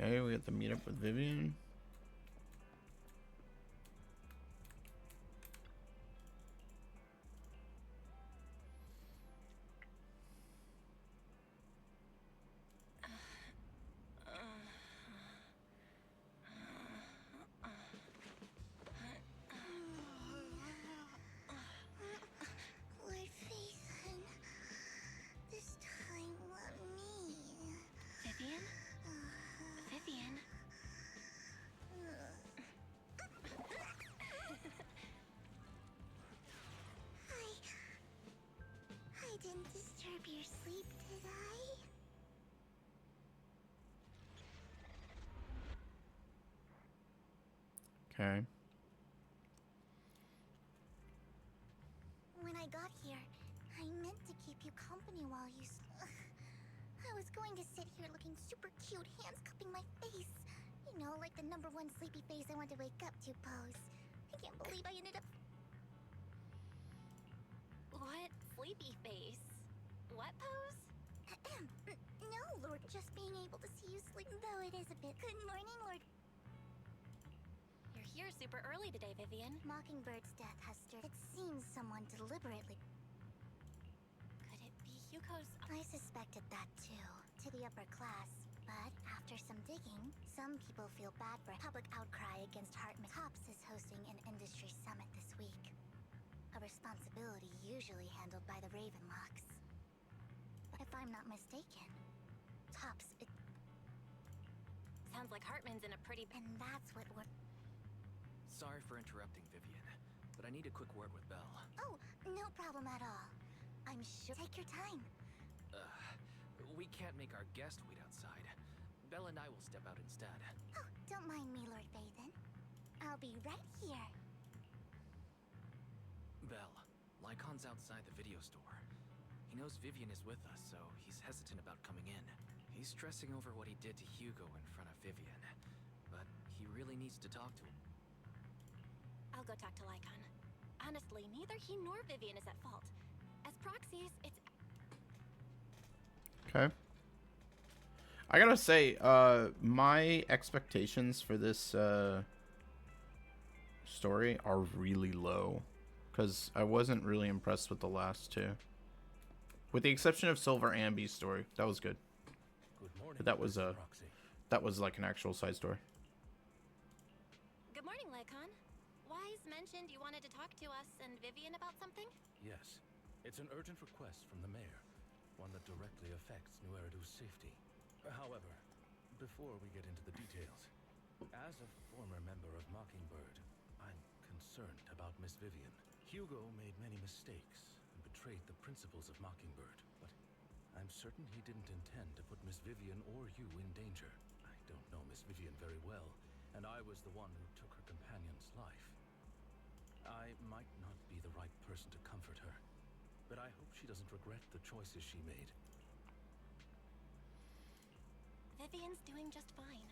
Okay, we have to meet up with Vivian. Lord Phaethon, this time let me. Vivian? Vivian? I didn't disturb your sleep, did I? Okay. When I got here, I meant to keep you company while you I was going to sit here looking super cute, hands cupping my face. You know, like the #1 sleepy face I want to wake up to pose. I can't believe I ended up... What sleepy face? What pose? No, Lord, just being able to see you sleep, though it is a bit... Good morning, Lord. You're here super early today, Vivian. Mockingbird's death has stirred... It seems someone deliberately... Could it be Hugo's... I suspected that too, to the upper class. But after some digging, some people feel bad for public outcry against Hartman. Tops is hosting an industry summit this week. A responsibility usually handled by the Ravenlocks. If I'm not mistaken, Tops, it... Sounds like Hartman's in a pretty... And that's what we're... Sorry for interrupting, Vivian, but I need a quick word with Belle. Oh, no problem at all. I'm sure... Take your time. We can't make our guest wait outside. Belle and I will step out instead. Oh, don't mind me, Lord Phaethon. I'll be right here. Belle, Lycon's outside the video store. He knows Vivian is with us, so he's hesitant about coming in. He's stressing over what he did to Hugo in front of Vivian, but he really needs to talk to him. I'll go talk to Lycon. Honestly, neither he nor Vivian is at fault. As proxies, it's... Okay. I gotta say, my expectations for this story are really low, because I wasn't really impressed with the last two. With the exception of Silver Amby's story, that was good. Good morning, But that was Proxy. like an actual side story. Good morning, Lycon. Wise mentioned you wanted to talk to us and Vivian about something? Yes, it's an urgent request from the mayor, one that directly affects New Eridu's safety. However, before we get into the details, as a former member of Mockingbird, I'm concerned about Miss Vivian. Hugo made many mistakes and betrayed the principles of Mockingbird, but I'm certain he didn't intend to put Miss Vivian or you in danger. I don't know Miss Vivian very well, and I was the one who took her companion's life. I might not be the right person to comfort her, but I hope she doesn't regret the choices she made. Vivian's doing just fine.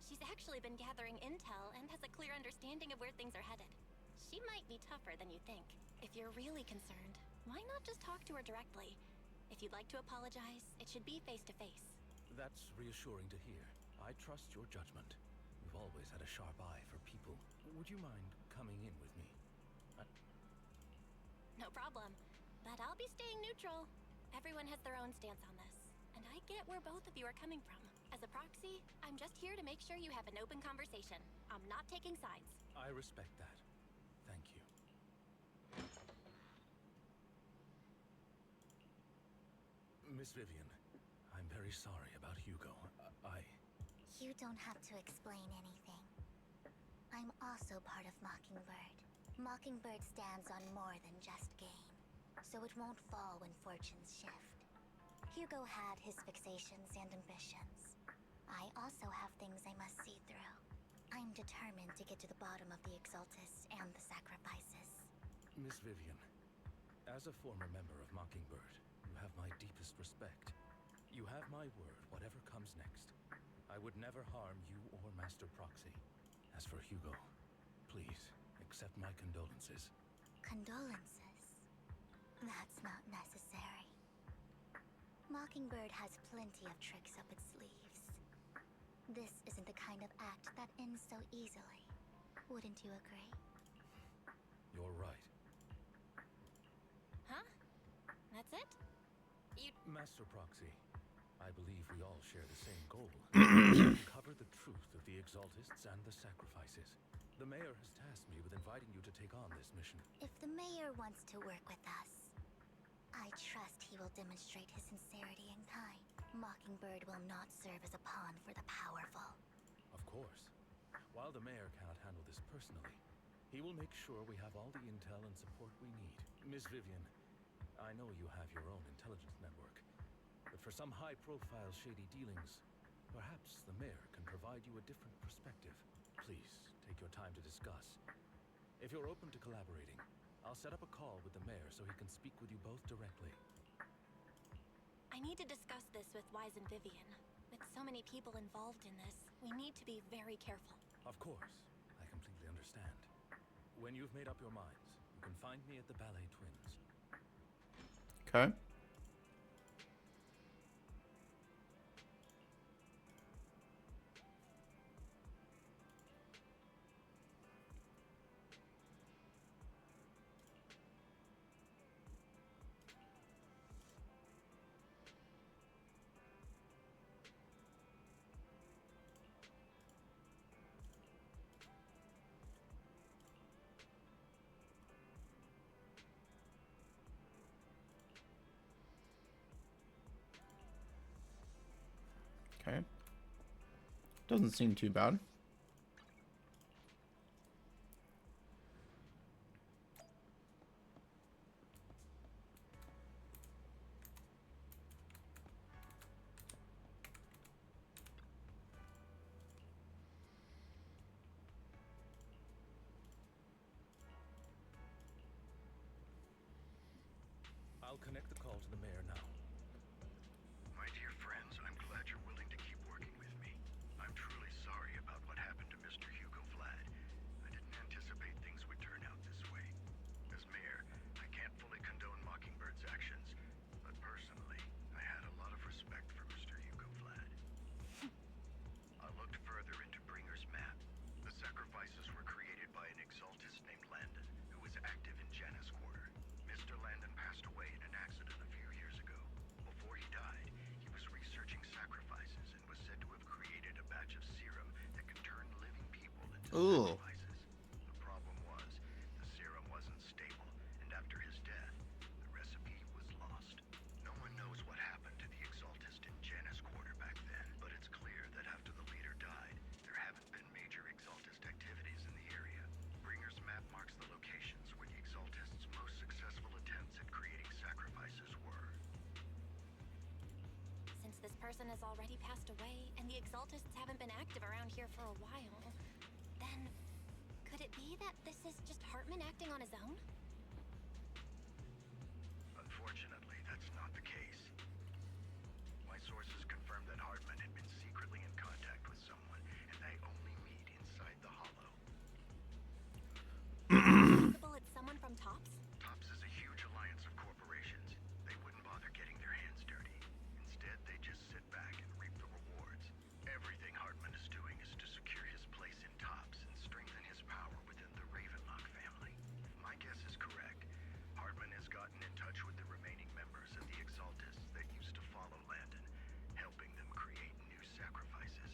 She's actually been gathering intel and has a clear understanding of where things are headed. She might be tougher than you think. If you're really concerned, why not just talk to her directly? If you'd like to apologize, it should be face to face. That's reassuring to hear. I trust your judgment. You've always had a sharp eye for people. Would you mind coming in with me? No problem. But I'll be staying neutral. Everyone has their own stance on this. And I get where both of you are coming from. As a proxy, I'm just here to make sure you have an open conversation. I'm not taking sides. I respect that. Thank you. Miss Vivian, I'm very sorry about Hugo. You don't have to explain anything. I'm also part of Mockingbird. Mockingbird stands on more than just game, so it won't fall when fortunes shift. Hugo had his fixations and ambitions. I also have things I must see through. I'm determined to get to the bottom of the Exaltus and the sacrifices. Miss Vivian, as a former member of Mockingbird, you have my deepest respect. You have my word, whatever comes next. I would never harm you or Master Proxy. As for Hugo, please, accept my condolences. Condolences? That's not necessary. Mockingbird has plenty of tricks up its sleeves. This isn't the kind of act that ends so easily. Wouldn't you agree? You're right. Huh? That's it? You... Master Proxy, I believe we all share the same goal. Uncover the truth of the Exaltists and the sacrifices. The mayor has tasked me with inviting you to take on this mission. If the mayor wants to work with us, I trust he will demonstrate his sincerity and kind. Mockingbird will not serve as a pawn for the powerful. Of course. While the mayor cannot handle this personally, he will make sure we have all the intel and support we need. Miss Vivian, I know you have your own intelligence network, but for some high-profile shady dealings, perhaps the mayor can provide you a different perspective. Please, take your time to discuss. If you're open to collaborating, I'll set up a call with the mayor so he can speak with you both directly. I need to discuss this with Wise and Vivian. With so many people involved in this, we need to be very careful. Of course, I completely understand. When you've made up your minds, you can find me at the Ballet Twins. Okay. Okay. Doesn't seem too bad. I'll connect the call to the mayor now. My dear friends, I'm glad you're willing to keep working with me. I'm truly sorry about what happened to Mr. Hugo Vlad. I didn't anticipate things would turn out this way. As mayor, I can't fully condone Mockingbird's actions, but personally, I had a lot of respect for Mr. Hugo Vlad. I looked further into Bringer's map. The sacrifices were created by an exaltist named Landon, who was active in Janus Quarter. Mr. Landon passed away in an accident a few years ago. Before he died, he was researching sacrifices and was said to have created a batch of serum that could turn living people into Ooh. sacrifices. The problem was, the serum wasn't stable, and after his death, the recipe was lost. No one knows what happened to the exaltist in Janus Quarter back then, but it's clear that after the leader died, there haven't been major exaltist activities in the area. Bringer's map marks the locations where the exaltists' most successful attempts at creating sacrifices were. Since this person has already passed away, and the Exaltists haven't been active around here for a while, then could it be that this is just Hartman acting on his own? Unfortunately, that's not the case. My sources confirmed that Hartman had been secretly in contact with someone, and they only meet inside the Hollow. Possible it's someone from Tops? TOPS is a huge alliance of corporations. They wouldn't bother getting their hands dirty. Instead, they just sit back and reap the rewards. Everything Hartman is doing is to secure his place in TOPS and strengthen his power within the Ravenlock family. If my guess is correct, Hartman has gotten in touch with the remaining members of the Exaltists that used to follow Landon, helping them create new sacrifices.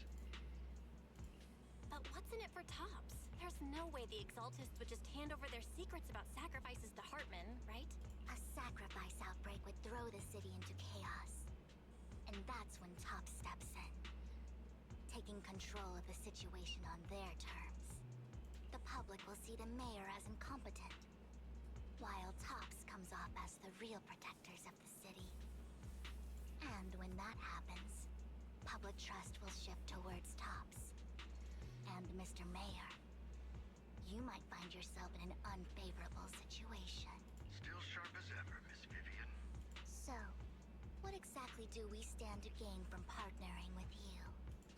But what's in it for Tops? There's no way the Exaltists would just hand over their secrets about sacrifices to Hartman, right? A sacrifice outbreak would throw the city into chaos. And that's when Tops steps in, taking control of the situation on their terms. The public will see the mayor as incompetent, while Tops comes off as the real protectors of the city. And when that happens, public trust will shift towards Tops. And Mr. Mayor, you might find yourself in an unfavorable situation. Still sharp as ever, Miss Vivian. So, what exactly do we stand to gain from partnering with you?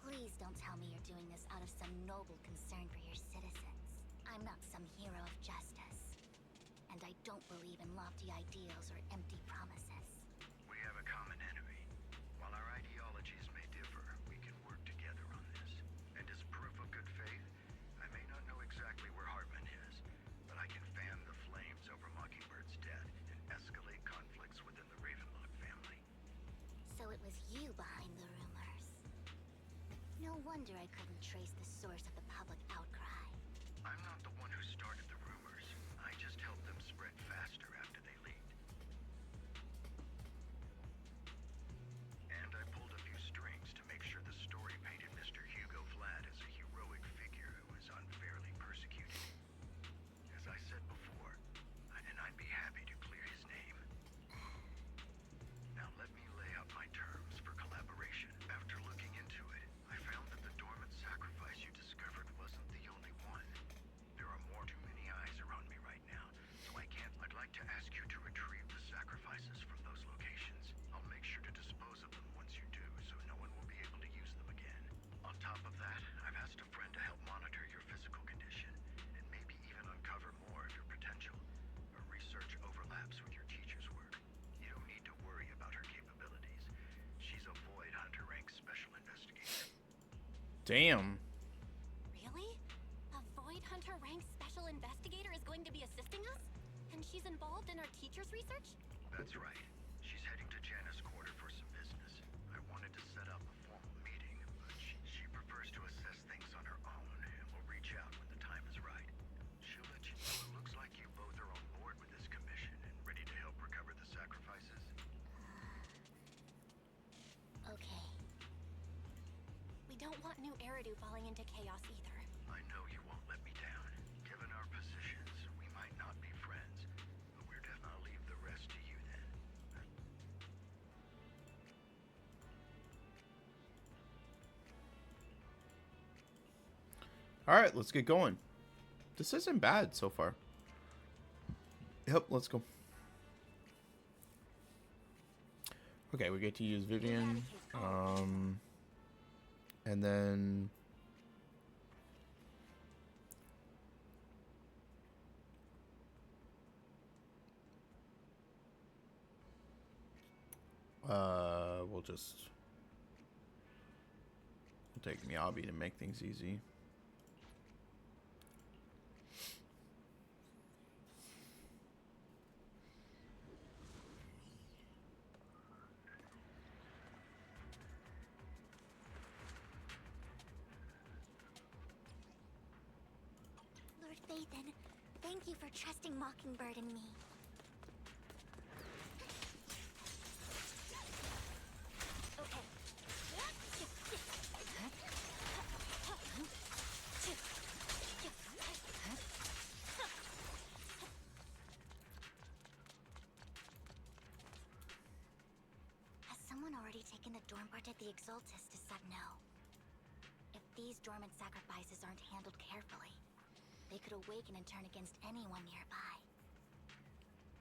Please don't tell me you're doing this out of some noble concern for your citizens. I'm not some hero of justice. And I don't believe in lofty ideals or empty promises. We have a common enemy. While our ideologies may differ, we can work together on this. was you behind the rumors. No wonder I couldn't trace the source of the public outcry. I'm not the one who started the rumors. I just helped them spread faster after they leaked. And I pulled a few strings to make sure the story painted Mr. Hugo Vlad as a heroic figure who was unfairly persecuted. As I said before, and I'd be happy to clear his name. Now let me lay out my terms for collaboration. After looking into it, I found that the dormant sacrifice you discovered wasn't the only one. There are too many eyes around me right now, so I can't. I'd like to ask you to retrieve the sacrifices from those locations. I'll make sure to dispose of them once you do, so no one will be able to use them again. On top of that, I've asked a friend to help monitor your physical condition, and maybe even uncover more of your potential. Her research overlaps with your teacher's work. You don't need to worry about her capabilities. She's a Void Hunter rank special investigator. Damn. Really? A Void Hunter rank special investigator is going to be assisting us? And she's involved in our teacher's research? That's right. She's heading to Janus Quarter for some business. I wanted to set up a formal meeting, but she prefers to assess things on her own, and will reach out when the time is right. She'll let you know. It looks like you both are on board with this commission and ready to help recover the sacrifices. Okay. We don't want new Eridu falling into chaos either. I know you won't let me down. Given our positions, we might not be friends, but we're definitely. I'll leave the rest to you then. All right, let's get going. This isn't bad so far. Yep, let's go. Okay, we get to use Vivian. And then we'll take Miyabi to make things easy. Lord Phaethon, thank you for trusting Mockingbird and me. Okay. Has someone already taken the dorm part at the Exaltus to Sub No? If these dormant sacrifices aren't handled carefully, they could awaken and turn against anyone nearby.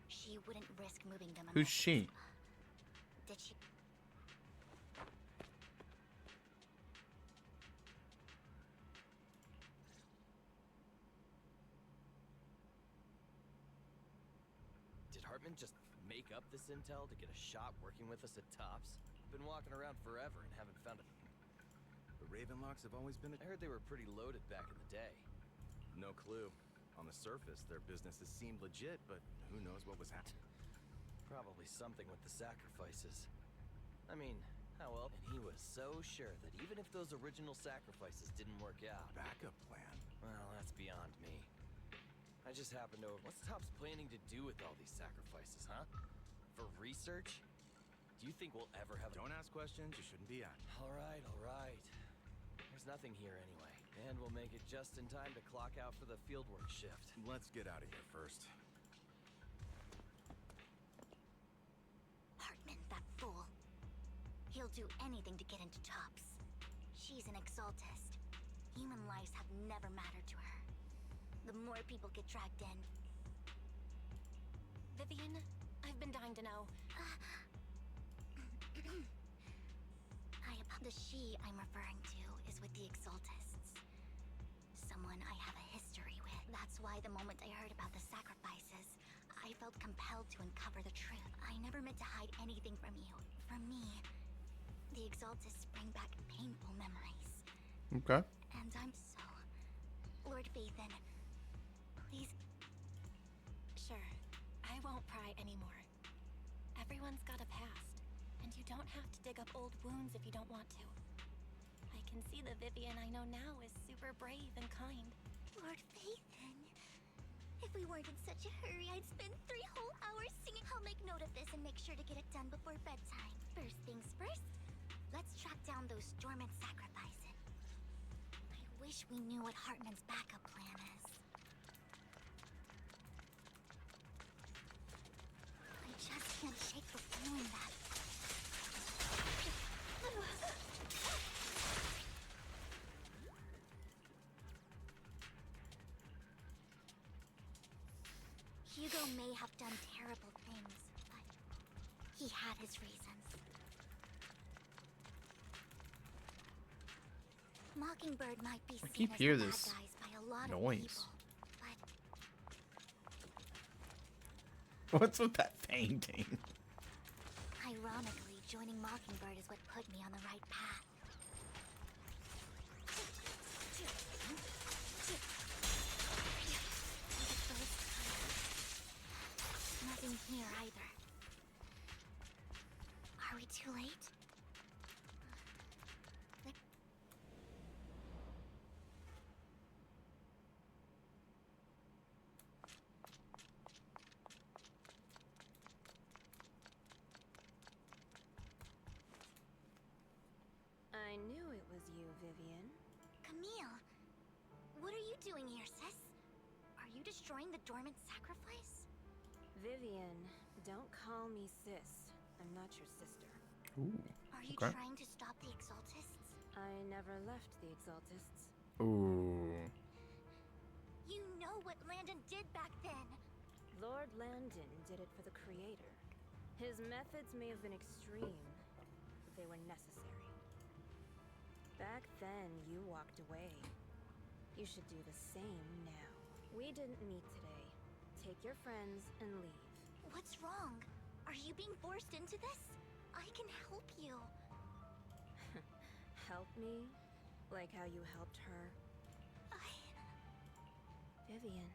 She wouldn't risk moving them. Who's she? Did she? Did Hartman just make up this intel to get a shot working with us at Tops? Been walking around forever and haven't found a... The Ravenlocks have always been I heard they were pretty loaded back in the day. No clue. On the surface, their businesses seemed legit, but who knows what was happening. Probably something with the sacrifices. I mean, how else? And he was so sure that even if those original sacrifices didn't work out... Backup plan. Well, that's beyond me. I just happen to... What's Tops planning to do with all these sacrifices, huh? For research? Do you think we'll ever have... Don't ask questions you shouldn't be asking. All right, all right. There's nothing here anyway. And we'll make it just in time to clock out for the fieldwork shift. Let's get out of here first. Hartman, that fool. He'll do anything to get into Tops. She's an Exaltist. Human lives have never mattered to her. The more people get dragged in... Vivian, I've been dying to know. The she I'm referring to is with the Exaltists. Someone I have a history with. That's why the moment I heard about the sacrifices, I felt compelled to uncover the truth. I never meant to hide anything from you. For me, the Exaltists bring back painful memories. Okay. And I'm so... Lord Phaethon, please... Sure, I won't pry anymore. Everyone's got a past, and And you don't have to dig up old wounds if you don't want to. I can see the Vivian I know now is super brave and kind. Lord Phaethon, if we weren't in such a hurry, I'd spend 3 whole hours singing. I'll make note of this and make sure to get it done before bedtime. First things first, let's track down those dormant sacrifices. I wish we knew what Hartman's backup plan is. I just can't shake the feeling that... Hugo may have done terrible things, but he had his reasons. Mockingbird might be seen keep as hear the bad this guys by a lot noise. of people, but What's with that painting? ironically, joining Mockingbird is what put me on the right path. Nothing here either. Are we too late? I knew it was you, Vivian. Camille, what are you doing here, sis? Are you destroying the dormant sacrifice? Vivian, don't call me sis. I'm not your sister. Ooh. Are you Okay. trying to stop the Exaltists? I never left the Exaltists. Ooh. You know what Landon did back then. Lord Landon did it for the Creator. His methods may have been extreme, but they were necessary. Back then, you walked away. You should do the same now. We didn't meet today. Take your friends and leave. What's wrong? Are you being forced into this? I can help you. Help me? Like how you helped her? Vivian,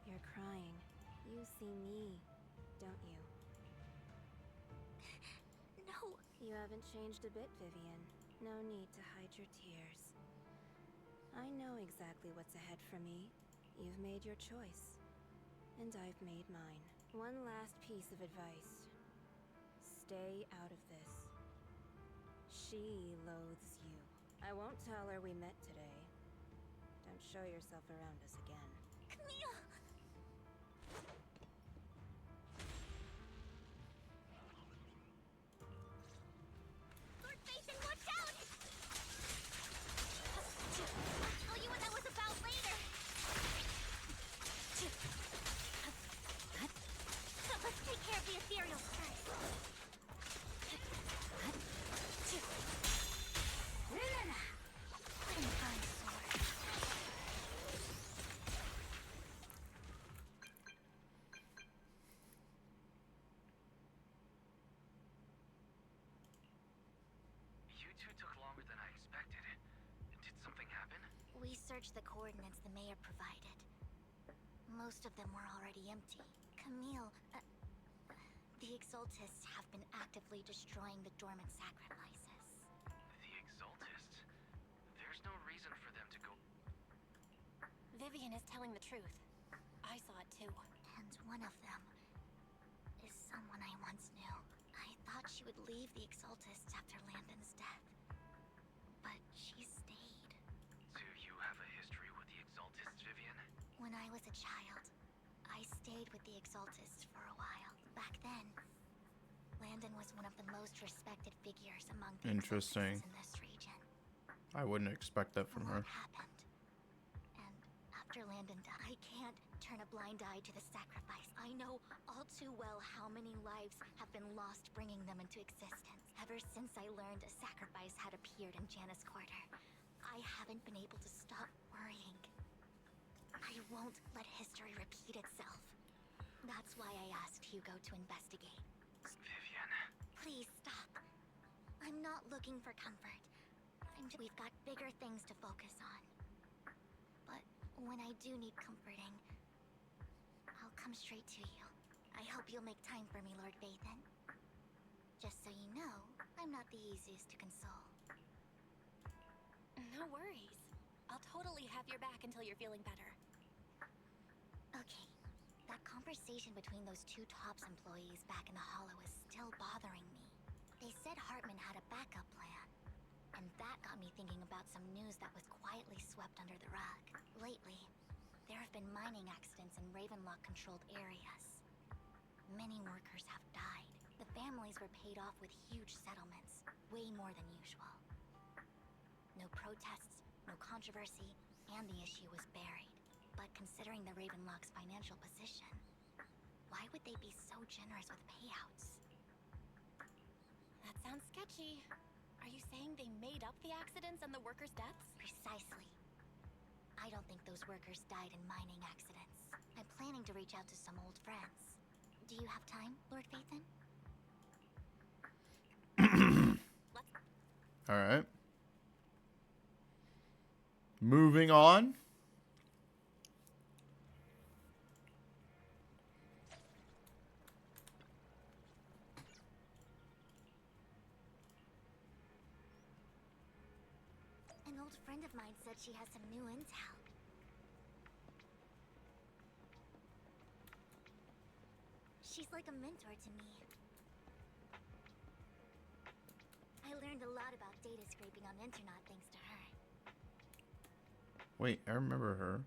you're crying. You see me, don't you? No. You haven't changed a bit, Vivian. No need to hide your tears. I know exactly what's ahead for me. You've made your choice. And I've made mine. One last piece of advice. Stay out of this. She loathes you. I won't tell her we met today. Don't show yourself around us again. Camille! Lord Phaethon, watch out! I'll tell you what that was about later. Let's take care of the ethereals first. What an eyesore. You two took longer than I expected. Did something happen? We searched the coordinates the mayor provided. Most of them were already empty. Camille, the Exaltists have been actively destroying the dormant sacrifices. The Exaltists? There's no reason for them to go... Vivian is telling the truth. I saw it too. And one of them is someone I once knew. I thought she would leave the Exaltists after Landon's death. But she stayed. Do you have a history with the Exaltists, Vivian? When I was a child, I stayed with the Exaltists for a while. Back then, Landon was one of the most respected figures among the Interesting. Exaltists in this region. I wouldn't expect that from her. What happened? And after Landon died, I can't turn a blind eye to the sacrifice. I know all too well how many lives have been lost bringing them into existence. Ever since I learned a sacrifice had appeared in Janus Quarter, I haven't been able to stop worrying. I won't let history repeat itself. That's why I asked Hugo to investigate. Vivian. Please stop. I'm not looking for comfort. We've got bigger things to focus on. But when I do need comforting, I'll come straight to you. I hope you'll make time for me, Lord Phaethon. Just so you know, I'm not the easiest to console. No worries. I'll totally have your back until you're feeling better. Okay, that conversation between those two TOPS employees back in the Hollow is still bothering me. They said Hartman had a backup plan, and that got me thinking about some news that was quietly swept under the rug. Lately, there have been mining accidents in Ravenlock-controlled areas. Many workers have died. The families were paid off with huge settlements, way more than usual. No protests, no controversy, and the issue was buried. But considering the Ravenlock's financial position, why would they be so generous with payouts? That sounds sketchy. Are you saying they made up the accidents and the workers' deaths? Precisely. I don't think those workers died in mining accidents. I'm planning to reach out to some old friends. Do you have time, Lord Phaethon? All right. Moving on. An old friend of mine said she has some new intel. She's like a mentor to me. I learned a lot about data scraping on Internet thanks to her. Wait, I remember her.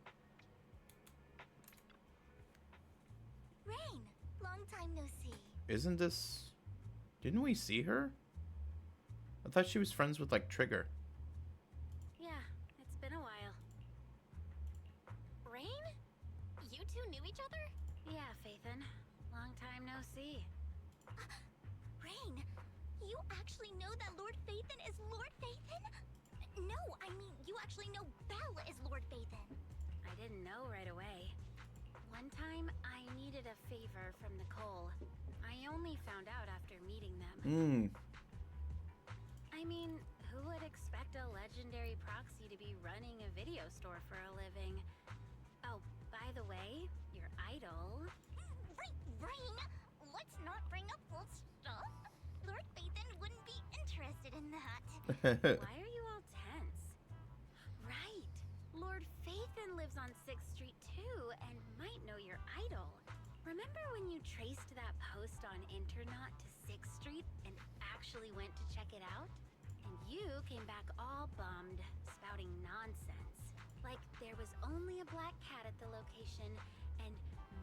Rain! Long time no see. Isn't this... Didn't we see her? I thought she was friends with, like, Trigger. Yeah, it's been a while. Rain? You two knew each other? Yeah, Phaethon. Long time no see. Rain, you actually know that Lord Phaethon is Lord Phaethon? No, I mean, you actually know Belle is Lord Phaethon. I didn't know right away. One time, I needed a favor from Nicole. I only found out after meeting them. I mean, who would expect a legendary proxy to be running a video store for a living? Oh, by the way, your idol... Rain, let's not bring up old stuff. Lord Phaethon wouldn't be interested in that. Why are you all tense? Right! Lord Phaethon lives on 6th Street too, and might know your idol. Remember when you traced that post on Internet to 6th Street and actually went to check it out? And you came back all bummed, spouting nonsense. Like there was only a black cat at the location, and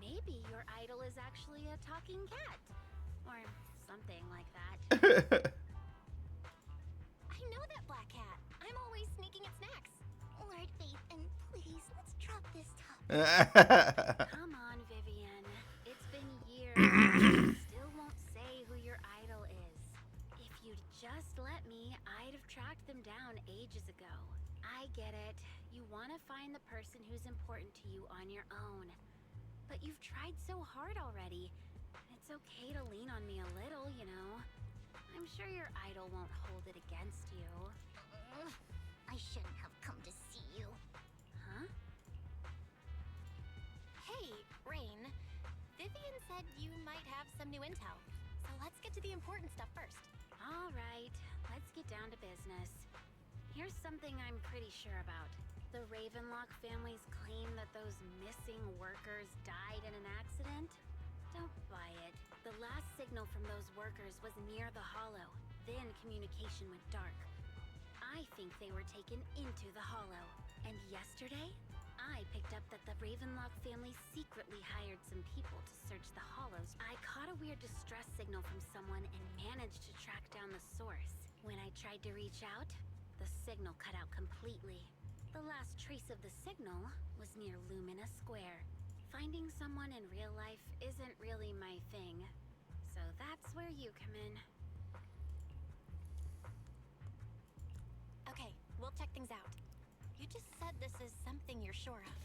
maybe your idol is actually a talking cat. Or something like that. I know that black cat. I'm always sneaking at snacks. Lord Phaethon, please, let's drop this topic. Come on, Vivian. It's been years and you still won't say who your idol is. If you'd just let me, I'd have tracked them down ages ago. I get it. You want to find the person who's important to you on your own. But you've tried so hard already. It's okay to lean on me a little, you know. I'm sure your idol won't hold it against you. I shouldn't have come to see you. Huh? Hey, Rain. Vivian said you might have some new intel. So let's get to the important stuff first. All right, let's get down to business. Here's something I'm pretty sure about. The Ravenlock family's claim that those missing workers died in an accident? Don't buy it. The last signal from those workers was near the Hollow. Then communication went dark. I think they were taken into the Hollow. And yesterday, I picked up that the Ravenlock family secretly hired some people to search the Hollows. I caught a weird distress signal from someone and managed to track down the source. When I tried to reach out, the signal cut out completely. The last trace of the signal was near Lumina Square. Finding someone in real life isn't really my thing, so that's where you come in. Okay, we'll check things out. You just said this is something you're sure of.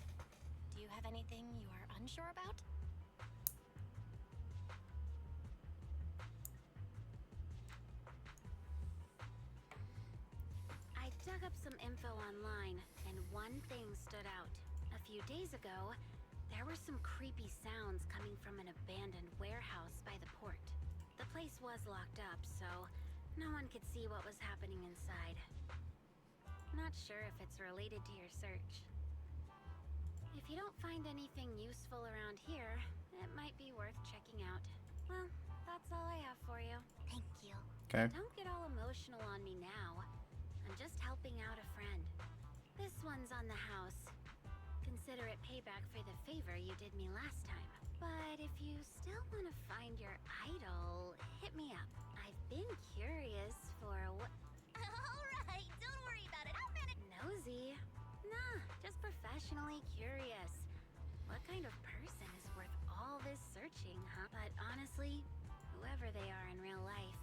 Do you have anything you are unsure about? I dug up some info online, and one thing stood out. A few days ago, there were some creepy sounds coming from an abandoned warehouse by the port. The place was locked up, so no one could see what was happening inside. Not sure if it's related to your search. If you don't find anything useful around here, it might be worth checking out. Well, that's all I have for you. Thank you. Okay. Don't get all emotional on me now. I'm just helping out a friend. This one's on the house. Consider it payback for the favor you did me last time. But if you still want to find your idol, hit me up. I've been curious for what... Alright, don't worry about it. I'll manage. Nosy? Nah, just professionally curious. What kind of person is worth all this searching, huh? But honestly, whoever they are in real life,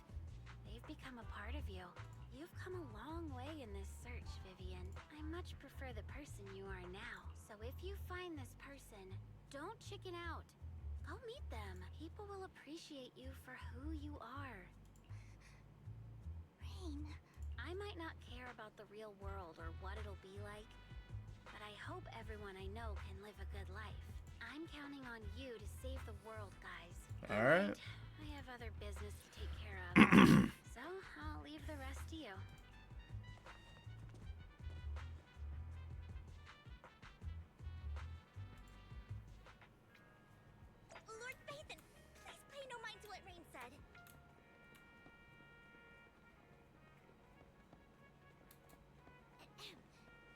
they've become a part of you. You've come a long way in this search, Vivian. I much prefer the person you are now. So if you find this person, don't chicken out. Go meet them. People will appreciate you for who you are. Rain. I might not care about the real world or what it'll be like, but I hope everyone I know can live a good life. I'm counting on you to save the world, guys. All right. I have other business to take care of, so I'll leave the rest to you. Lord Phaethon, please pay no mind to what Rain said.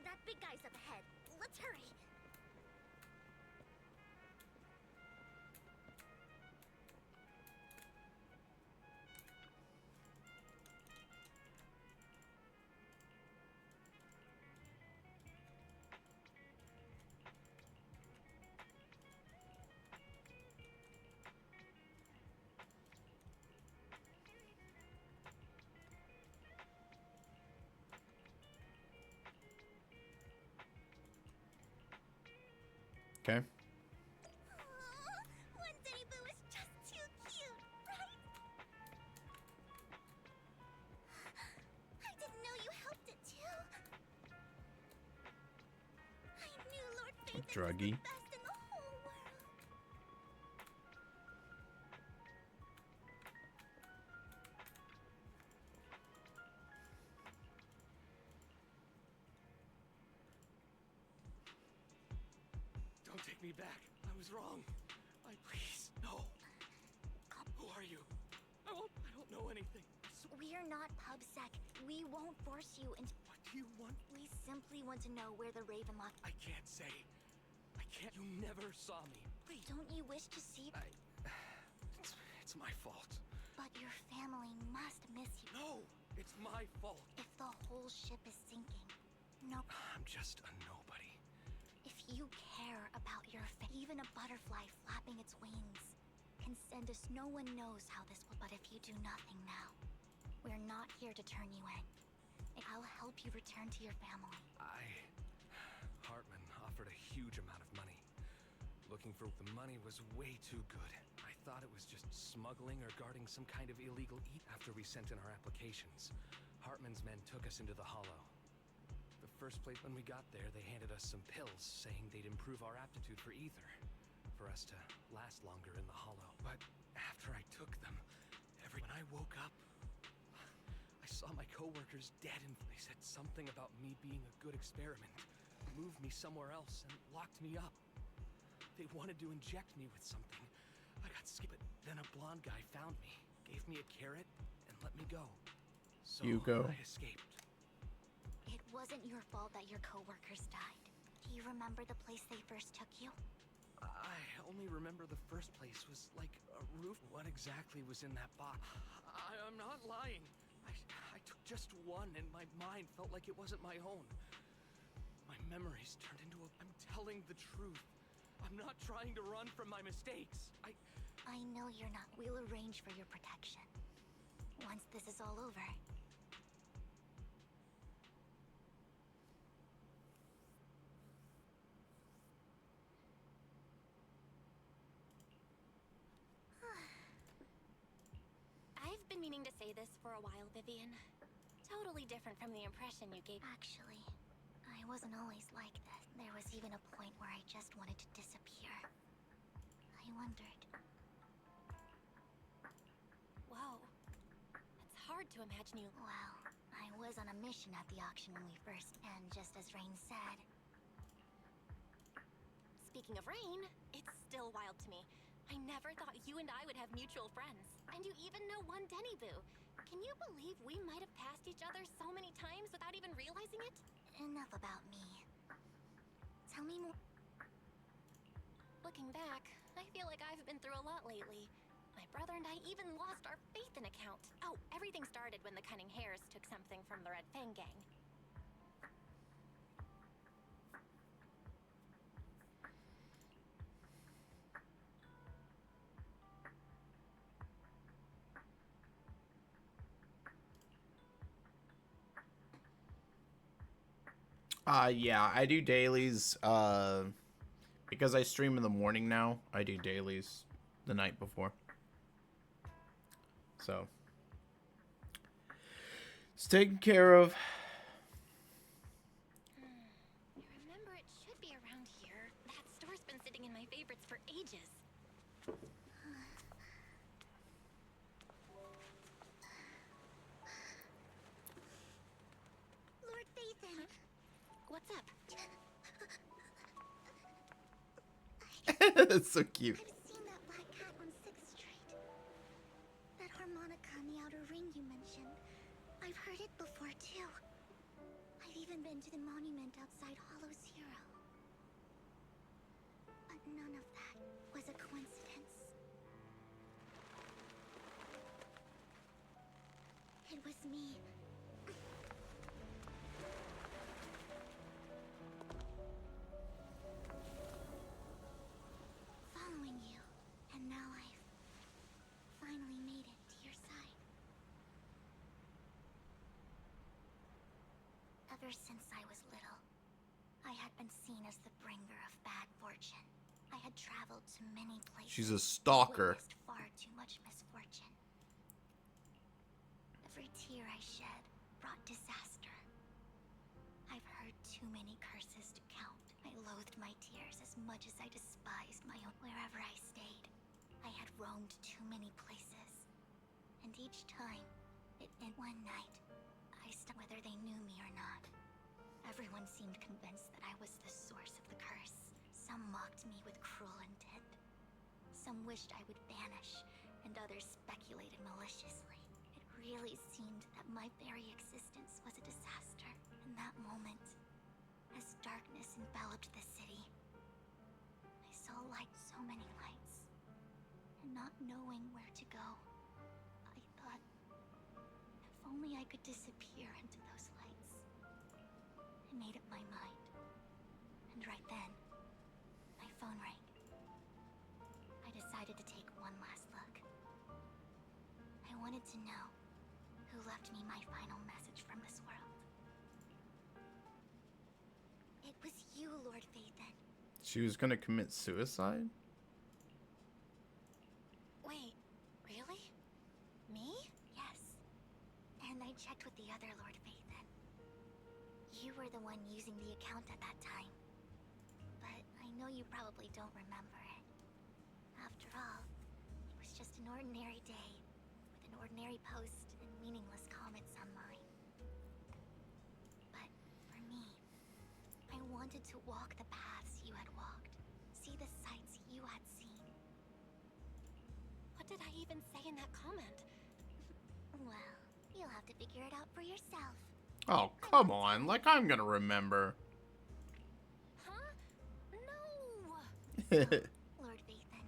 That big guy's up ahead. Let's hurry. Okay. One Denny Boo is just too cute, right? I didn't know you helped it too. I knew Lord Phaethon was Druggy. the best in the whole world. Don't take me back. I was wrong. Please, no. Who are you? I don't know anything. We're not PubSec. We won't force you into... What do you want? We simply want to know where the Ravenlock... I can't say. I can't. You never saw me. Please. Don't you wish to see... It's my fault. But your family must miss you. No, it's my fault. If the whole ship is sinking, no... I'm just a nobody. If you care about your even a butterfly flapping its wings can send us. No one knows how this will... But if you do nothing now, we're not here to turn you in. I'll help you return to your family. Hartman offered a huge amount of money. Looking for... The money was way too good. I thought it was just smuggling or guarding some kind of illegal After we sent in our applications, Hartman's men took us into the Hollow. The first place when we got there, they handed us some pills saying they'd improve our aptitude for ether, for us to last longer in the Hollow. But after I took them, when I woke up, I saw my coworkers dead, and they said something about me being a good experiment, moved me somewhere else, and locked me up. They wanted to inject me with something. I got scared, but then a blonde guy found me, gave me a carrot, and let me go. So Hugo. I escaped. It wasn't your fault that your coworkers died. Do you remember the place they first took you? I only remember the first place was like a roof. What exactly was in that box? I'm not lying. I took just one, and my mind felt like it wasn't my own. My memories turned into a... I'm telling the truth. I'm not trying to run from my mistakes. I know you're not. We'll arrange for your protection. Once this is all over. I've been meaning to say this for a while, Vivian. Totally different from the impression you gave. Actually, I wasn't always like this. There was even a point where I just wanted to disappear. I wondered. Whoa. It's hard to imagine you. Well, I was on a mission at the auction when we first, and just as Rain said, Speaking of Rain, it's still wild to me. I never thought you and I would have mutual friends. And you even know one Denny Boo. Can you believe we might have passed each other so many times without even realizing it? enough about me. Tell me more. Looking back, I feel like I've been through a lot lately. My brother and I even lost our faith in account. Oh, everything started when the Cunning Hares took something from the Red Fang gang. Yeah, I do dailies, because I stream in the morning now, I do dailies the night before. So, it's taken care of. I remember it should be around here. That store's been sitting in my favorites for ages. Lord Phaethon! What's up? That's so cute. I've seen that black cat on 6th Street. That harmonica in the outer ring you mentioned. I've heard it before, too. I've even been to the monument outside Hollow's Hero. But none of that was a coincidence. It was me. Following you, and now I've finally made it to your side. Ever since I was little, I had been seen as the bringer of bad fortune. I had traveled to many places. She's a stalker. Witnessed far too much misfortune. Every tear I shed brought disaster. I've heard too many curses to count. I loathed my tears as much as I despised my own. Wherever I stayed, I had roamed too many places. And each time, in one night, whether they knew me or not. Everyone seemed convinced that I was the source of the curse. Some mocked me with cruel intent. Some wished I would vanish, and others speculated maliciously. It really seemed that my very existence was a disaster. In that moment, as darkness enveloped the city, I saw so many lights. And not knowing where to go, I thought, if only I could disappear into those lights. I made up my mind. And right then, my phone rang. I decided to take one last look. I wanted to know who left me my final message from this world. It was you, Lord Phaethon. She was gonna commit suicide? Wait, really? Me? Yes. And I checked with the other Lord Phaethon. You were the one using the account at that time. But I know you probably don't remember it. After all, it was just an ordinary day, with an ordinary post and meaningless comments online. But for me, I wanted to walk the paths you had walked, see the sights you had seen. What did I even say in that comment? Well, you'll have to figure it out for yourself. Oh, come on. Like, I'm gonna remember. Huh? No! Lord Phaethon,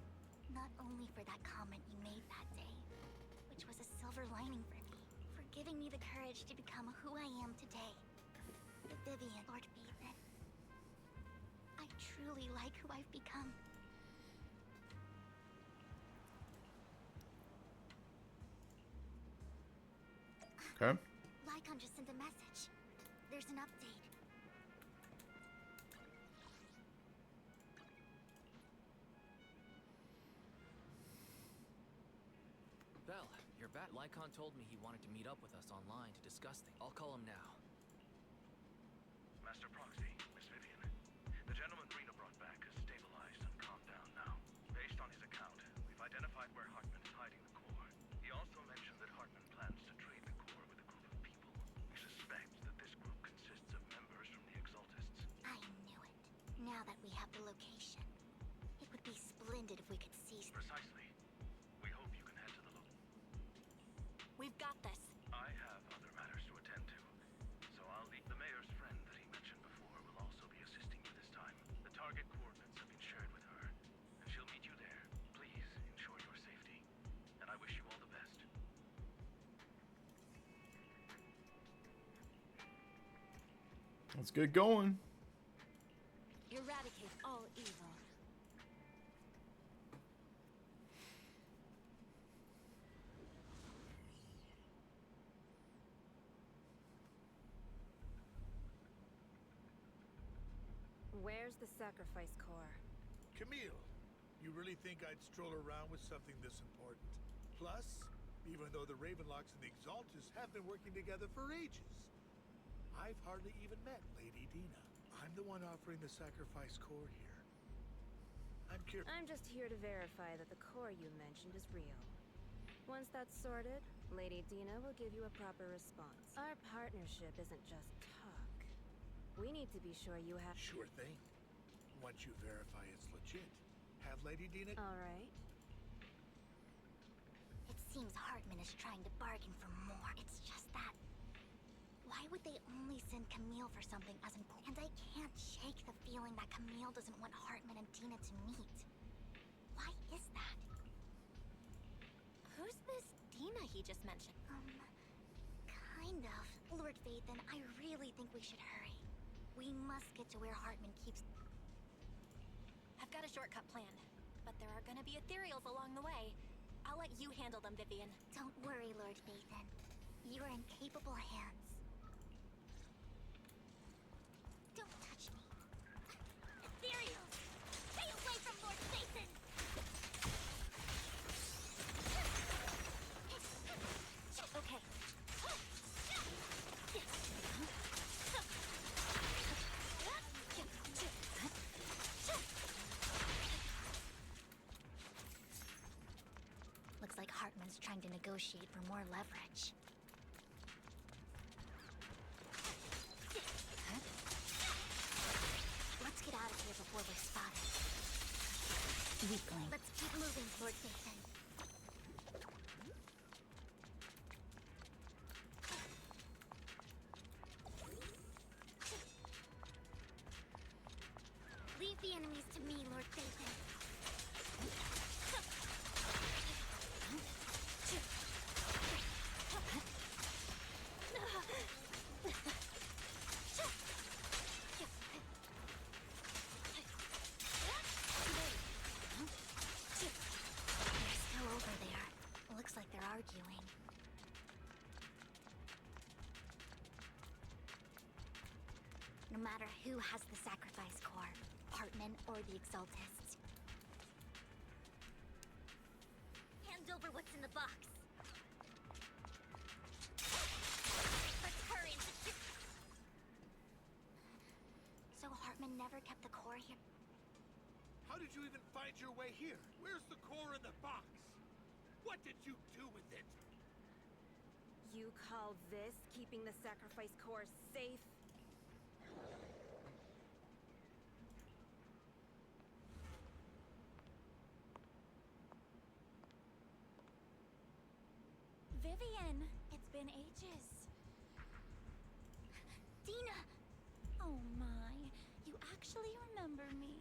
not only for that comment you made that day, which was a silver lining for me, for giving me the courage to become who I am today. The Vivian, Lord Phaethon. I truly like who I've become. Okay. Lycon just sent a message. There's an update. Belle, your bat Lycon told me he wanted to meet up with us online to discuss things. I'll call him now. Master Proxy, Miss Vivian. The gentleman Rena brought back is stabilized and calmed down now. Based on his account, we've identified where Hartman is hiding the core. He also mentioned have the location. It would be splendid if we could see... Precisely. We hope you can head to the We've got this. I have other matters to attend to, so I'll leave. The mayor's friend that he mentioned before will also be assisting you this time. The target coordinates have been shared with her, and she'll meet you there. Please ensure your safety, and I wish you all the best. Let's get going. Eradicate all evil. Where's the sacrifice core? Camille, you really think I'd stroll around with something this important? Plus, even though the Ravenlocks and the Exaltus have been working together for ages, I've hardly even met Lady Dina. I'm the one offering the sacrifice core here. I'm just here to verify that the core you mentioned is real. Once that's sorted, Lady Dina will give you a proper response. Our partnership isn't just talk. We need to be sure you have... Sure thing. Once you verify it's legit, have Lady Dina... All right. It seems Hartman is trying to bargain for more. It's just that... Why would they only send Camille for something as important? And I can't shake the feeling that Camille doesn't want Hartman and Dina to meet. Why is that? Who's this Dina he just mentioned? Kind of. Lord Vathan, I really think we should hurry. We must get to where Hartman keeps... I've got a shortcut planned, but there are gonna be ethereals along the way. I'll let you handle them, Vivian. Don't worry, Lord Vathan. You are in capable hands. Don't touch me. Ethereals! Stay away from Lord Vathan! Okay. Looks like Hartman's trying to negotiate for more leverage. Let's get out of here before we're spotted. Weakling. Let's keep moving, Lord Vathan. Leave the enemies to me, Lord Vathan. They're still over there. Looks like they're arguing. No matter who has the sacrifice core, Hartman or the Exaltists. Hand over what's in the box. Let's hurry and secure. So Hartman never kept the core here? How did you even find your way here? Where's the core in the box? What did you do with it? You call this keeping the sacrifice core safe? Vivian, it's been ages. Dina! Oh my, you actually remember me.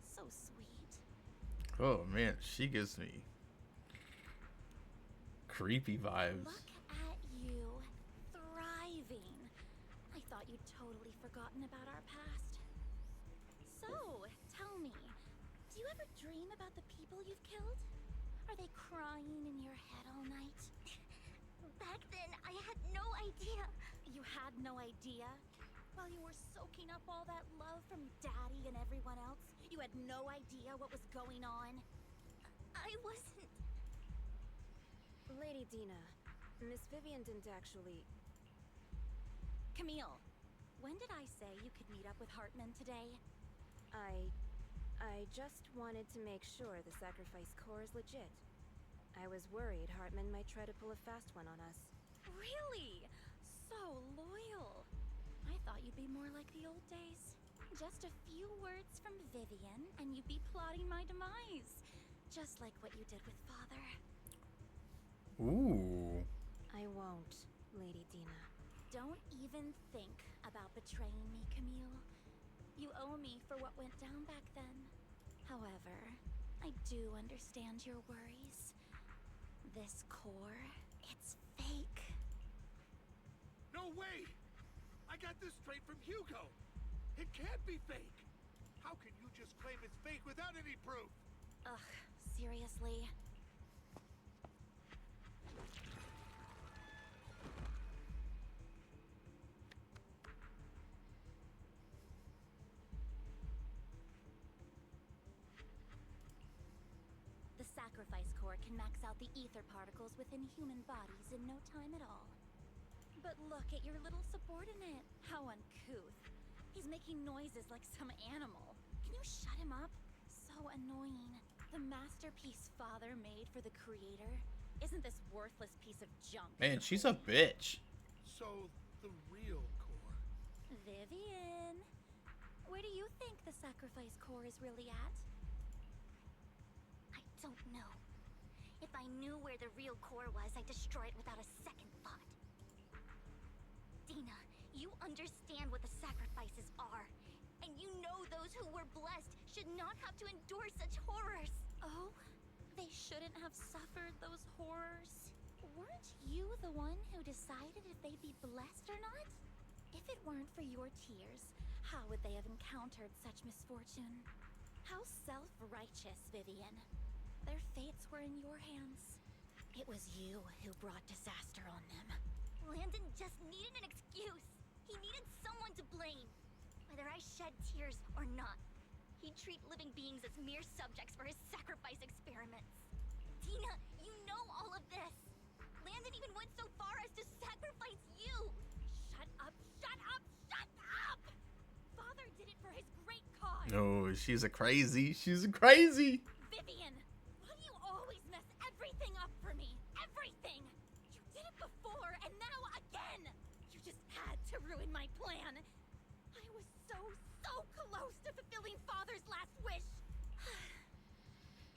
So sweet. Oh man, she gives me creepy vibes. Look at you, thriving. I thought you'd totally forgotten about our past. So, tell me, do you ever dream about the people you've killed? Are they crying in your head all night? Back then, I had no idea. You had no idea? While you were soaking up all that love from Daddy and everyone else, you had no idea what was going on? I wasn't... Lady Dina, Miss Vivian didn't actually... Camille, when did I say you could meet up with Hartman today? I just wanted to make sure the sacrifice core is legit. I was worried Hartman might try to pull a fast one on us. Really? So loyal. I thought you'd be more like the old days. Just a few words from Vivian, and you'd be plotting my demise. Just like what you did with Father. Ooh. I won't, Lady Dina. Don't even think about betraying me, Camille. You owe me for what went down back then. However, I do understand your worries. This core, it's fake. No way! I got this straight from Hugo! It can't be fake! How can you just claim it's fake without any proof? Ugh, seriously? The sacrifice core can max out the ether particles within human bodies in no time at all. But look at your little subordinate. How uncouth. He's making noises like some animal. Can you shut him up? So annoying. The masterpiece Father made for the creator isn't this worthless piece of junk. Man, she's a bitch. So, the real core. Vivian, where do you think the sacrifice core is really at? I don't know. If I knew where the real core was, I'd destroy it without a second thought. Dina, you understand what the sacrifices are. And you know those who were blessed should not have to endure such horrors. Oh, they shouldn't have suffered those horrors. Weren't you the one who decided if they'd be blessed or not? If it weren't for your tears, how would they have encountered such misfortune? How self-righteous, Vivian. Their fates were in your hands. It was you who brought disaster on them. Landon just needed an excuse. He needed someone to blame. Whether I shed tears or not, he'd treat living beings as mere subjects for his sacrifice experiments. Dina, you know all of this. Landon even went so far as to sacrifice you. Shut up, shut up, shut up! Father did it for his great cause. No, she's a crazy. She's a crazy. Vivian, why do you always mess everything up for me? Everything! You did it before, and now again! You just had to ruin my plan. I was so close to fulfilling Father's last wish.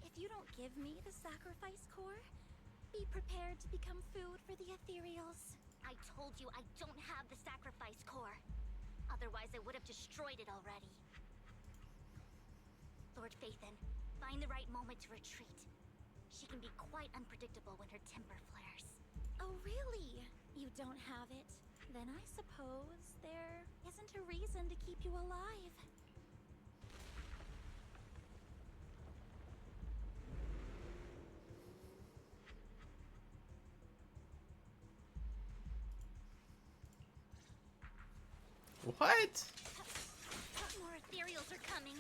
If you don't give me the sacrifice core, be prepared to become food for the ethereals. I told you I don't have the sacrifice core. Otherwise, I would have destroyed it already. Lord Phaethon, find the right moment to retreat. She can be quite unpredictable when her temper flares. Oh, really? You don't have it? Then I suppose there isn't a reason to keep you alive. What? More ethereals are coming.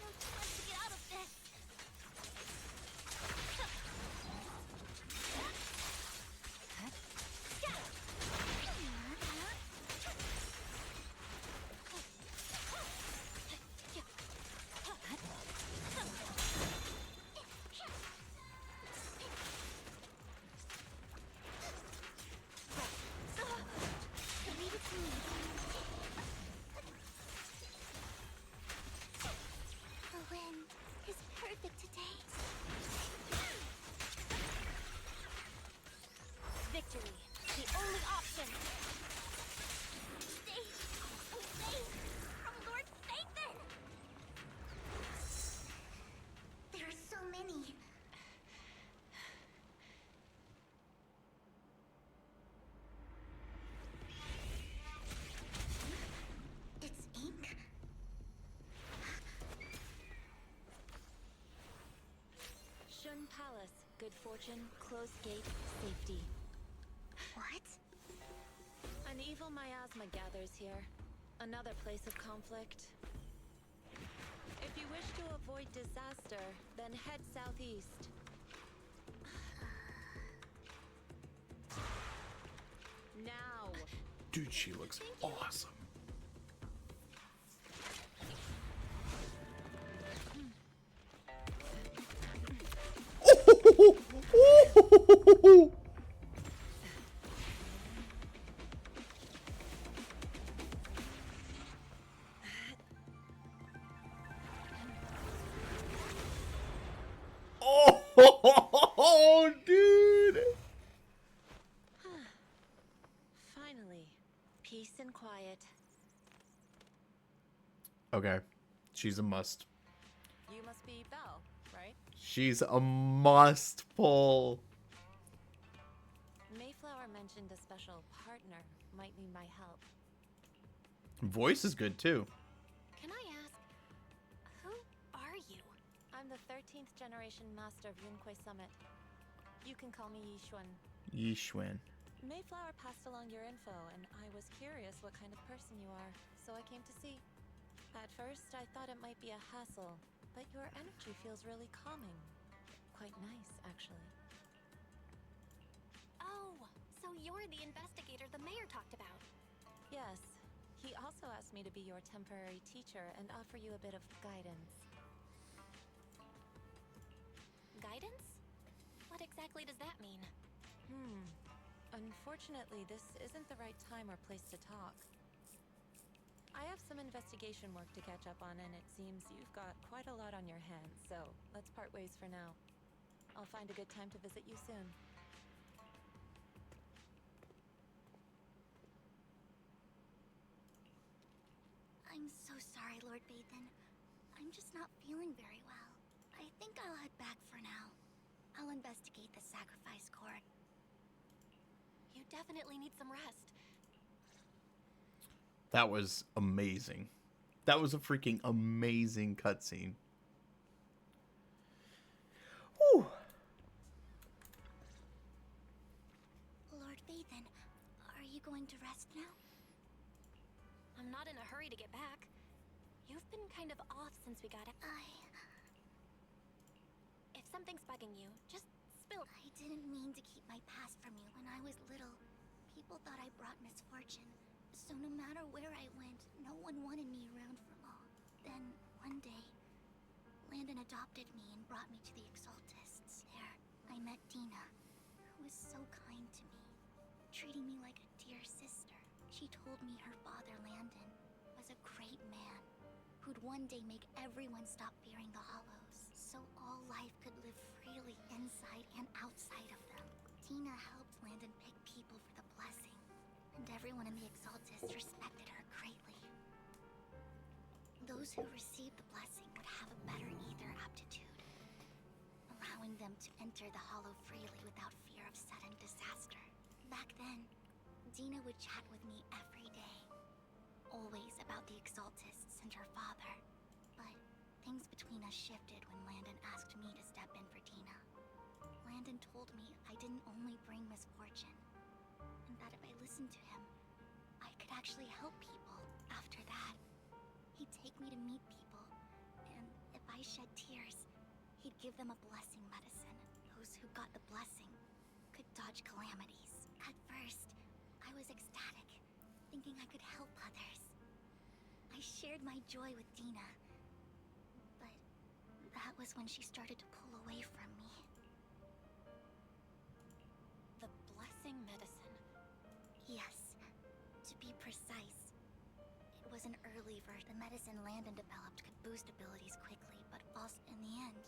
No time to get out of this. The wind is perfect today. Victory, the only option. Stay away from Lord Phaethon! There are so many. It's ink. Shun Palace, good fortune, closed gate, safety. What? An evil miasma gathers here. Another place of conflict. If you wish to avoid disaster, then head southeast. Now! Dude, she looks awesome. Oh, dude. Finally, peace and quiet. Okay, she's a must. You must be Belle, right? She's a must pull. Mayflower mentioned a special partner might need my help. Voice is good too. Can I ask, who are you? I'm the 13th generation master of Yunque Summit. You can call me Yishuan. Yishuan. Mayflower passed along your info, and I was curious what kind of person you are, so I came to see. At first, I thought it might be a hassle, but your energy feels really calming. Quite nice, actually. Oh, so you're the investigator the mayor talked about. Yes. He also asked me to be your temporary teacher and offer you a bit of guidance. Guidance? What exactly does that mean? Unfortunately, this isn't the right time or place to talk. I have some investigation work to catch up on, and it seems you've got quite a lot on your hands, so let's part ways for now. I'll find a good time to visit you soon. I'm so sorry, Lord Bathan. I'm just not feeling very well. I think I'll head back for now. I'll investigate the sacrifice court. You definitely need some rest. That was amazing. That was a freaking amazing cutscene. Whew. Lord Bathan, are you going to rest now? I'm not in a hurry to get back. You've been kind of off since we got it. If something's bugging you, just spill. I didn't mean to keep my past from you when I was little. People thought I brought misfortune. So no matter where I went, no one wanted me around for long. Then, one day, Landon adopted me and brought me to the Exaltists. There, I met Dina, who was so kind to me, treating me like a dear sister. She told me her father, Landon, was a great man, who'd one day make everyone stop fearing the Hollows, so all life could live freely inside and outside of them. Dina helped Landon pick people for the blessing, and everyone in the Exaltists respected her greatly. Those who received the blessing would have a better ether aptitude, allowing them to enter the Hollow freely without fear of sudden disaster. Back then, Dina would chat with me every day, always about the Exaltists and her father. But things between us shifted when Landon asked me to step in for Dina. Landon told me I didn't only bring misfortune, and that if I listened to him, I could actually help people. After that, he'd take me to meet people, and if I shed tears, he'd give them a blessing medicine. Those who got the blessing could dodge calamities. At first, I was ecstatic, thinking I could help others. I shared my joy with Dina, but that was when she started to pull away from me. The blessing medicine. Yes, to be precise. It was an early version. The medicine Landon developed could boost abilities quickly, but also in the end,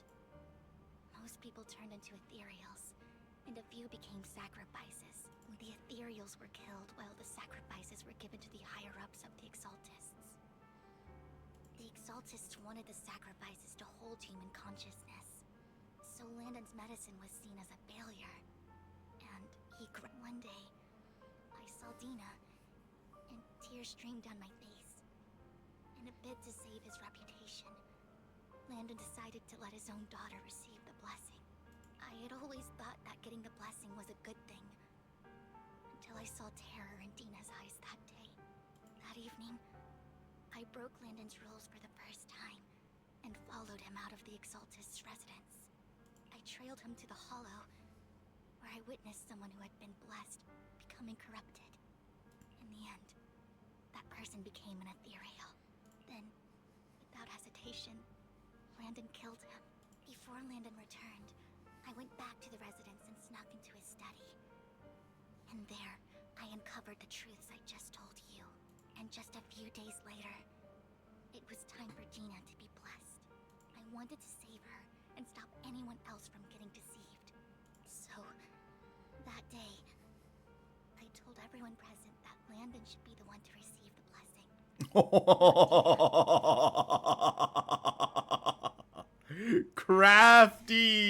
most people turned into ethereals, and a few became sacrifices. The ethereals were killed while the sacrifices were given to the higher-ups of the Exaltists. The Exaltists wanted the sacrifices to hold human consciousness, so Landon's medicine was seen as a failure. And one day, I saw Dina, and tears streamed down my face. In a bid to save his reputation, Landon decided to let his own daughter receive the blessing. I had always thought that getting the blessing was a good thing, until I saw terror in Dina's eyes that day. That evening, I broke Landon's rules for the first time, and followed him out of the Exaltist's residence. I trailed him to the Hollow, where I witnessed someone who had been blessed becoming corrupted. In the end, that person became an ethereal. Then, without hesitation, Landon killed him. Before Landon returned, I went back to the residence and snuck into his study. And there, I uncovered the truths I just told you. And just a few days later, it was time for Dina to be blessed. I wanted to save her, and stop anyone else from getting deceived. So, that day, I told everyone present that Landon should be the one to receive the blessing. Crafty!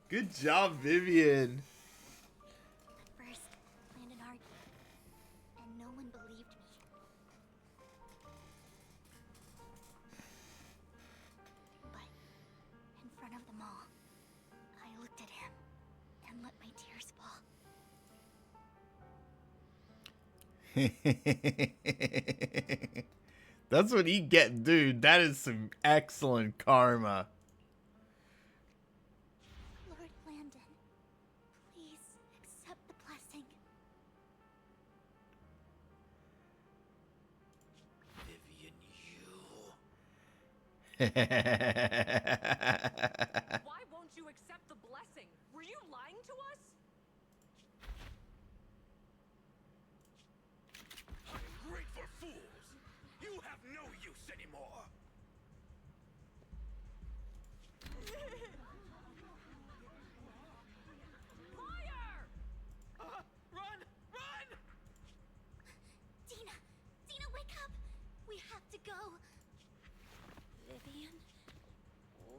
Good job, Vivian. At first, Landon argued, and no one believed me. But, in front of them all, I looked at him and let my tears fall. That's what he get, dude. That is some excellent karma. Lord Landon, please accept the blessing. Vivian, Why won't you accept the blessing? Were you lying to us? I am great for fools! You have no use anymore! Liar! Run! Run! Dina! Dina, wake up! We have to go! Vivian?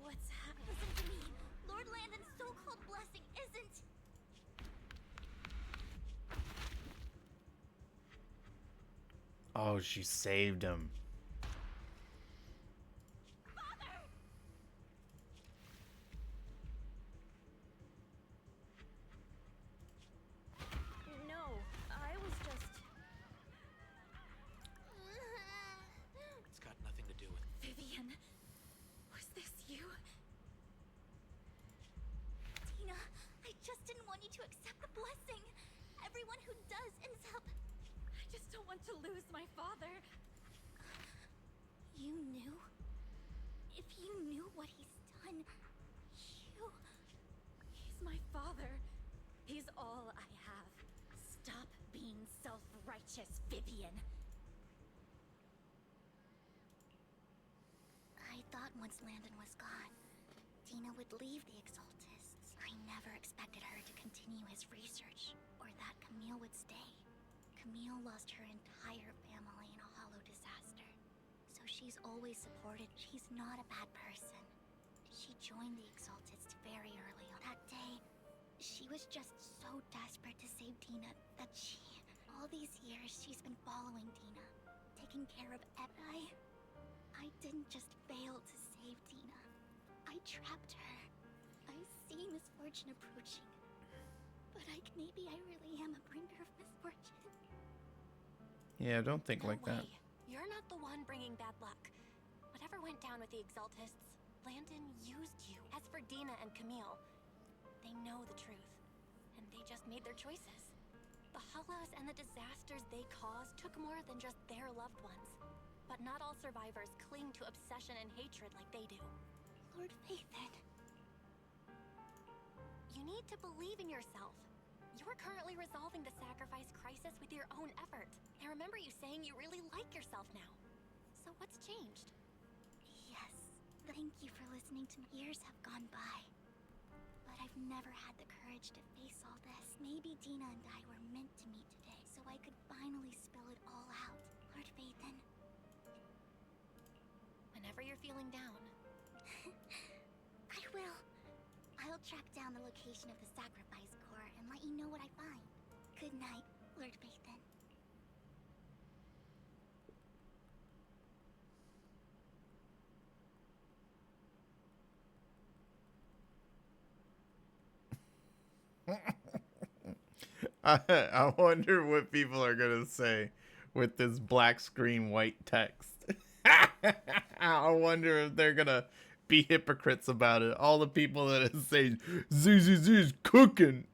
What's happening? Listen to me! Lord Landon's so-called blessing isn't... Oh, she saved him. No, I was just... It's got nothing to do with. Vivian, was this you? Dina, I just didn't want you to accept the blessing. Everyone who does ends up... I just don't want to lose my father. You knew? If you knew what he's done, you... He's my father. He's all I have. Stop being self-righteous, Vivian. I thought once Landon was gone, Dina would leave the Exaltists. I never expected her to continue his research, or that Camille would stay. Camille lost her entire family in a hollow disaster. So she's always supported. She's not a bad person. She joined the Exaltists very early on. That day, she was just so desperate to save Dina that she... All these years, she's been following Dina, taking care of I didn't just fail to save Dina. I trapped her. I see misfortune approaching. But maybe I really am a bringer of misfortune. Yeah, don't think No like that. way. You're not the one bringing bad luck. Whatever went down with the Exaltists, Landon used you. As for Dina and Camille, they know the truth, and they just made their choices. The Hollows and the disasters they caused took more than just their loved ones. But not all survivors cling to obsession and hatred like they do. Lord Phaethon. You need to believe in yourself. You're currently resolving the sacrifice crisis with your own effort. I remember you saying you really like yourself now. So what's changed? Yes. Thank you for listening to me. Years have gone by. But I've never had the courage to face all this. Maybe Dina and I were meant to meet today, so I could finally spill it all out. Lord Phaethon. Whenever you're feeling down. I will. I'll track down the location of the sacrifice core and let you know what I find. Good night, Lord Phaethon. I wonder what people are gonna say with this black screen white text. I wonder if they're gonna be hypocrites about it. All the people that say ZZZ is cooking.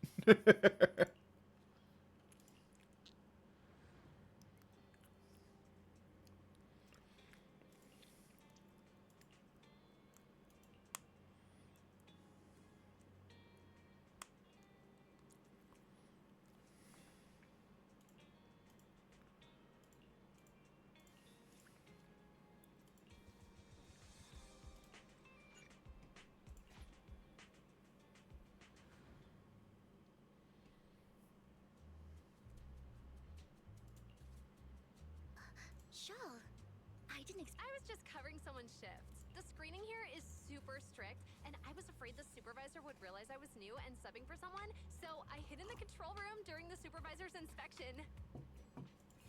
I didn't I was just covering someone's shift. The screening here is super strict, and I was afraid the supervisor would realize I was new and subbing for someone, so I hid in the control room during the supervisor's inspection.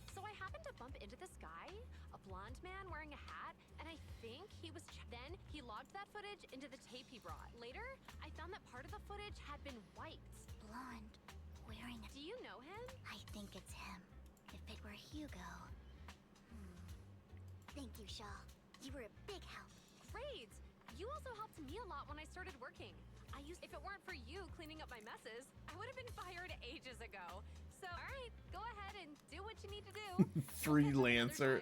So I happened to bump into this guy, a blonde man wearing a hat, and I think he was then he logged that footage into the tape he brought. Later, I found that part of the footage had been wiped. Blonde, wearing a... Do you know him? I think it's him. If it were Hugo... Thank you, Shaw. You were a big help. Great! You also helped me a lot when I started working. If it weren't for you cleaning up my messes, I would have been fired ages ago. So, alright, go ahead and do what you need to do. Freelancer.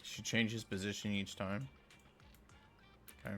She changes position each time. Okay.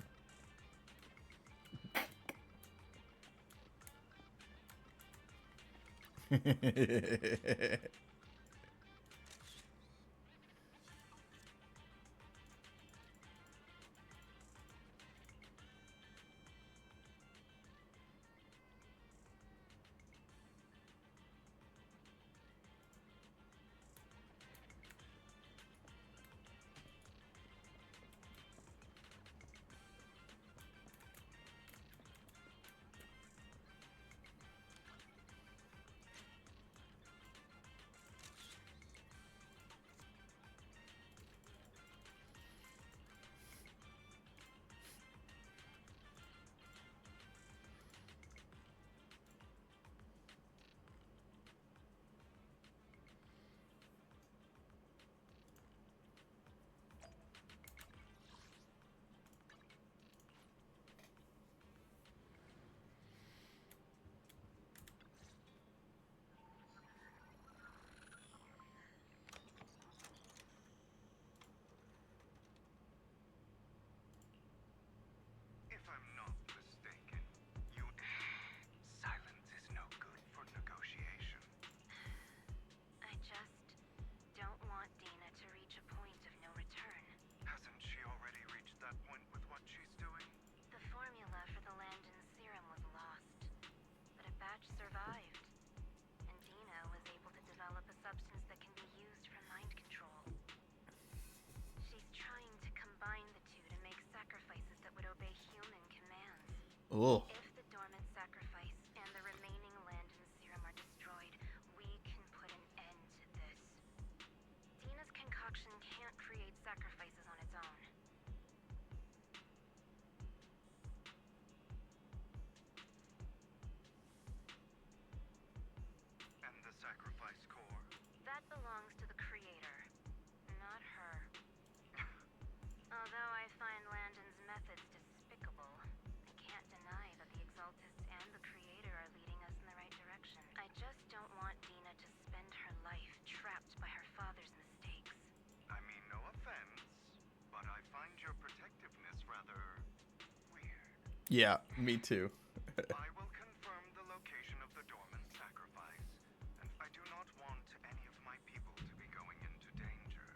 If I'm not mistaken, you... Silence is no good for negotiation. I just don't want Dina to reach a point of no return. Hasn't she already reached that point with what she's doing? The formula for the Landon serum was lost, but a batch survived, and Dina was able to develop a substance that can be used for mind control. She's trying to combine the two to make sacrifices that would obey human commands. Oh. If the dormant sacrifice and the remaining Landon serum are destroyed, we can put an end to this. Dina's concoction can't create sacrifices on its own. And the sacrifice core? That belongs to the creator, not her. Although I find Landon's methods despicable, I can't deny that the Exaltists and the creator are leading us in the right direction. I just don't want Dina to spend her life trapped by her father's mistakes. I mean, no offense, but I find your protectiveness rather... weird. Yeah, me too. I will confirm the location of the dormant sacrifice, and I do not want any of my people to be going into danger.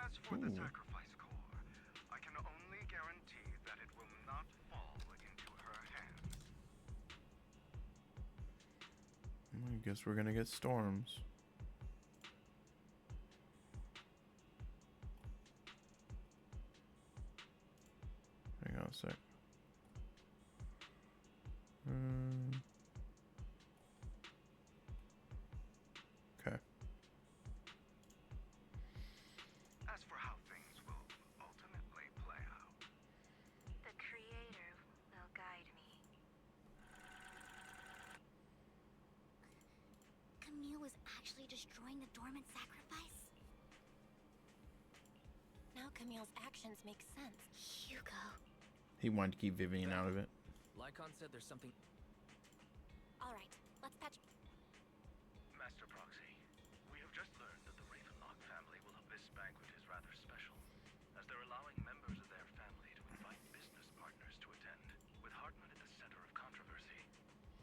As for the sacrifice core, I can only guarantee that it will not fall into her hands. guess we're gonna get storms. Hang on a sec. Okay. As for how things will ultimately play out, The Creator will guide me. Camille was actually destroying the dormant sacrifice? Now Camille's actions make sense. Hugo. He wanted to keep Vivian out of it. Lycon said there's something. All right, let's patch. Master Proxy, we have just learned that the Ravenlock family will have this banquet is rather special, as they're allowing members of their family to invite business partners to attend. With Hartman at the center of controversy,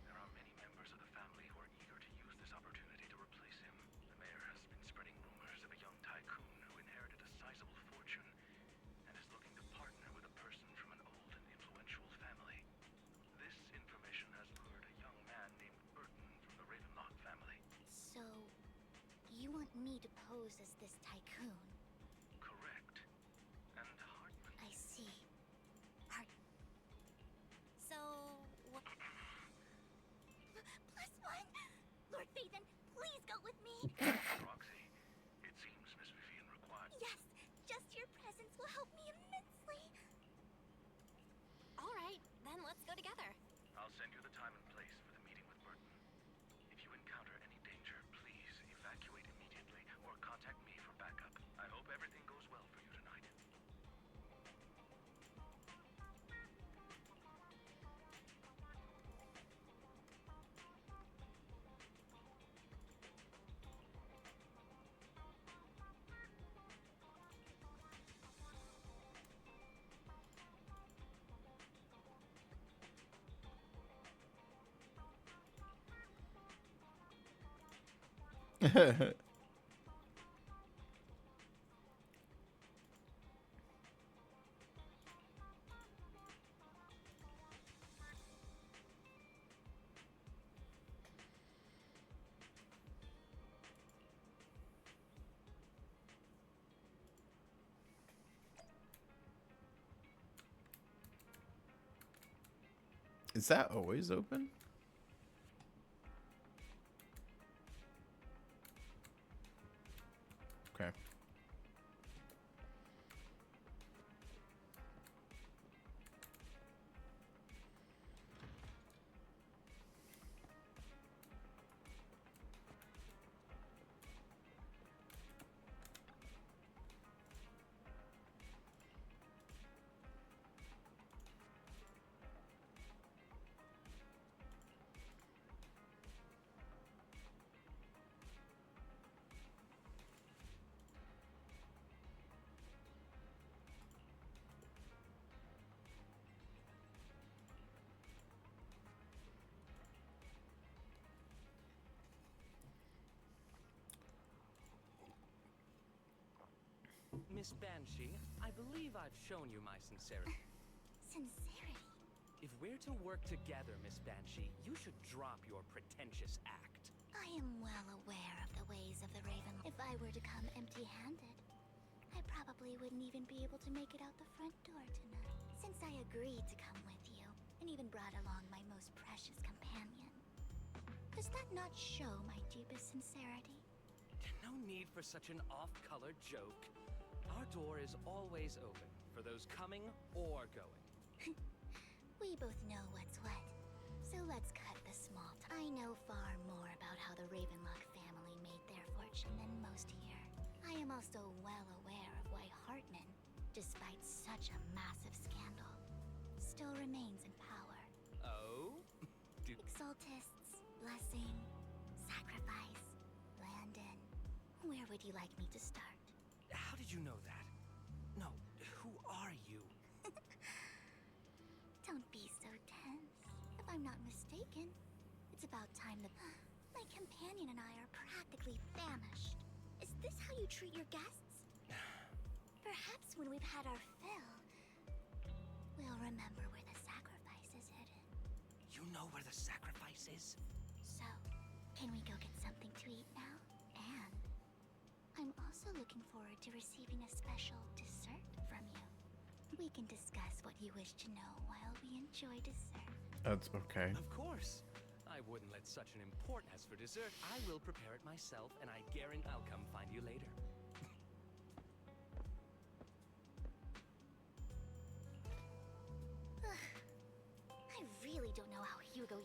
there are many members of the family who are eager to use this opportunity to replace him. The mayor has been spreading rumors of a young tycoon who inherited a sizable fortune and is looking to partner with a person from an old and influential family. This information has lured a young man named Burton from the Ravenlock family. So, you want me to pose as this tycoon? Correct. And Hartman. I see. So, what? Plus one! Lord Phaethon, please go with me! Proxy, it seems Miss Vivian required. Yes, just your presence will help me immensely. All right, then let's go together. I'll send you the time and place for the meeting with Burton. If you encounter any danger, please evacuate immediately or contact me for backup. I hope everything goes well for you tonight. Is that always open? Okay. Miss Banshee, I believe I've shown you my sincerity. Sincerity? If we're to work together, Miss Banshee, you should drop your pretentious act. I am well aware of the ways of the Raven. If I were to come empty-handed, I probably wouldn't even be able to make it out the front door tonight. Since I agreed to come with you, and even brought along my most precious companion, does that not show my deepest sincerity? No need for such an off-color joke. Our door is always open for those coming or going. We both know what's what, so let's cut the small talk. I know far more about how the Ravenlock family made their fortune than most here. I am also well aware of why Hartman, despite such a massive scandal, still remains in power. Oh? Exaltists, blessing, sacrifice, Landon. Where would you like me to start? How did you know that? No, who are you? Don't be so tense. If I'm not mistaken, it's about time that my companion and I are practically famished. Is this how you treat your guests? Perhaps when we've had our fill, we'll remember where the sacrifice is hidden. You know where the sacrifice is? So, Can we go get something to eat now? And I'm also looking forward to receiving a special dessert from you. We can discuss what you wish to know while we enjoy dessert. That's okay. Of course. I wouldn't let such an important. As for dessert, I will prepare it myself, and I guarantee I'll come find you later. I really don't know how Hugo.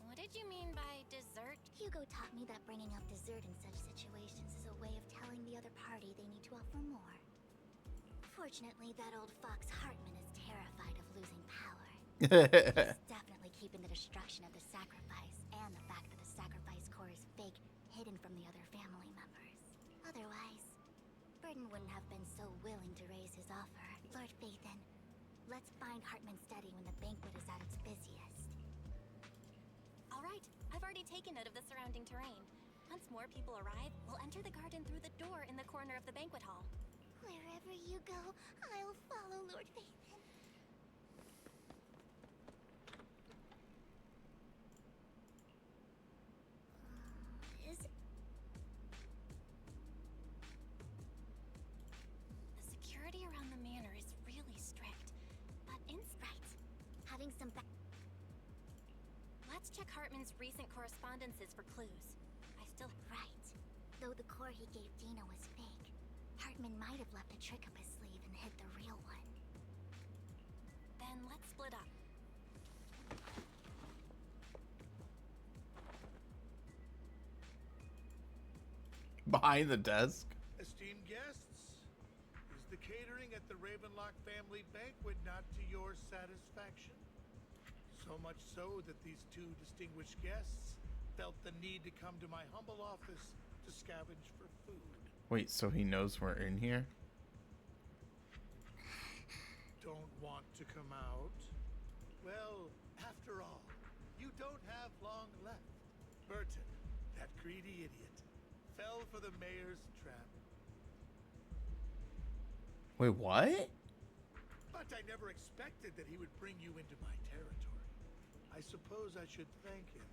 What did you mean by dessert? Hugo taught me that bringing up dessert in such situations is a way of telling the other party they need to offer more. Fortunately, that old fox Hartman is terrified of losing power. He's definitely keeping the destruction of the sacrifice and the fact that the sacrifice core is fake hidden from the other family members. Otherwise, Burden wouldn't have been so willing to raise his offer. Lord Phaethon, let's find Hartman's study when the banquet is at its busiest. All right, I've already taken note of the surrounding terrain. Once more people arrive, we'll enter the garden through the door in the corner of the banquet hall. Wherever you go, I'll follow, Lord Phaethon. The security around the manor is really strict, but right. Having some Let's check Hartman's recent correspondences for clues. Right. Though the core he gave Dina was fake, Hartman might have left a trick up his sleeve and hid the real one. Then let's split up. Behind the desk? Esteemed guests, is the catering at the Ravenlock family banquet not to your satisfaction? So much so that these two distinguished guests felt the need to come to my humble office to scavenge for food. Wait, so he knows we're in here? Don't want to come out? Well, after all, you don't have long left. Burton, that greedy idiot, fell for the mayor's trap. Wait, what? But I never expected that he would bring you into my territory. I suppose I should thank him.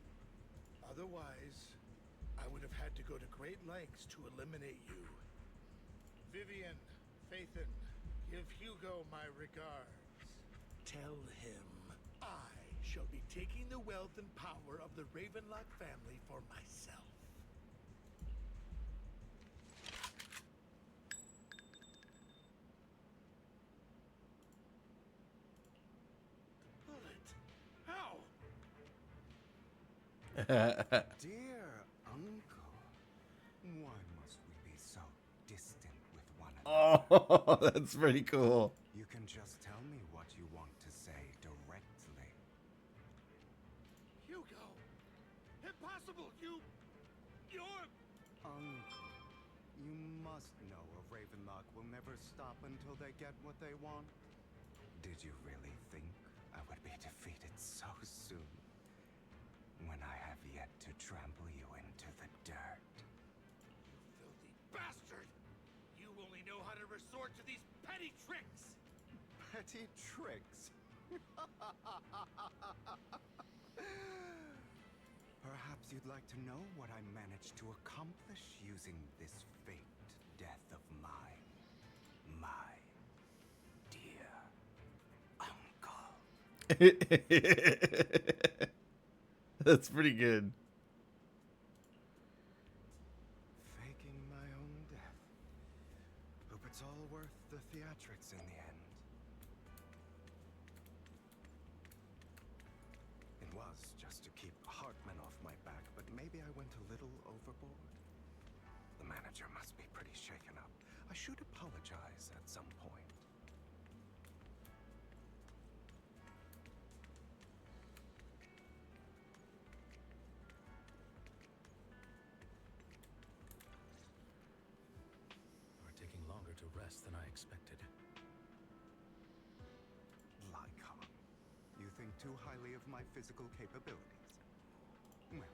Otherwise, I would have had to go to great lengths to eliminate you. Vivian, Phaethon, give Hugo my regards. Tell him I shall be taking the wealth and power of the Ravenlock family for myself. Bullet. How? Dear uncle, why must we be so distant with one another? Oh, that's pretty cool. You can just tell me what you want to say directly. Hugo! Impossible! You're... Uncle, you must know a Ravenlock will never stop until they get what they want. Did you really think I would be defeated so soon? When I have yet to trample you into the dirt. You filthy bastard! You only know how to resort to these petty tricks! Petty tricks? Perhaps you'd like to know what I managed to accomplish using this faked death of mine, my dear uncle. That's pretty good. Faking my own death. Hope it's all worth the theatrics in the end. It was just to keep Hartman off my back, but maybe I went a little overboard. The manager must be pretty shaken up. I should apologize at some point. To rest than I expected. Lycon, you think too highly of my physical capabilities. Well,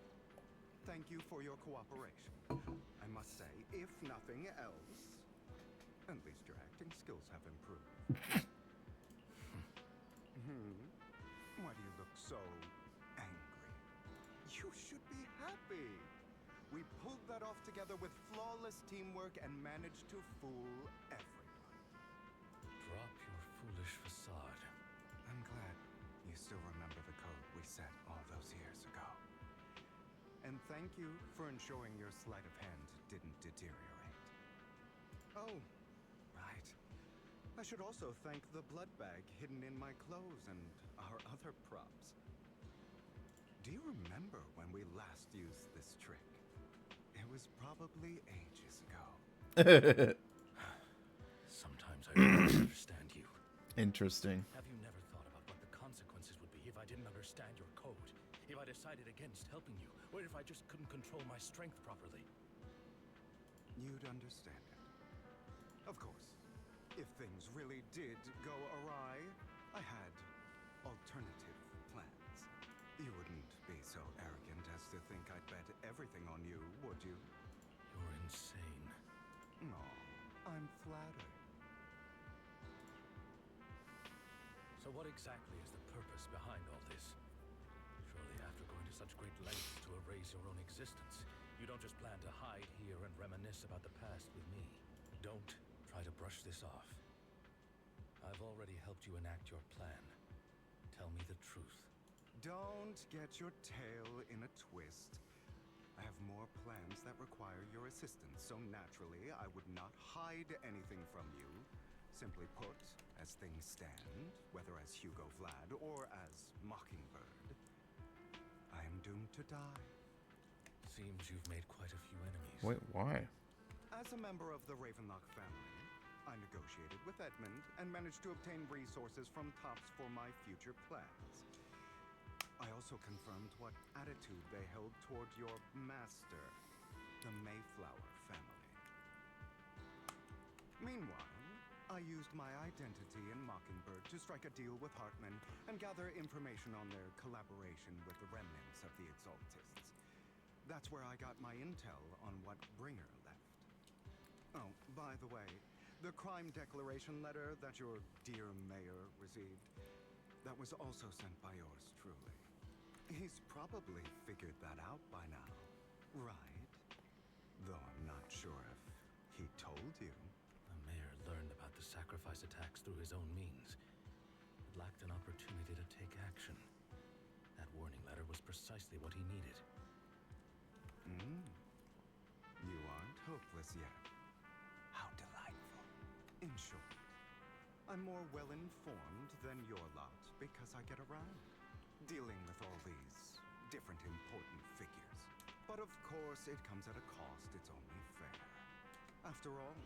thank you for your cooperation. I must say, if nothing else, at least your acting skills have improved. Why do you look so angry. You should be happy. We pulled that off together with flawless teamwork and managed to fool everyone. Drop your foolish facade. I'm glad you still remember the code we set all those years ago. And thank you for ensuring your sleight of hand didn't deteriorate. Oh, right. I should also thank the blood bag hidden in my clothes and our other props. Do you remember when we last used this trick? It was probably ages ago. Sometimes I really don't understand you. Interesting. Have you never thought about what the consequences would be if I didn't understand your code? If I decided against helping you? Or if I just couldn't control my strength properly? You'd understand it. Of course, if things really did go awry, I had alternative plans. You wouldn't be so arrogant as to think I'd bet everything on you, would you? You're insane. No, I'm flattered. So what exactly is the purpose behind all this? Surely after going to such great lengths to erase your own existence, you don't just plan to hide here and reminisce about the past with me. Don't try to brush this off. I've already helped you enact your plan. Tell me the truth. Don't get your tail in a twist. I have more plans that require your assistance, so naturally I would not hide anything from you. Simply put, as things stand, whether as Hugo Vlad or as Mockingbird, I am doomed to die. Seems you've made quite a few enemies. Wait, why? As a member of the Ravenlock family, I negotiated with Edmund and managed to obtain resources from Tops for my future plans. I also confirmed what attitude they held toward your master, the Mayflower family. Meanwhile, I used my identity in Mockingbird to strike a deal with Hartman and gather information on their collaboration with the remnants of the Exaltists. That's where I got my intel on what Bringer left. Oh, by the way, the crime declaration letter that your dear mayor received, that was also sent by yours truly. He's probably figured that out by now, right? Though I'm not sure if he told you. The mayor learned about the sacrifice attacks through his own means. It lacked an opportunity to take action. That warning letter was precisely what he needed. You aren't hopeless yet. How delightful. In short, I'm more well-informed than your lot because I get around, dealing with all these different important figures. But of course, it comes at a cost. It's only fair. After all,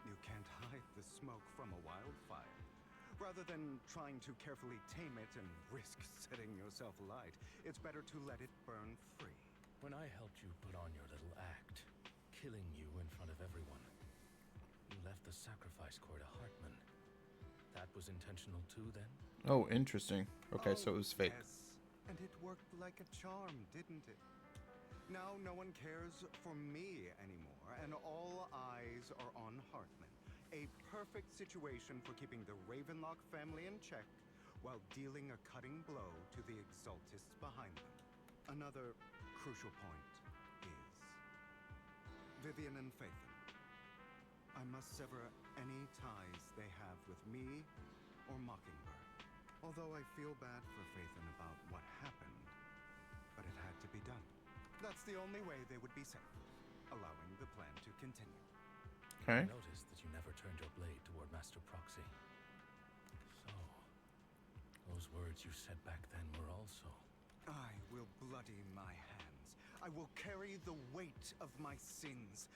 you can't hide the smoke from a wildfire. Rather than trying to carefully tame it and risk setting yourself alight, it's better to let it burn free. When I helped you put on your little act, killing you in front of everyone, you left the sacrifice core to Hartman. That was intentional too, then? Oh, interesting. Okay, so it was fake. Yes, and it worked like a charm, didn't it? Now no one cares for me anymore, and all eyes are on Hartman. A perfect situation for keeping the Ravenlock family in check while dealing a cutting blow to the Exaltists behind them. Another crucial point is Vivian and Phaethon. I must sever any ties they have with me or Mockingbird. Although I feel bad for Phaethon about what happened, but it had to be done. That's the only way they would be safe, allowing the plan to continue. Okay. I noticed that you never turned your blade toward Master Proxy. So, those words you said back then were also... I will bloody my hands. I will carry the weight of my sins.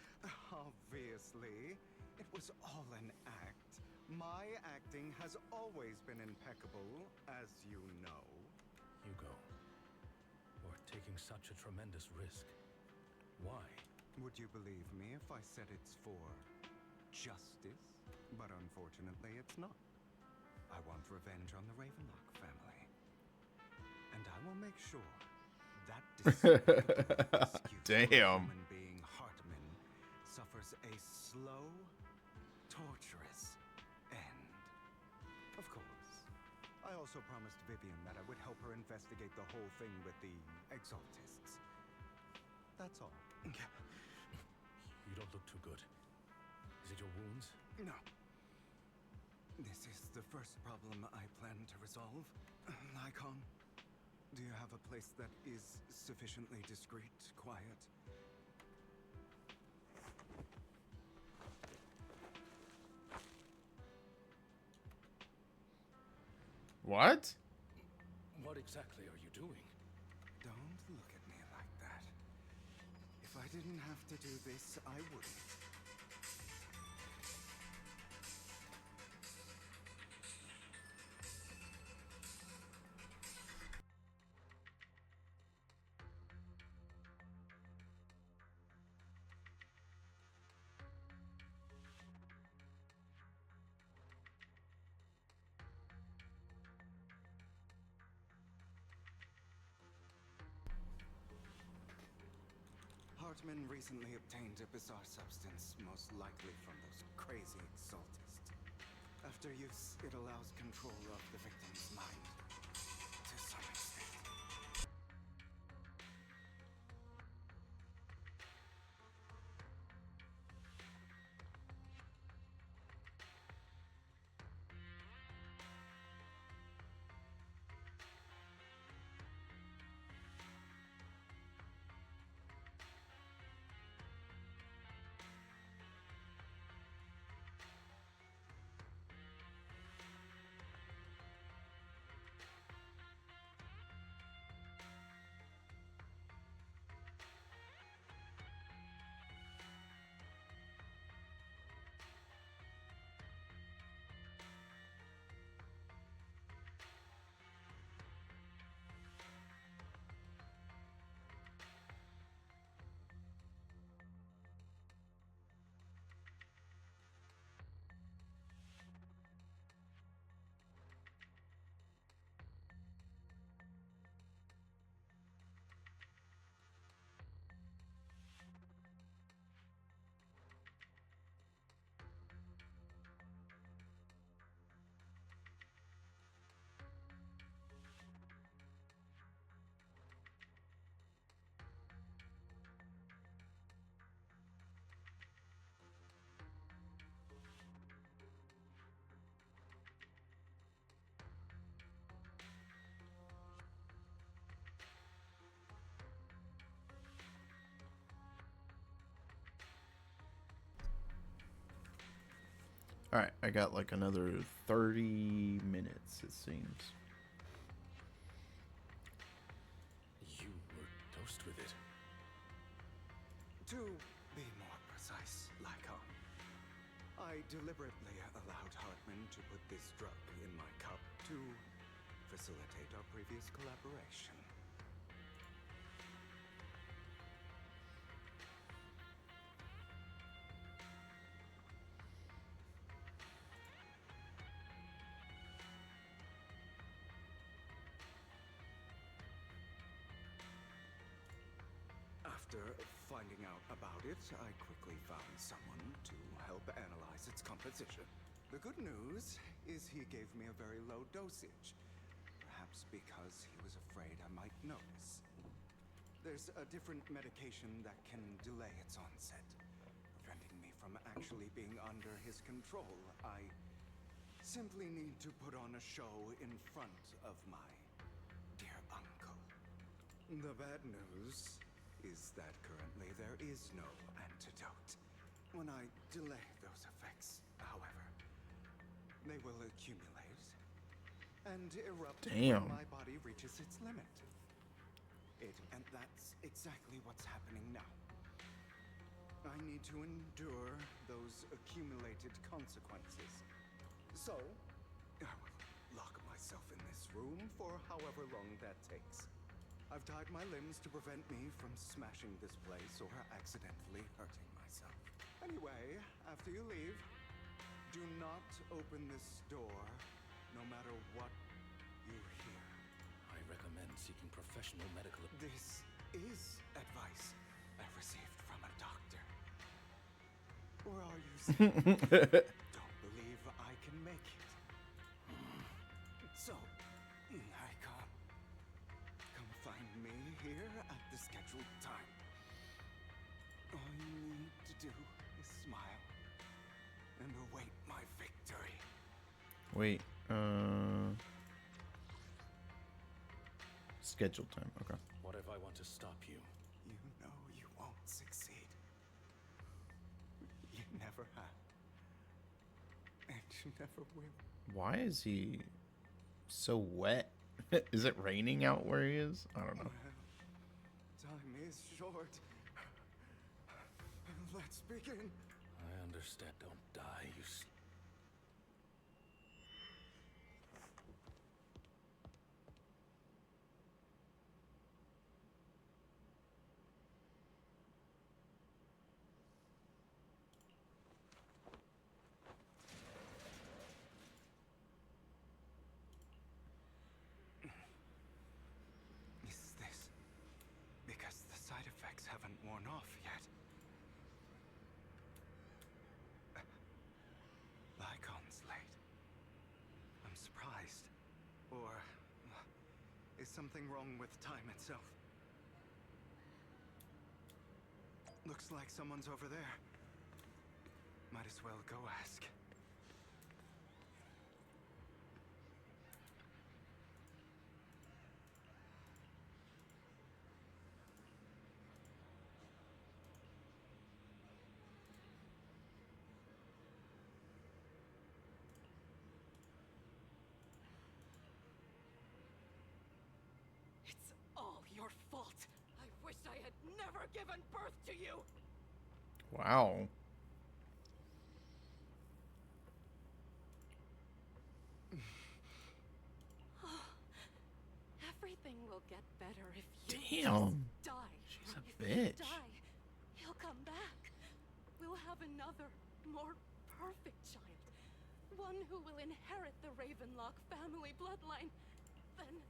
Obviously, it was all an act. My acting has always been impeccable, as you know. Hugo, you're taking such a tremendous risk. Why? Would you believe me if I said it's for justice? But unfortunately, it's not. I want revenge on the Ravenlock family. And I will make sure that Damn. human being Hartman suffers a slow, torturous end. Of course, I also promised Vivian that I would help her investigate the whole thing with the exaltists. That's all. You don't look too good. Is it your wounds? No. This is the first problem I plan to resolve. Lycon, do you have a place that is sufficiently discreet, quiet? What? What exactly are you doing? Don't look at me like that. If I didn't have to do this, I wouldn't. Hartman recently obtained a bizarre substance, most likely from those crazy exaltists. After use, it allows control of the victim's mind, to some extent. Alright, I got like another 30 minutes, it seems. You were dosed with it. To be more precise, Lycon, I deliberately allowed Hartman to put this drug in my cup to facilitate our previous collaboration. After finding out about it, I quickly found someone to help analyze its composition. The good news is he gave me a very low dosage, perhaps because he was afraid I might notice. There's a different medication that can delay its onset, preventing me from actually being under his control. I simply need to put on a show in front of my dear uncle. The bad news is that currently there is no antidote. When I delay those effects, however, they will accumulate and erupt when my body reaches its limit. And that's exactly what's happening now. I need to endure those accumulated consequences. So, I will lock myself in this room for however long that takes. I've tied my limbs to prevent me from smashing this place or accidentally hurting myself. Anyway, after you leave, do not open this door, no matter what you hear. I recommend seeking professional medical... This is advice I received from a doctor. Or are you saying don't believe I can make it? So, Wait, schedule time, okay. What if I want to stop you? You know you won't succeed. You never have. And you never will. Why is he so wet? Is it raining out where he is? I don't know. Well, time is short. Let's begin. I understand. Don't die, you Is this because the side effects haven't worn off yet? Lycon's late. I'm surprised. Or is something wrong with time itself? Looks like someone's over there. Might as well go ask. It's all your fault. I wish I had never given birth to you. Wow. Everything will get better if you Damn. just die. She's a If you bitch. die, he'll come back. We'll have another, more perfect child. One who will inherit the Ravenlock family bloodline. Then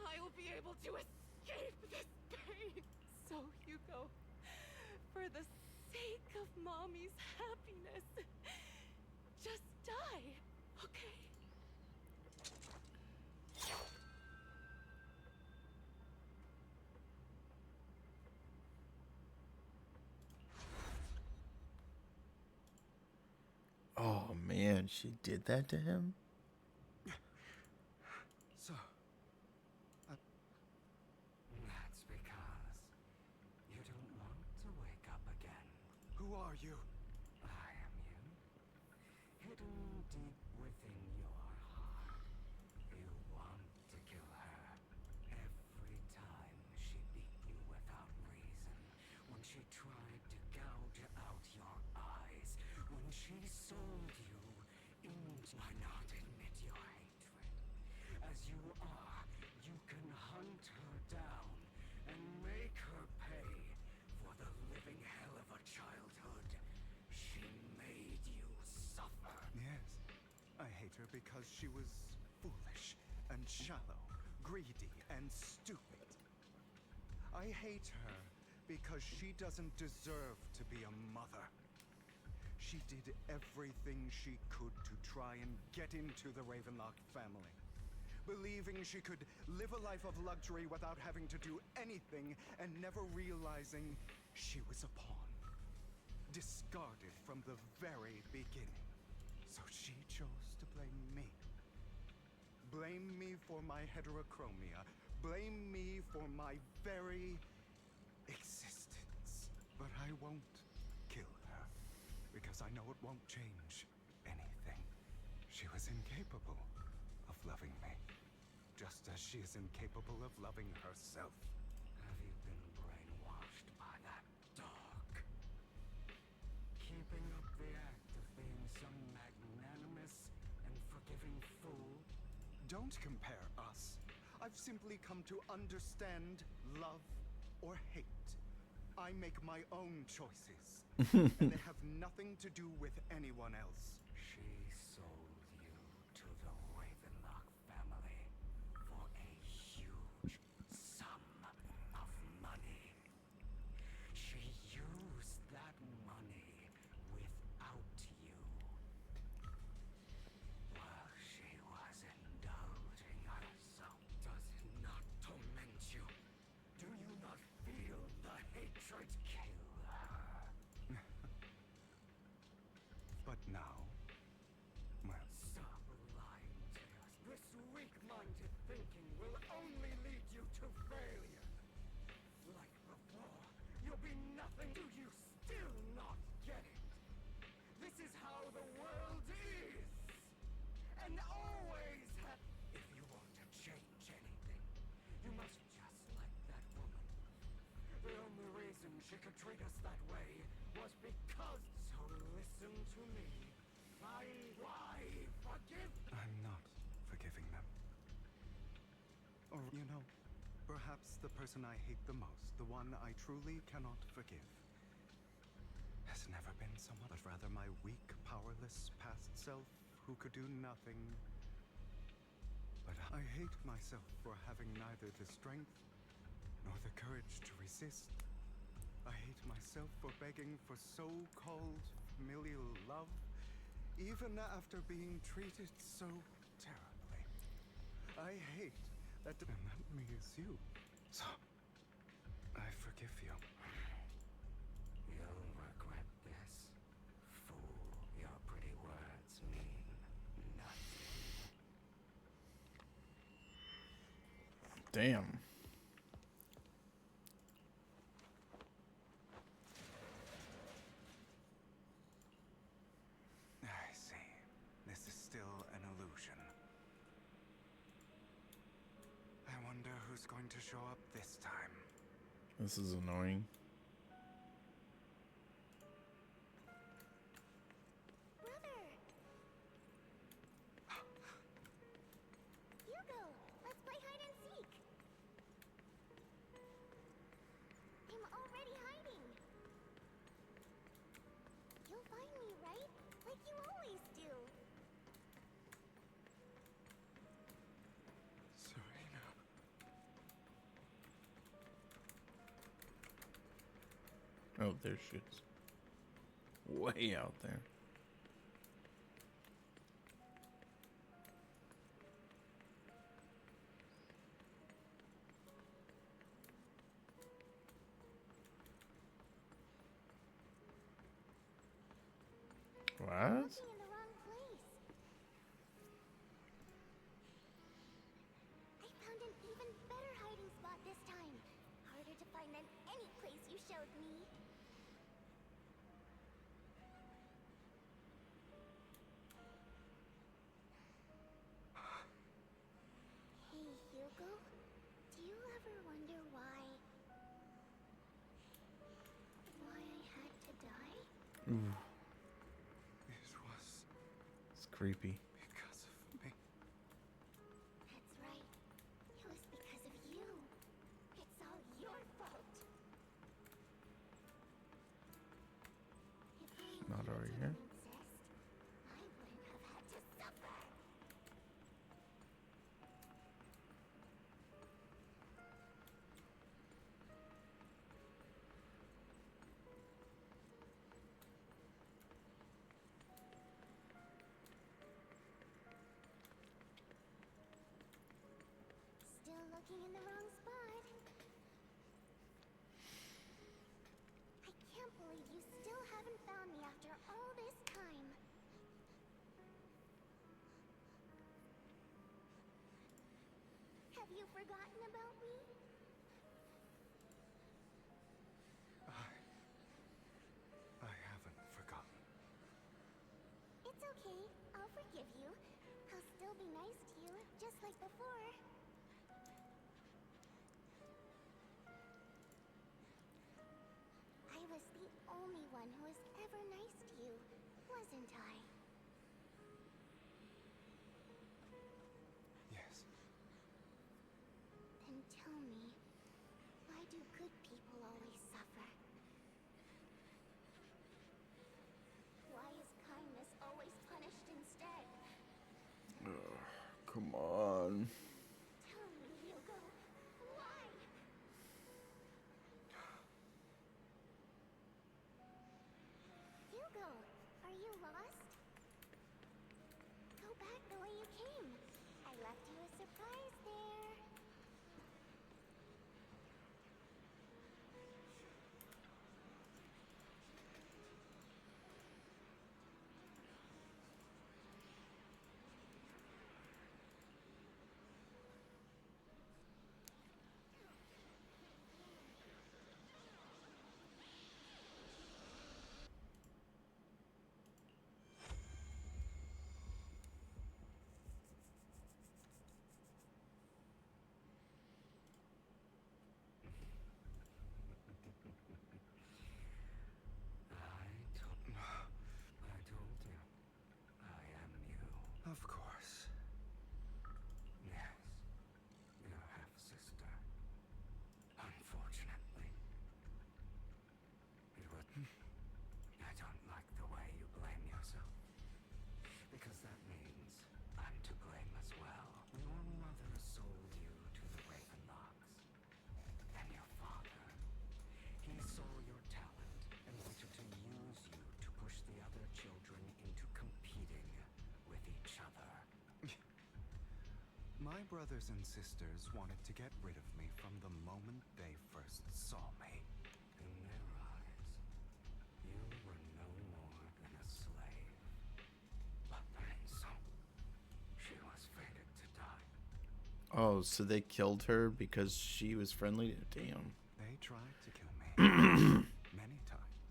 I'll be able to escape this pain. So, Hugo, for the sake of Mommy's happiness, just die, okay? Oh man, she did that to him? So, that's because you don't want to wake up again. Who are you? I am you. Hidden deep within your heart. You want to kill her. Every time she beat you without reason. When she tried to gouge out your eyes. When she sold you into... Why not admit your hatred? As you are, you can hunt her down and make her pay for the living hell of a childhood she made you suffer. Yes, I hate her because she was foolish and shallow, greedy and stupid. I hate her because she doesn't deserve to be a mother. She did everything she could to try and get into the Ravenlock family. Believing she could live a life of luxury without having to do anything and never realizing she was a pawn. Discarded from the very beginning. So she chose to blame me. Blame me for my heterochromia. Blame me for my very existence. But I won't kill her. Because I know it won't change anything. She was incapable of loving me. Just as she is incapable of loving herself. Have you been brainwashed by that dog? Keeping up the act of being some magnanimous and forgiving fool? Don't compare us. I've simply come to understand love or hate. I make my own choices. And they have nothing to do with anyone else. She sold you to the Ravenlock family for a huge sum of money. She used that money without you. While she was indulging herself, does it not torment you? Do you not feel the hatred kill her? But now, nothing. Do you still not get it? This is how the world is, and always has. If you want to change anything, you must just like that woman. The only reason she could treat us that way was because. So listen to me. Why forgive? I'm not forgiving them. Or, you know, perhaps the person I hate the most, the one I truly cannot forgive, has never been someone, but rather my weak, powerless past self who could do nothing. But I hate myself for having neither the strength nor the courage to resist. I hate myself for begging for so-called familial love, even after being treated so terribly. I hate that, and that me is you. So, I forgive you. You'll regret this. Fool, your pretty words mean nothing. Damn. I see. This is still an illusion. I wonder who's going to show up this time. This is annoying. Brother! Hugo, let's play hide and seek. I'm already hiding. You'll find me, right? Like you always do. Serena. Oh, there she is. Way out there. What? Looking in the wrong place. I found an even better hiding spot this time. Harder to find than any place you showed me. Hey, Hugo. Do you ever wonder why I had to die? Ooh, It was it's creepy. because of me. That's right. It was because of you. It's all your fault. If only Not you over didn't here. insist, I wouldn't have had to suffer. Still looking in the wrong spot. I can't believe you still haven't found me after all this time. Have you forgotten about me? I haven't forgotten. It's okay. I'll forgive you. I'll still be nice to you, just like before. I was the only one who was ever nice to you, wasn't I? Yes. Then tell me, why do good people always suffer? Why is kindness always punished instead? Come on. Tell me, Hugo, why? Hugo, are you lost? Go back the way you came. I left you a surprise there. My brothers and sisters wanted to get rid of me from the moment they first saw me. In their eyes, you were no more than a slave. But then so, she was fated to die. Oh, so they killed her because she was friendly? Damn. They tried to kill me many times,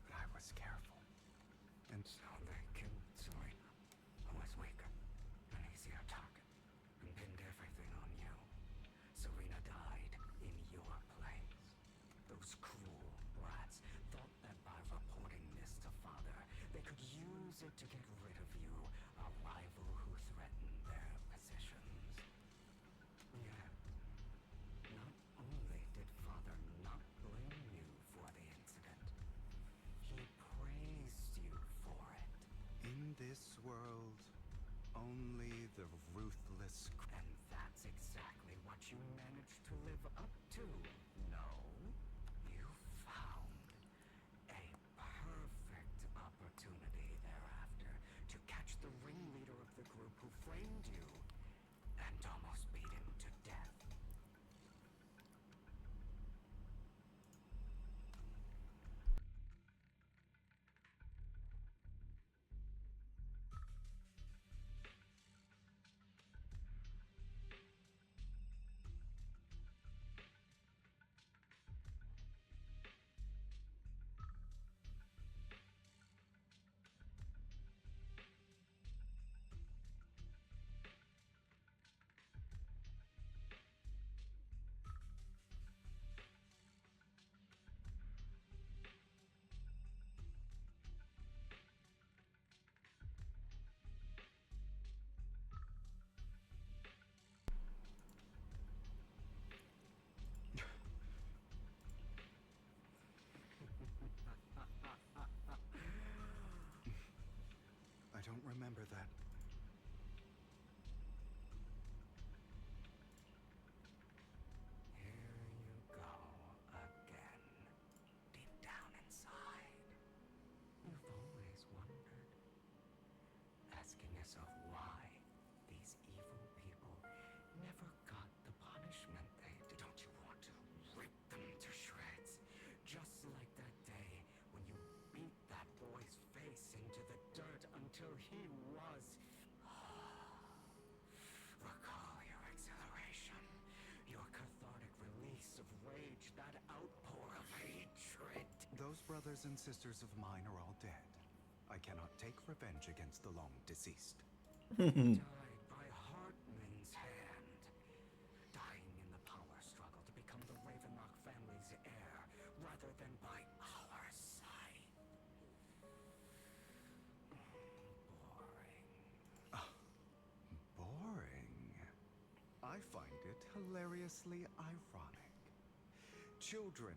but I was careful. And so they killed Serena, who was weaker, an easier target, and pinned everything on you. Serena died in your place. Those cruel brats thought that by reporting this to Father, they could use it to get rid of you, a rival who threatened their positions. Yet, not only did Father not blame you for the incident, he praised you for it. in this world, only the ruthless. And that's exactly what you managed to live up to, no? You found a perfect opportunity thereafter to catch the ringleader of the group who framed you and almost beat him to death. I don't remember that. Here you go again. Deep down inside, you've always wondered, asking yourself why these evil people never got the punishment they did. Don't you want to rip them to shreds? Just like that day when you beat that boy's face into the dirt until he was... Recall your exhilaration, your cathartic release of rage, that outpour of hatred. Those brothers and sisters of mine are all dead. I cannot take revenge against the long deceased. Died by Hartman's hand. Dying in the power struggle to become the Ravenlock family's heir, rather than by our side. Boring. I find it hilariously ironic. Children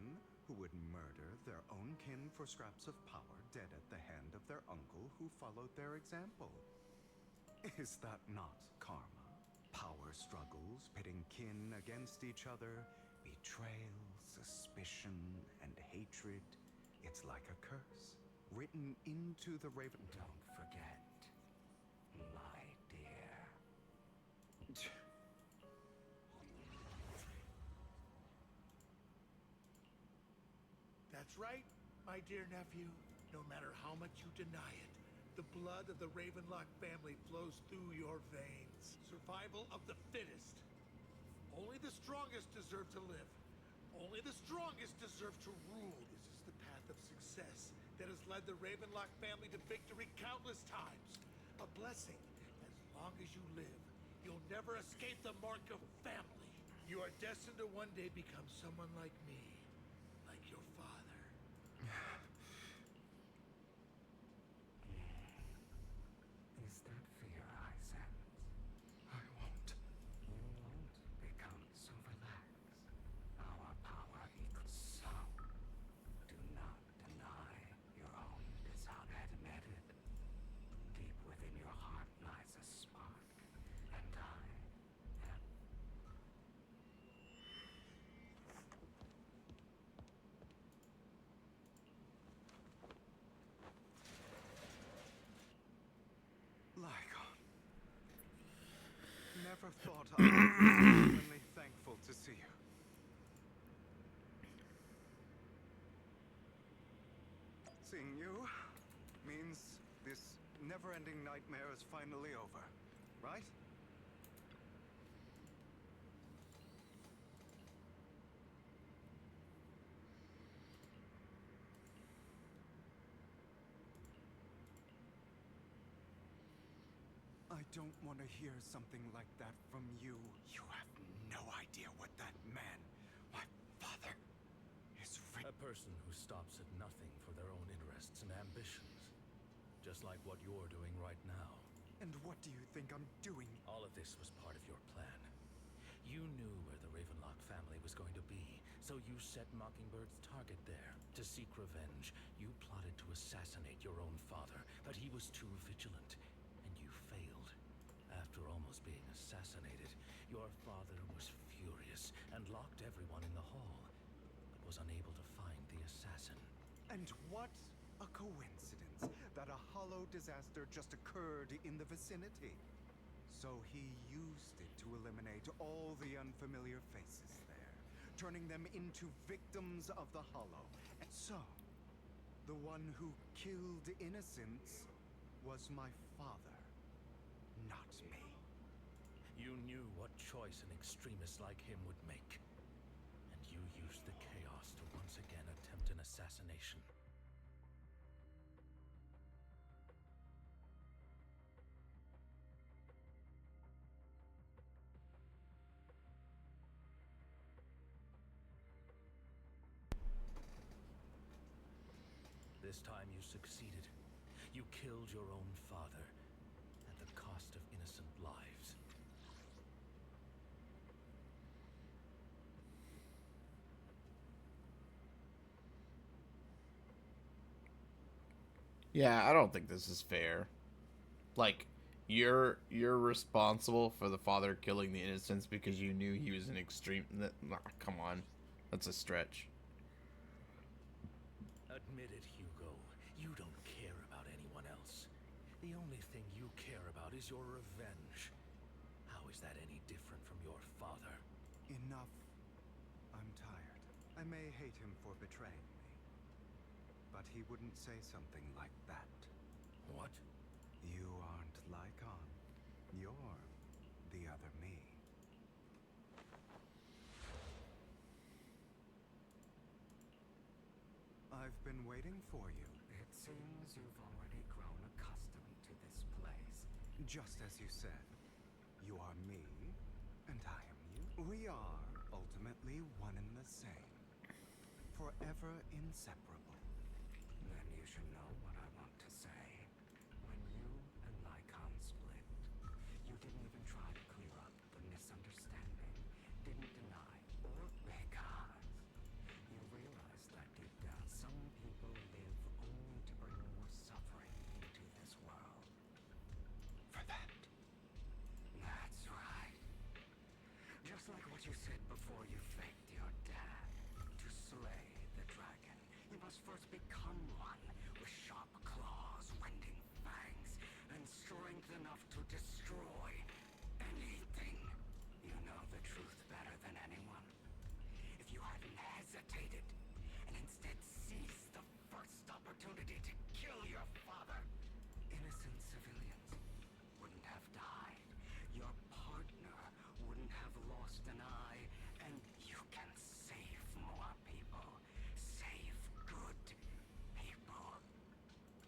who would murder their own kin for scraps of power dead at the hand of their uncle who followed their example. Is that not karma? Power struggles pitting kin against each other, betrayal, suspicion, and hatred. It's like a curse, written into the Raven... Don't forget, my dear. That's right, my dear nephew. No matter how much you deny it, the blood of the Ravenlock family flows through your veins. Survival of the fittest. Only the strongest deserve to live. Only the strongest deserve to rule. This is the path of success that has led the Ravenlock family to victory countless times. A blessing. As long as you live, you'll never escape the mark of family. You are destined to one day become someone like me. Like your father. Is that fear I sense? I won't. You won't become so relaxed. Our power equals so. Do not deny your own desire. Admit it. Deep within your heart lies a spark, and I am. never thought I would be genuinely thankful to see you. Seeing you means this never-ending nightmare is finally over, right? I don't want to hear something like that from you. You have no idea what that man, my father, is A person who stops at nothing for their own interests and ambitions. Just like what you're doing right now. And what do you think I'm doing? All of this was part of your plan. You knew where the Ravenlock family was going to be, so you set Mockingbird's target there. To seek revenge, you plotted to assassinate your own father, but he was too vigilant, and you failed. After almost being assassinated, your father was furious and locked everyone in the hall, but was unable to find the assassin. And what a coincidence that a hollow disaster just occurred in the vicinity. So he used it to eliminate all the unfamiliar faces there, turning them into victims of the hollow. And so, the one who killed innocents was my father, not me. You knew what choice an extremist like him would make. And you used the chaos to once again attempt an assassination. This time you succeeded. You killed your own father, at the cost of innocent lives. Yeah, I don't think this is fair. Like, you're responsible for the father killing the innocents because you knew he was an extreme. Nah, come on, that's a stretch. Admit it, Hugo. You don't care about anyone else. The only thing you care about is your revenge. How is that any different from your father? Enough. I'm tired. I may hate him for betraying me, but he wouldn't say something like that. What? You aren't Lycon. You're the other me. I've been waiting for you. It seems you've already grown accustomed to this place. Just as you said, you are me, and I am you. We are ultimately one and the same. Forever inseparable. Then you should know what I want to say. When you and Lycon split, you didn't even try to clear up the misunderstanding. Didn't deny, or because you realized that deep down, some people live only to bring more suffering into this world. For that. That's right. Just like what you said before you faked your dad. To slay the dragon, you must first become one with sharp claws, rending fangs, and strength enough to destroy anything. You know the truth better than anyone. If you hadn't hesitated and instead seized the first opportunity to kill your father, innocent civilians wouldn't have died. Your partner wouldn't have lost an eye, and you can save more people. Save good people.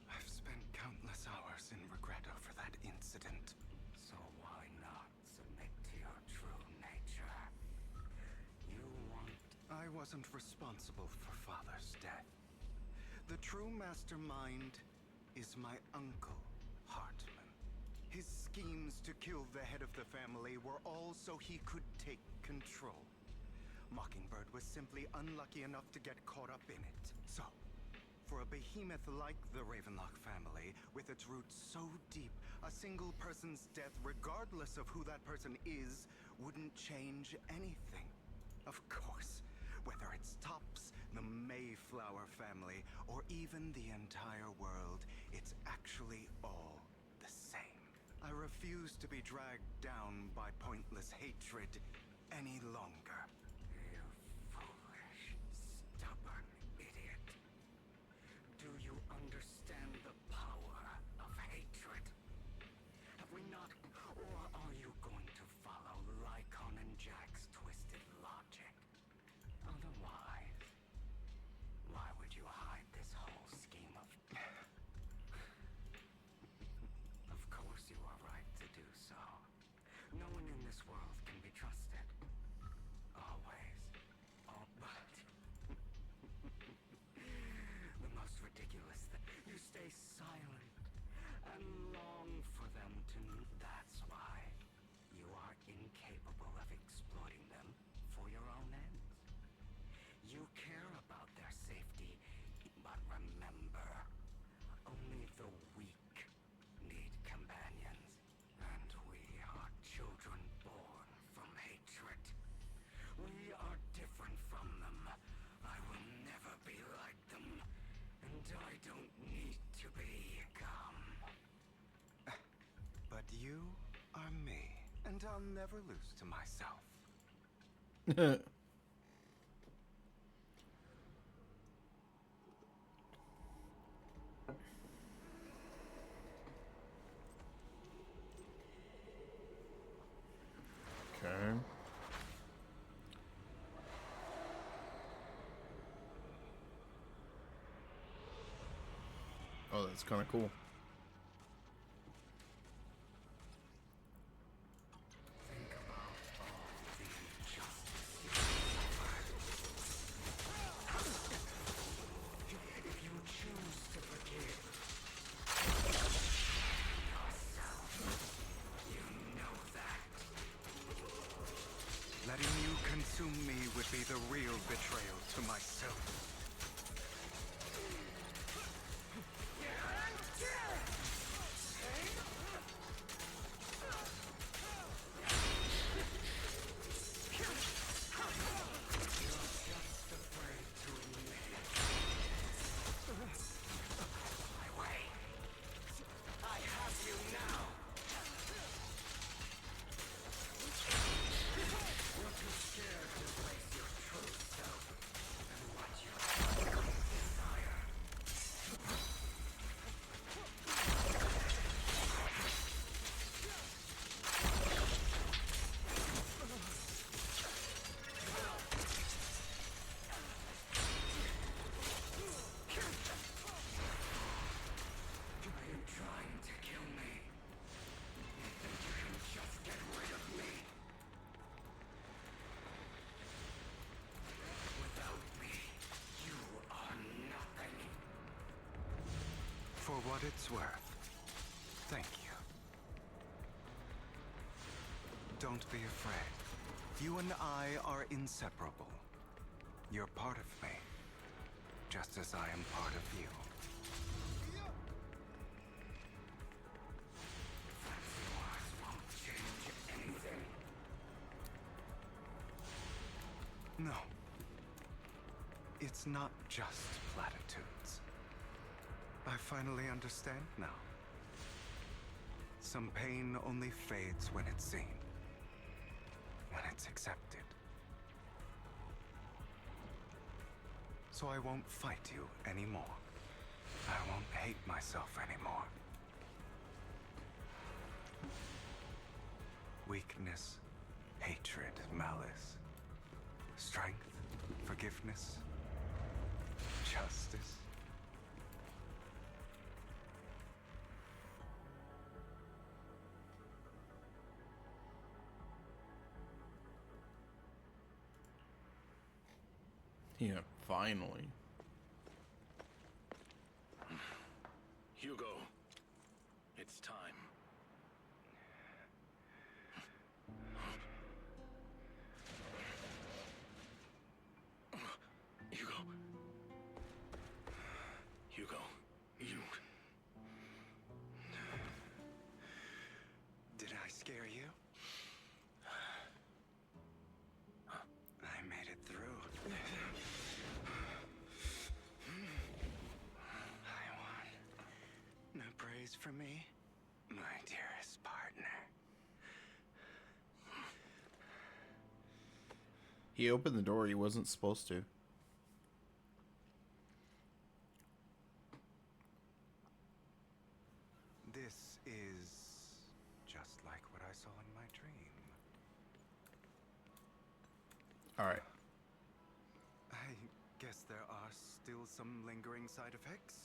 I've spent countless hours in regret over that incident. So why not submit to your true nature? You want... I wasn't responsible for Father's death. The true mastermind is my uncle, Hartman. His schemes to kill the head of the family were all so he could take control. Mockingbird was simply unlucky enough to get caught up in it. So, for a behemoth like the Ravenlock family, with its roots so deep, a single person's death, regardless of who that person is, wouldn't change anything. Of course, whether it's Tops, the Mayflower family, or even the entire world, it's actually all the same. I refuse to be dragged down by pointless hatred any longer. You foolish, stubborn idiot. Do you understand the power of hatred? Have we not? Or are you going to follow Lycon and Jack's twisted logic? Otherwise, why would you hide this whole scheme of... Of course you are right to do so. No one in this world can be trusted. Always. Oh, but... the most ridiculous thing, you stay silent and long for them to... That's why you are incapable of exploiting them for your own ends. You care about their safety, but remember, only the weak need companions. And we are children born from hatred. We are different from them. I will never be like them, and I don't need to become. But you are me, and I'll never lose to myself. Okay. Oh, that's kind of cool. Think about all the injustice you suffered. If you choose to forgive yourself, you know that. Letting you consume me would be the real betrayal to myself. For what it's worth, thank you. Don't be afraid. You and I are inseparable. You're part of me, just as I am part of you. Fancy words won't change anything. No. It's not just platitudes. I finally understand now. Some pain only fades when it's seen, when it's accepted. So I won't fight you anymore. I won't hate myself anymore. Weakness, hatred, malice, strength, forgiveness, justice. Yeah, finally. Hugo, it's time. Hugo. Hugo, you... Did I scare you? I made it through. I won. No praise for me, my dearest partner. He opened the door. He wasn't supposed to. This is just like what I saw in my dream. All right. I guess there are still some lingering side effects.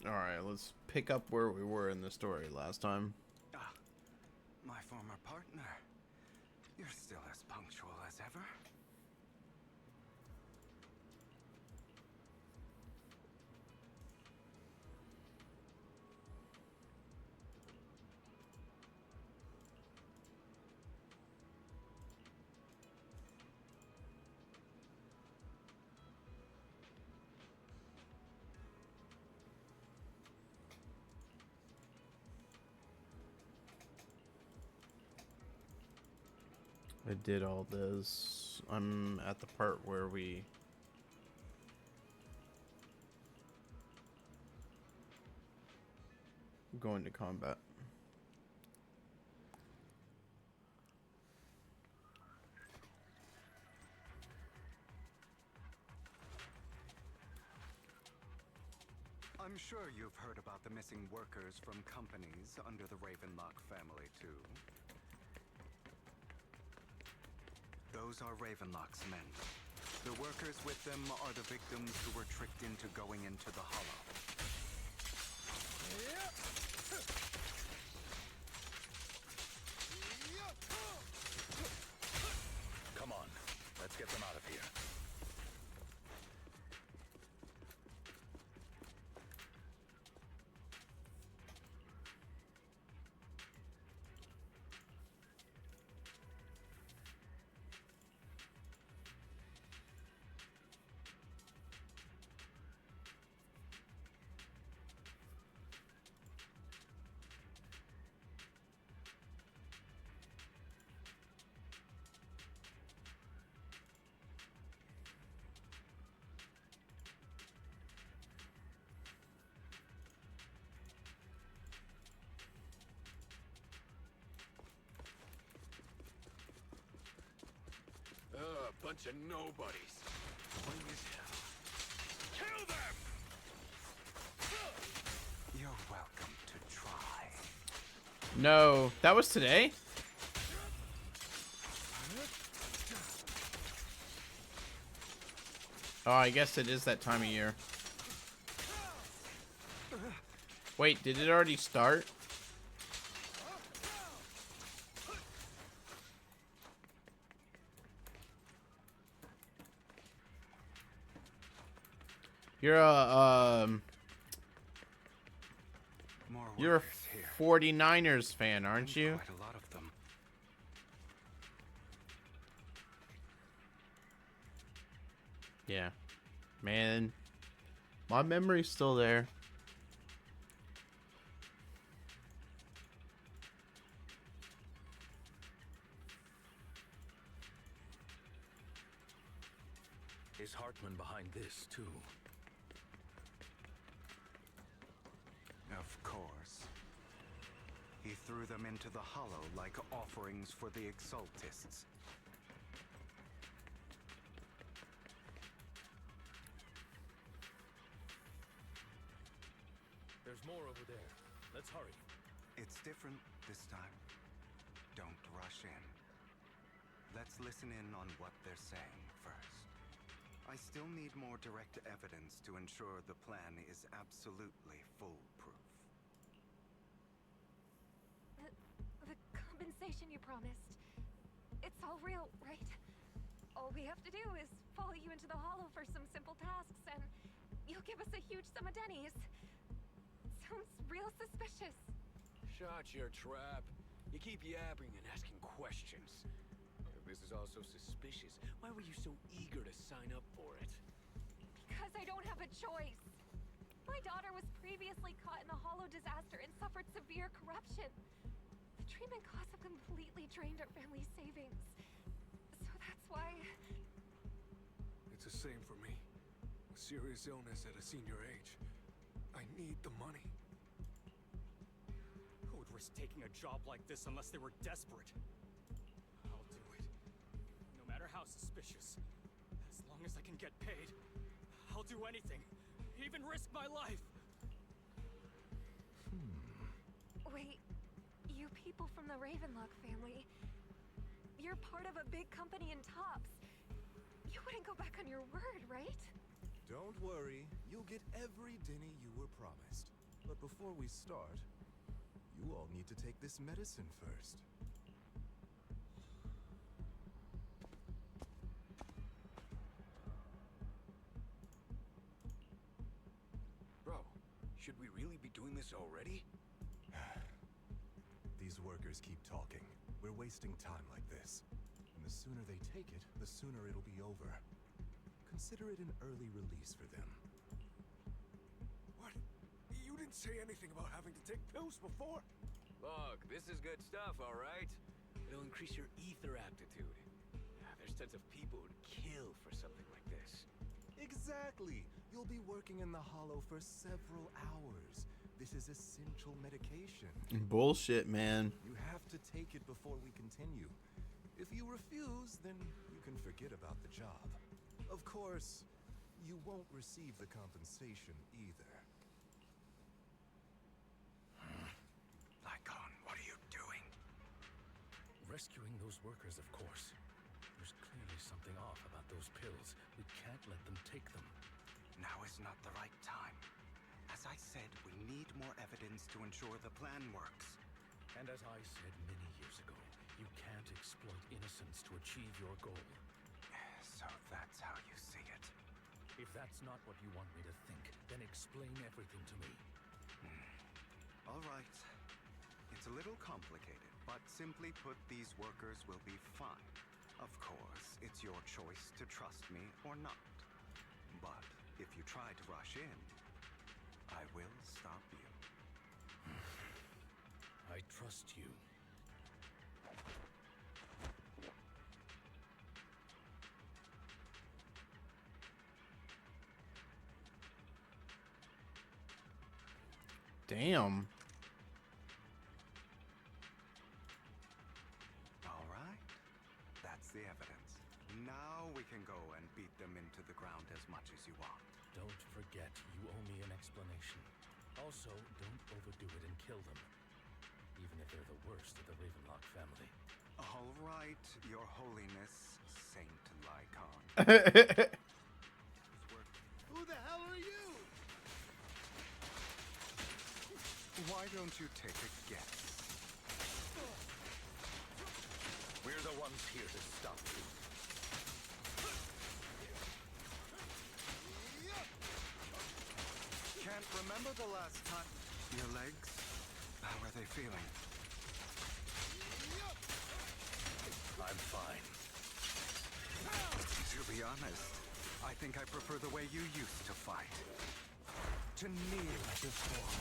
All right, let's pick up where we were in the story last time. Ah, my former partner. You're still as punctual as ever. I did all this. I'm at the part where we go into combat. I'm sure you've heard about the missing workers from companies under the Ravenlock family, too. Those are Ravenlock's men. The workers with them are the victims who were tricked into going into the Hollow. Come on, let's get them out of here. Bunch of nobodies. Lame as hell. Kill them! You're welcome to try. No, that was today? Oh, I guess it is that time of year. Wait, did it already start? You're a you're a 49ers fan, aren't you? Quite a lot of them. Yeah. Man, my memory's still there. Is Hartman behind this, too? Of course. He threw them into the Hollow like offerings for the Exaltists. There's more over there. Let's hurry. It's different this time. Don't rush in. Let's listen in on what they're saying first. I still need more direct evidence to ensure the plan is absolutely foolproof. The compensation you promised. It's all real, right? All we have to do is follow you into the Hollow for some simple tasks, and you'll give us a huge sum of dennies. Sounds real suspicious. Shut your trap. You keep yapping and asking questions. If this is all so suspicious, why were you so eager to sign up for it? Because I don't have a choice. My daughter was previously caught in the Hollow disaster and suffered severe corruption. The treatment costs have completely drained our family's savings. So that's why... It's the same for me. A serious illness at a senior age. I need the money. Who would risk taking a job like this unless they were desperate. I'll do it. No matter how suspicious. As long as I can get paid, I'll do anything. Even risk my life. Wait, you people from the Ravenlock family, you're part of a big company in Tops. You wouldn't go back on your word, right? Don't worry, you'll get every dinny you were promised. But before we start, you all need to take this medicine first. Bro, should we really be doing this already? These workers keep talking. We're wasting time like this. And the sooner they take it, the sooner it'll be over. Consider it an early release for them. What? You didn't say anything about having to take pills before. Look, this is good stuff, all right? It'll increase your ether aptitude. There's tons of people who'd kill for something like this. Exactly! You'll be working in the Hollow for several hours. This is essential medication. Bullshit, man. You have to take it before we continue. If you refuse, then you can forget about the job. Of course, you won't receive the compensation either. Lycon, what are you doing? Rescuing those workers, of course. There's clearly something off about those pills. We can't let them take them. Now is not the right time. As I said, we need more evidence to ensure the plan works. And as I said many years ago, you can't exploit innocence to achieve your goal. So that's how you see it. If that's not what you want me to think, then explain everything to me. All right. It's a little complicated, but simply put, these workers will be fine. Of course, it's your choice to trust me or not. But if you try to rush in, I will stop you. I trust you. Damn. All right. That's the evidence. Now we can go and beat them into the ground as much as you want. Don't forget, you owe me an explanation. Also, don't overdo it and kill them. Even if they're the worst of the Ravenlock family. All right, Your Holiness, Saint Lycon. Who the hell are you? Why don't you take a guess? We're the ones here to stop you. Can't remember the last time. Your legs? How are they feeling? I'm fine. To be honest, I think I prefer the way you used to fight. To kneel before.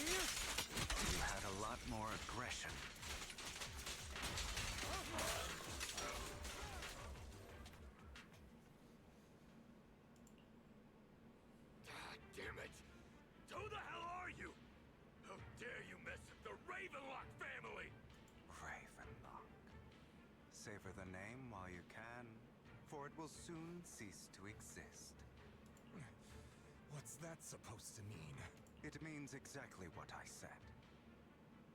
You had a lot more aggression. God damn it! Who the hell are you? How dare you mess with the Ravenlock family? Ravenlock. Savor the name while you can, for it will soon cease to exist. What's that supposed to mean? It means exactly what I said.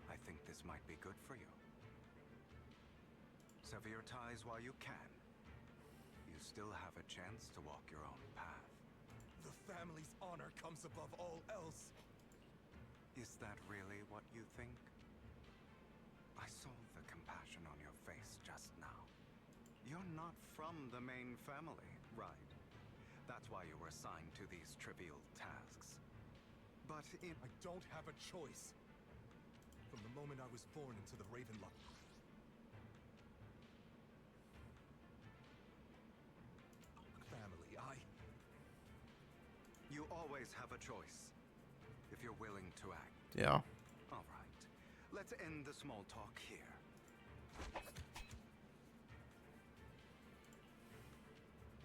I think this might be good for you. Sever your ties while you can. You still have a chance to walk your own path. The family's honor comes above all else. Is that really what you think? I saw the compassion on your face just now. You're not from the main family, right? That's why you were assigned to these trivial tasks. But I don't have a choice. From the moment I was born into the Ravenlock family, You always have a choice, if you're willing to act. Yeah. All right. Let's end the small talk here.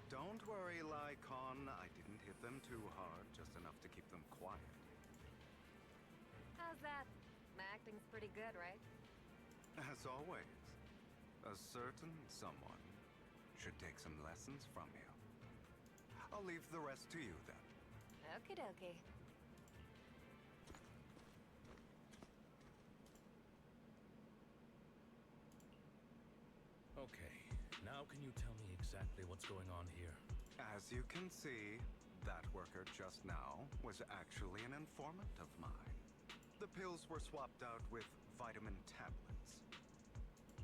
Don't worry, Lycon. I didn't hit them too hard, just enough to keep them quiet. How's that? acting's pretty good, right? As always, a certain someone should take some lessons from you. I'll leave the rest to you then. Okie dokie. Okay, now can you tell me exactly what's going on here? As you can see, that worker just now was actually an informant of mine. The pills were swapped out with vitamin tablets.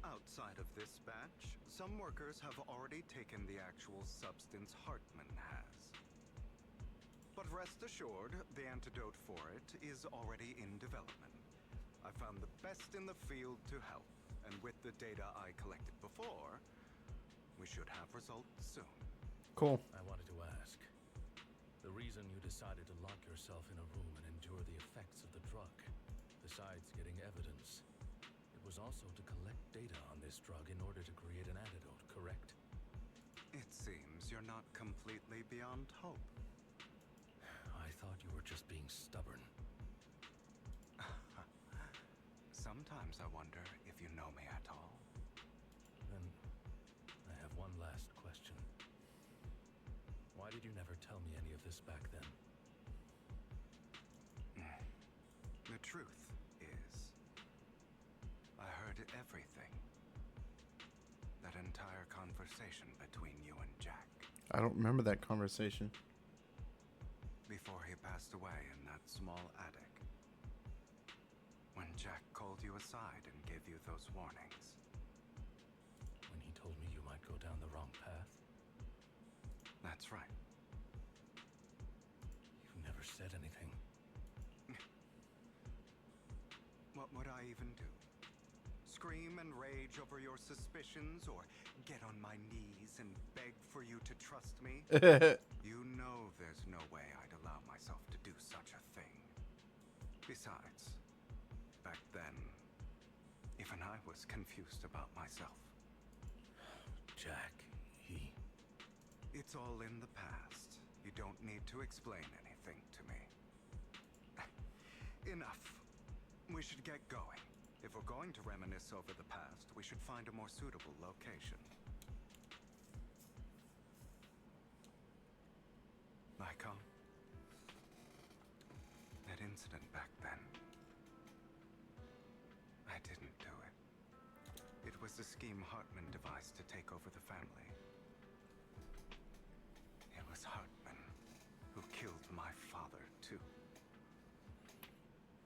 Outside of this batch, some workers have already taken the actual substance Hartman has. But rest assured, the antidote for it is already in development. I found the best in the field to help, and with the data I collected before, we should have results soon. Cool. I wanted to ask. The reason you decided to lock yourself in a room and endure the effects of the drug, besides getting evidence, it was also to collect data on this drug in order to create an antidote, correct? It seems you're not completely beyond hope. I thought you were just being stubborn. Sometimes I wonder if you know me at all. Then, I have one last question. Why did you never tell me any of this back then? The truth is, I heard everything. That entire conversation between you and Jack. I don't remember that conversation. Before he passed away in that small attic. When Jack called you aside and gave you those warnings. When he told me you might go down the wrong path? That's right. You never said anything. What would I even do? Scream and rage over your suspicions, or get on my knees and beg for you to trust me? You know there's no way I'd allow myself to do such a thing. Besides, back then, even I was confused about myself. Jack, It's all in the past. You don't need to explain anything to me. Enough. We should get going. If we're going to reminisce over the past, we should find a more suitable location. Lycon? That incident back then. I didn't do it. It was the scheme Hartman devised to take over the family. It was Hartman who killed my father, too.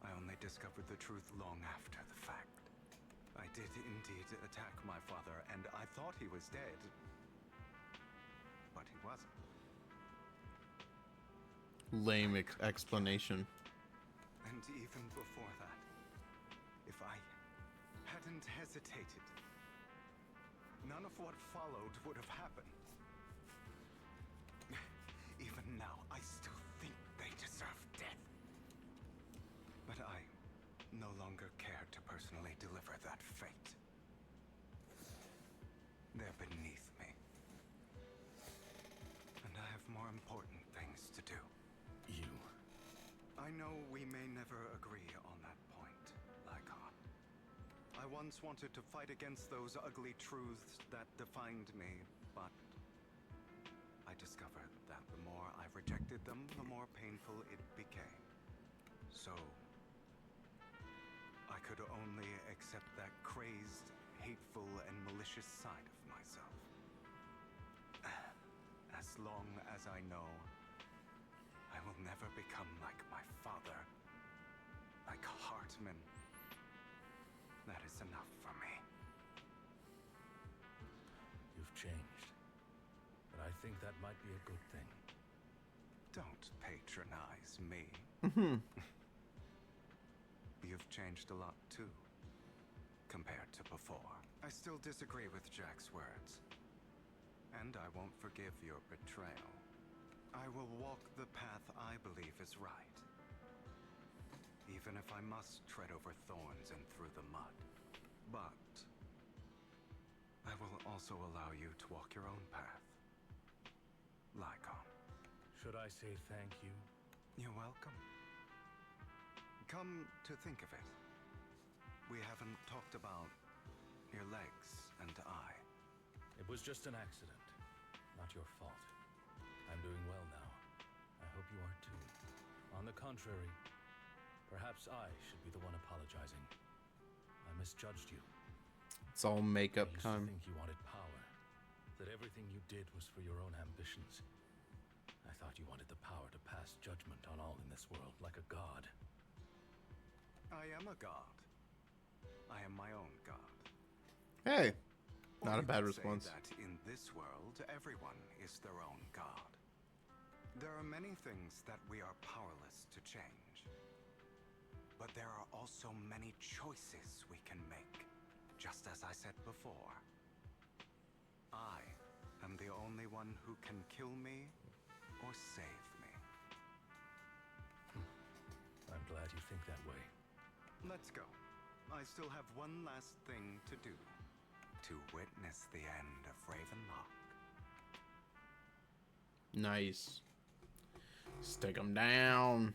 I only discovered the truth long after the fact. I did indeed attack my father, and I thought he was dead. But he wasn't. Lame explanation. And even before that, if I hadn't hesitated, none of what followed would have happened. Even now, I still think they deserve death. But I no longer care to personally deliver that fate. They're beneath me. And I have more important things to do. I know we may never agree on that point, Lycon. I once wanted to fight against those ugly truths that defined me, but I discovered that the more I rejected them, the more painful it became. So, I could only accept that crazed, hateful, and malicious side of myself. As long as I know I will never become like my father, like Hartman, that is enough for me. You've changed, but I think that might be a good thing. Don't patronize me. You've changed a lot too, compared to before. I still disagree with Jack's words, and I won't forgive your betrayal. I will walk the path I believe is right, even if I must tread over thorns and through the mud. But I will also allow you to walk your own path, Lycon. Should I say thank you? You're welcome. Come to think of it, We haven't talked about your legs and eye. It was just an accident. Not your fault. I'm doing well now. I hope you are too. On the contrary, perhaps I should be the one apologizing. I misjudged you. It's all makeup I used time. to think you wanted power. That everything you did was for your own ambitions. I thought you wanted the power to pass judgment on all in this world like a god. I am a god. I am my own god. Hey, Or not a you bad could say response. that in this world, everyone is their own god. There are many things that we are powerless to change. But there are also many choices we can make, just as I said before. I am the only one who can kill me or save me. I'm glad you think that way. Let's go. I still have one last thing to do. To witness the end of Ravenlock. Nice. Stick them down.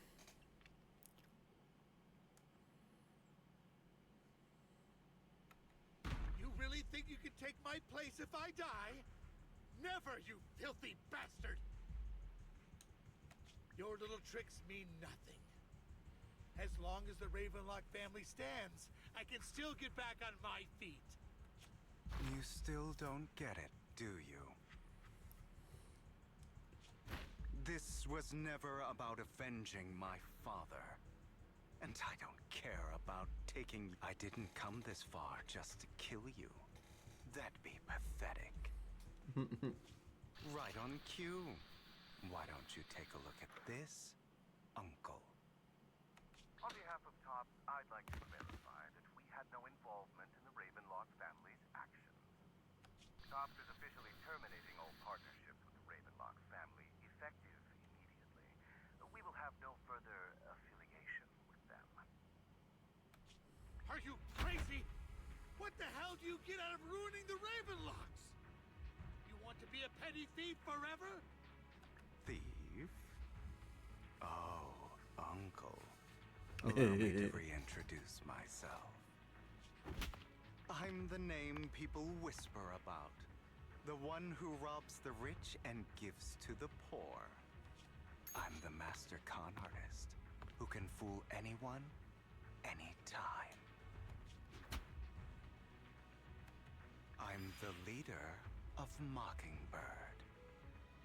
You really think you can take my place if I die? Never, you filthy bastard! Your little tricks mean nothing. As long as the Ravenlock family stands, I can still get back on my feet. You still don't get it, do you? This was never about avenging my father. And I don't care about taking... I didn't come this far just to kill you. That'd be pathetic. Right on cue. Why don't you take a look at this, Uncle? On behalf of TOPS, I'd like to verify that we had no involvement in the Ravenlock family's actions. TOPS is officially terminating all partnership with the Ravenlock family, effective immediately. We will have no further affiliation with them. Are you crazy? What the hell do you get out of ruining the Ravenlocks? You want to be a petty thief forever? Thief? Oh, Uncle. Allow me to reintroduce myself. I'm the name people whisper about. The one who robs the rich and gives to the poor. I'm the master con artist who can fool anyone, anytime. I'm the leader of Mockingbird.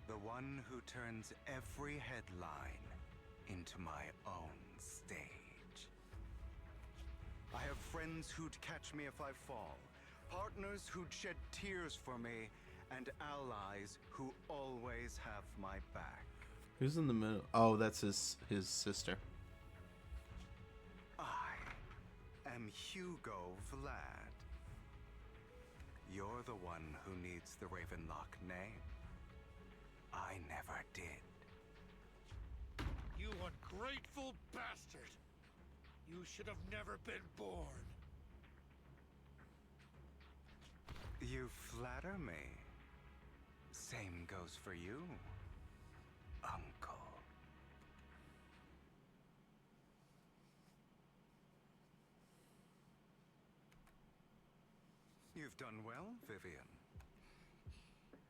The one who turns every headline into my own stage. I have friends who'd catch me if I fall, partners who'd shed tears for me, and allies who always have my back. Who's in the middle? Oh, that's his sister. I am Hugo Vlad. You're the one who needs the Ravenlock name. I never did. You ungrateful bastard! You should have never been born. You flatter me. Same goes for you, Uncle. You've done well, Vivian.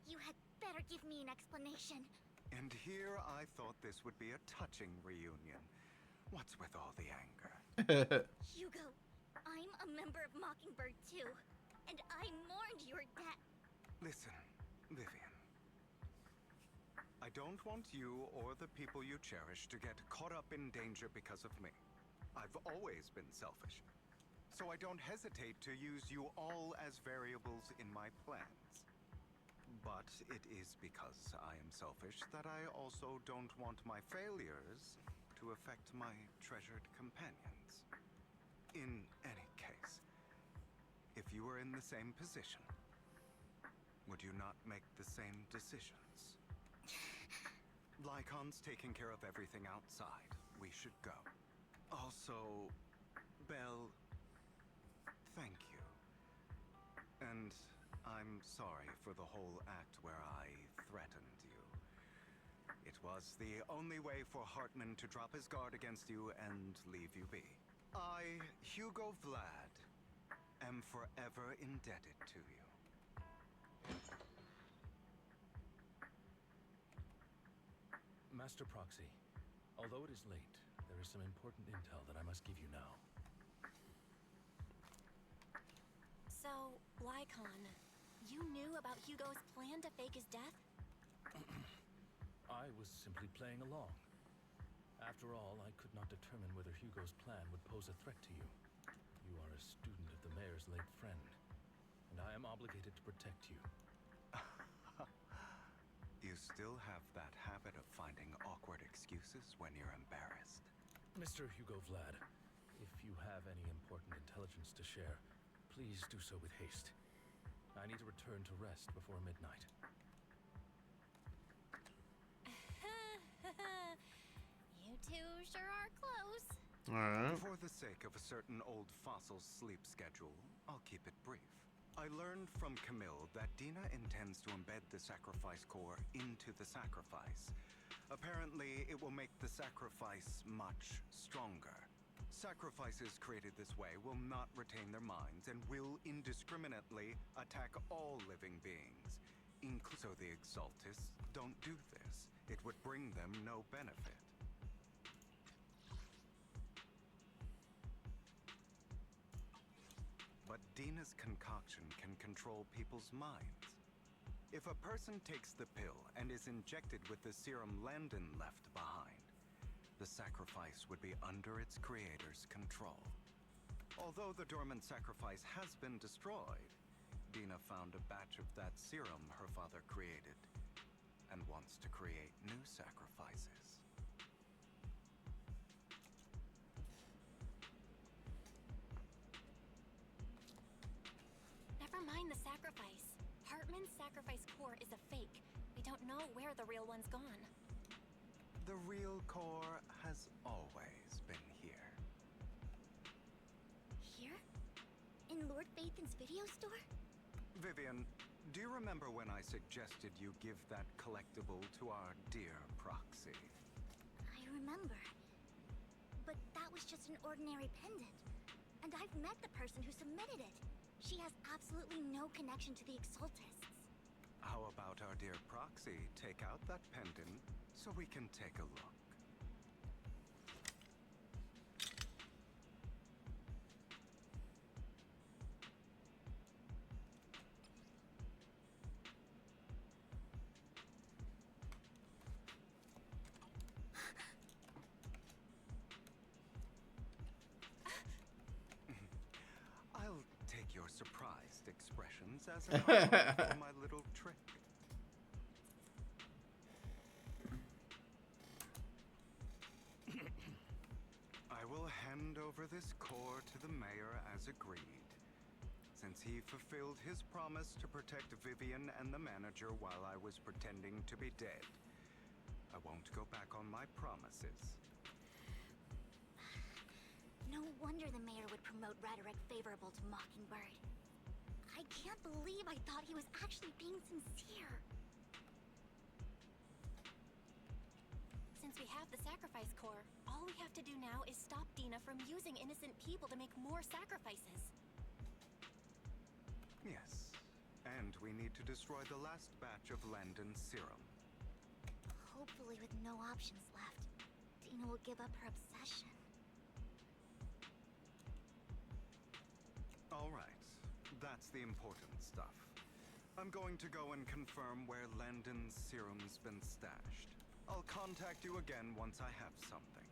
You had better give me an explanation. And here I thought this would be a touching reunion. What's with all the anger? Hugo, I'm a member of Mockingbird too, and I mourned your death. Listen, Vivian. I don't want you or the people you cherish to get caught up in danger because of me. I've always been selfish, so I don't hesitate to use you all as variables in my plans. But it is because I am selfish that I also don't want my failures to affect my treasured companions. In any case, if you were in the same position, would you not make the same decisions? Lycon's taking care of everything outside. We should go. Also, Belle, thank you. And I'm sorry for the whole act where I threatened you. It was the only way for Hartman to drop his guard against you and leave you be. I, Hugo Vlad, am forever indebted to you. Master Proxy, although it is late, there is some important intel that I must give you now. So, Lycon, you knew about Hugo's plan to fake his death? I was simply playing along. After all, I could not determine whether Hugo's plan would pose a threat to you. You are a student of the mayor's late friend, and I am obligated to protect you. You still have that habit of finding awkward excuses when you're embarrassed. Mr. Hugo Vlad, if you have any important intelligence to share, please do so with haste. I need to return to rest before midnight. You two sure are close. Alright. For the sake of a certain old fossil's sleep schedule, I'll keep it brief. I learned from Camille that Dina intends to embed the sacrifice core into the sacrifice. Apparently, it will make the sacrifice much stronger. Sacrifices created this way will not retain their minds and will indiscriminately attack all living beings. So the Exaltists don't do this. It would bring them no benefit. But Dina's concoction can control people's minds. If a person takes the pill and is injected with the serum Landon left behind, the sacrifice would be under its creator's control. Although the dormant sacrifice has been destroyed, Dina found a batch of that serum her father created and wants to create new sacrifices. Never mind the sacrifice. Hartman's sacrifice core is a fake. We don't know where the real one's gone. The real core has always been here. Here? In Lord Phaethon's video store? Vivian, do you remember when I suggested you give that collectible to our dear Proxy? I remember. But that was just an ordinary pendant. And I've met the person who submitted it. She has absolutely no connection to the Exaltists. How about our dear Proxy take out that pendant so we can take a look? I'll take your surprised expressions as a compliment for my little trick. I will hand over this core to the mayor as agreed. Since he fulfilled his promise to protect Vivian and the manager while I was pretending to be dead, I won't go back on my promises. No wonder the mayor would promote rhetoric favorable to Mockingbird. I can't believe I thought he was actually being sincere. Since we have the sacrifice core, all we have to do now is stop Dina from using innocent people to make more sacrifices. Yes, and we need to destroy the last batch of Landon's serum. Hopefully with no options left, Dina will give up her obsession. All right, that's the important stuff. I'm going to go and confirm where Landon's serum's been stashed. I'll contact you again once I have something.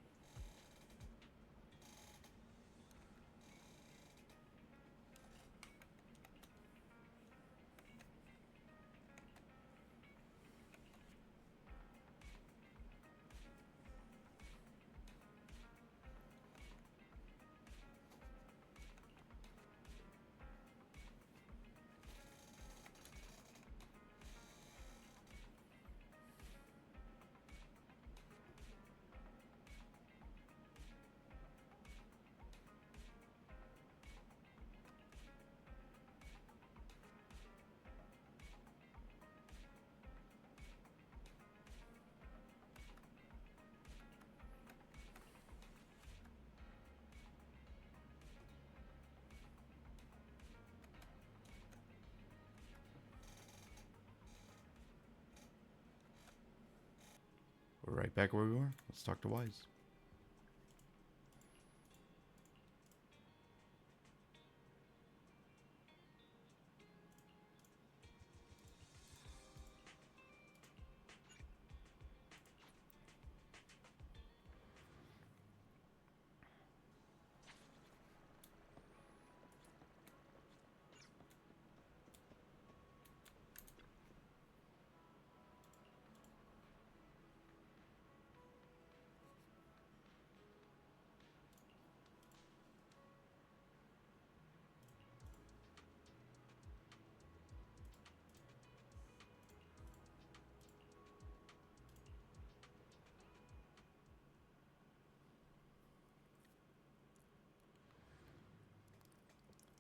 right back where we were. Let's talk to Wise.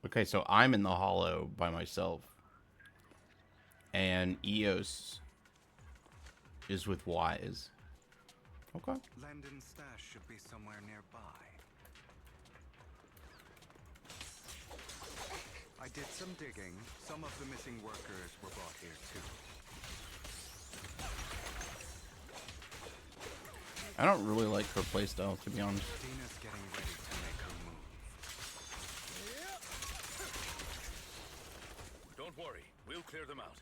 Okay, so I'm in the hollow by myself. And Eos is with Wise. Okay. Landon's stash should be somewhere nearby. I did some digging. Some of the missing workers were brought here too. I don't really like her playstyle, to be honest. Dina's getting ready to make her move. Don't worry, we'll clear them out.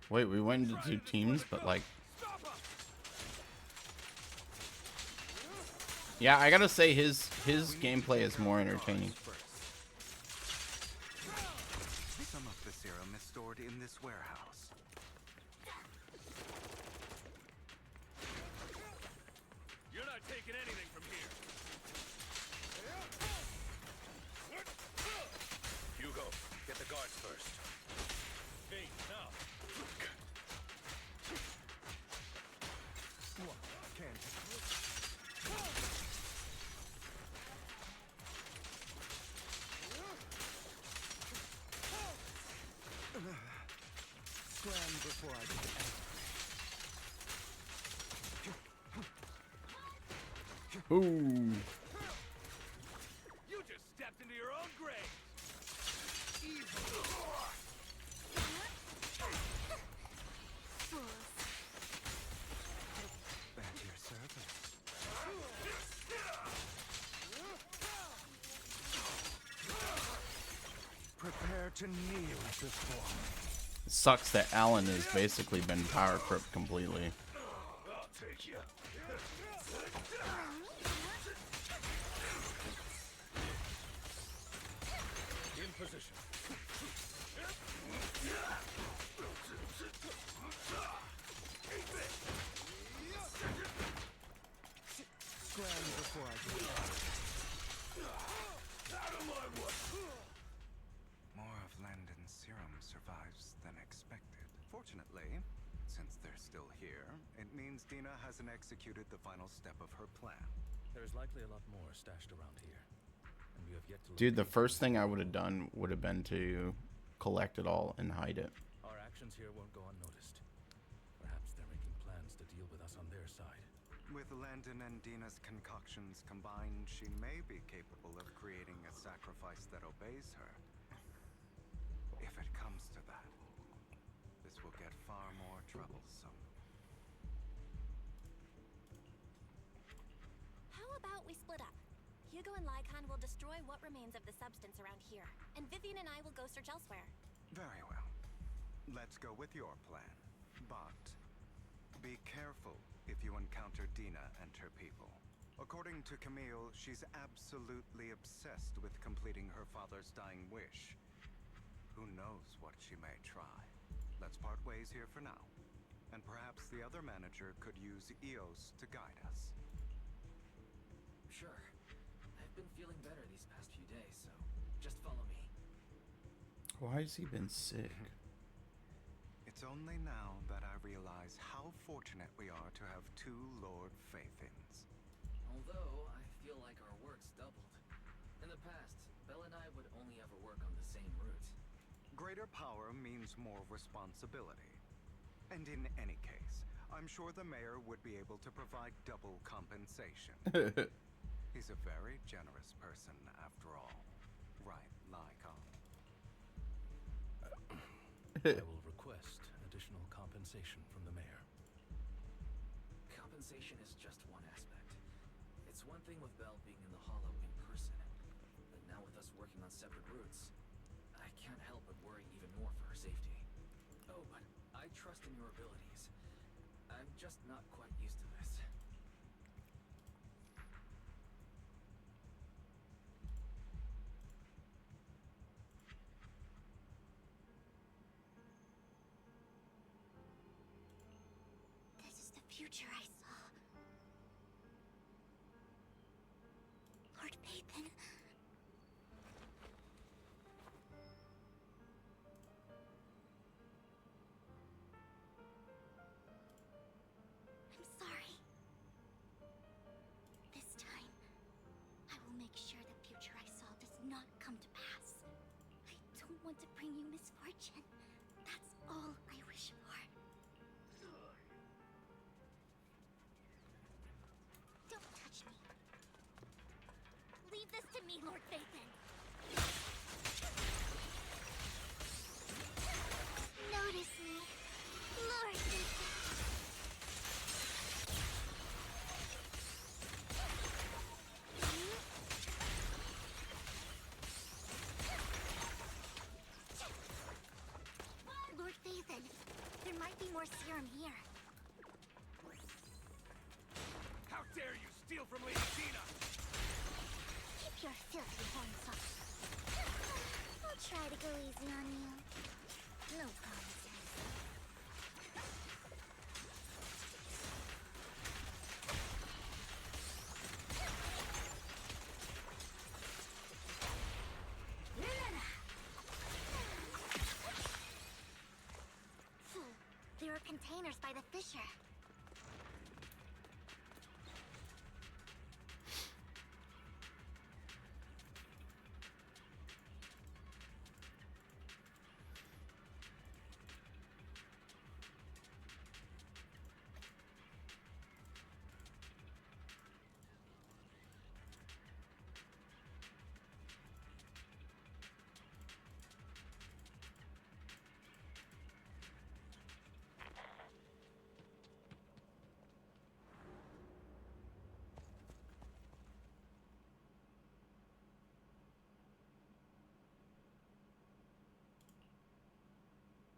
Wait, we went into 2 teams, but like... Yeah, I gotta say his gameplay is more entertaining. Some of the serum is stored in this warehouse. You're not taking anything from here. Hugo, get the guards first. Hey, now. Scram before I get Ooh. You just stepped into your own grave. At your service. Prepare to kneel before me. It sucks that Alan has basically been power crept completely. I'll take you. In position. Scram before I get out of my way. More of Landon's serum survives than expected. Fortunately, since they're still here, it means Dina hasn't executed the final step of her plan. There's likely a lot more stashed around here. And we have yet to Dude, the first thing I would have done would have been to collect it all and hide it. Our actions here won't go unnoticed. Perhaps they're making plans to deal with us on their side. With Landon and Dina's concoctions combined, she may be capable of creating a sacrifice that obeys her. If it comes to that, this will get far more troublesome. How about we split up? Hugo and Lycon will destroy what remains of the substance around here, and Vivian and I will go search elsewhere. Very well. Let's go with your plan. But be careful if you encounter Dina and her people. According to Camille, she's absolutely obsessed with completing her father's dying wish. Who knows what she may try. Let's part ways here for now. And perhaps the other manager could use Eos to guide us. Sure. I've been feeling better these past few days, so just follow me. Why has he been sick? It's only now that I realize how fortunate we are to have 2 Lord Faithins. Although, I feel like our work's doubled. In the past, Belle and I would only ever work on the same route. Greater power means more responsibility. And in any case, I'm sure the mayor would be able to provide double compensation. He's a very generous person, after all. Right, Lycon? I will request additional compensation from the mayor. compensation is just one aspect. It's one thing with Belle being in the Hollow in person, but now with us working on separate routes, I can't help but worry even more for her safety. Oh, but I trust in your abilities. I'm just not quite used to this. This is the future I saw. Lord Pathan. I'm sorry. This time, I will make sure the future I saw does not come to pass. I don't want to bring you misfortune. That's all I wish for. Don't touch me. Leave this to me, Lord Phaethon. Notice me, Lord Phaethon. Lord Phaethon, there might be more serum here. How dare you steal from Lady Tina! Keep your filthy hands off. I'll try to go easy on you. No promises. There are containers by the fissure.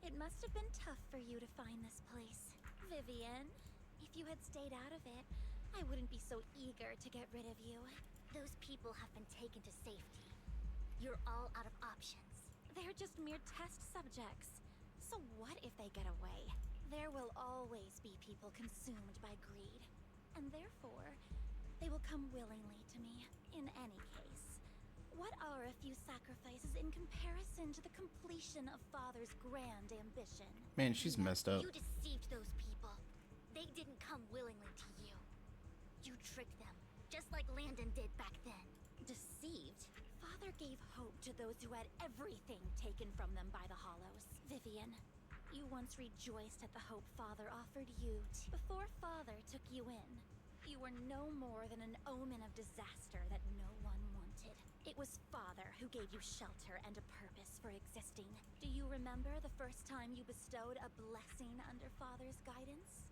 It must have been tough for you to find this place. Vivian, if you had stayed out of it, I wouldn't be so eager to get rid of you. Those people have been taken to safety. You're all out of options. They're just mere test subjects. So what if they get away? There will always be people consumed by greed. And therefore, they will come willingly to me, in any case. What are a few sacrifices in comparison to the completion of Father's grand ambition? Man, she's messed up. You deceived those people. They didn't come willingly to you. You tricked them, just like Landon did back then. Deceived? Father gave hope to those who had everything taken from them by the Hollows. Vivian, you once rejoiced at the hope Father offered you. Before Father took you in, you were no more than an omen of disaster that no one wanted. It was Father who gave you shelter and a purpose for existing. Do you remember the first time you bestowed a blessing under Father's guidance?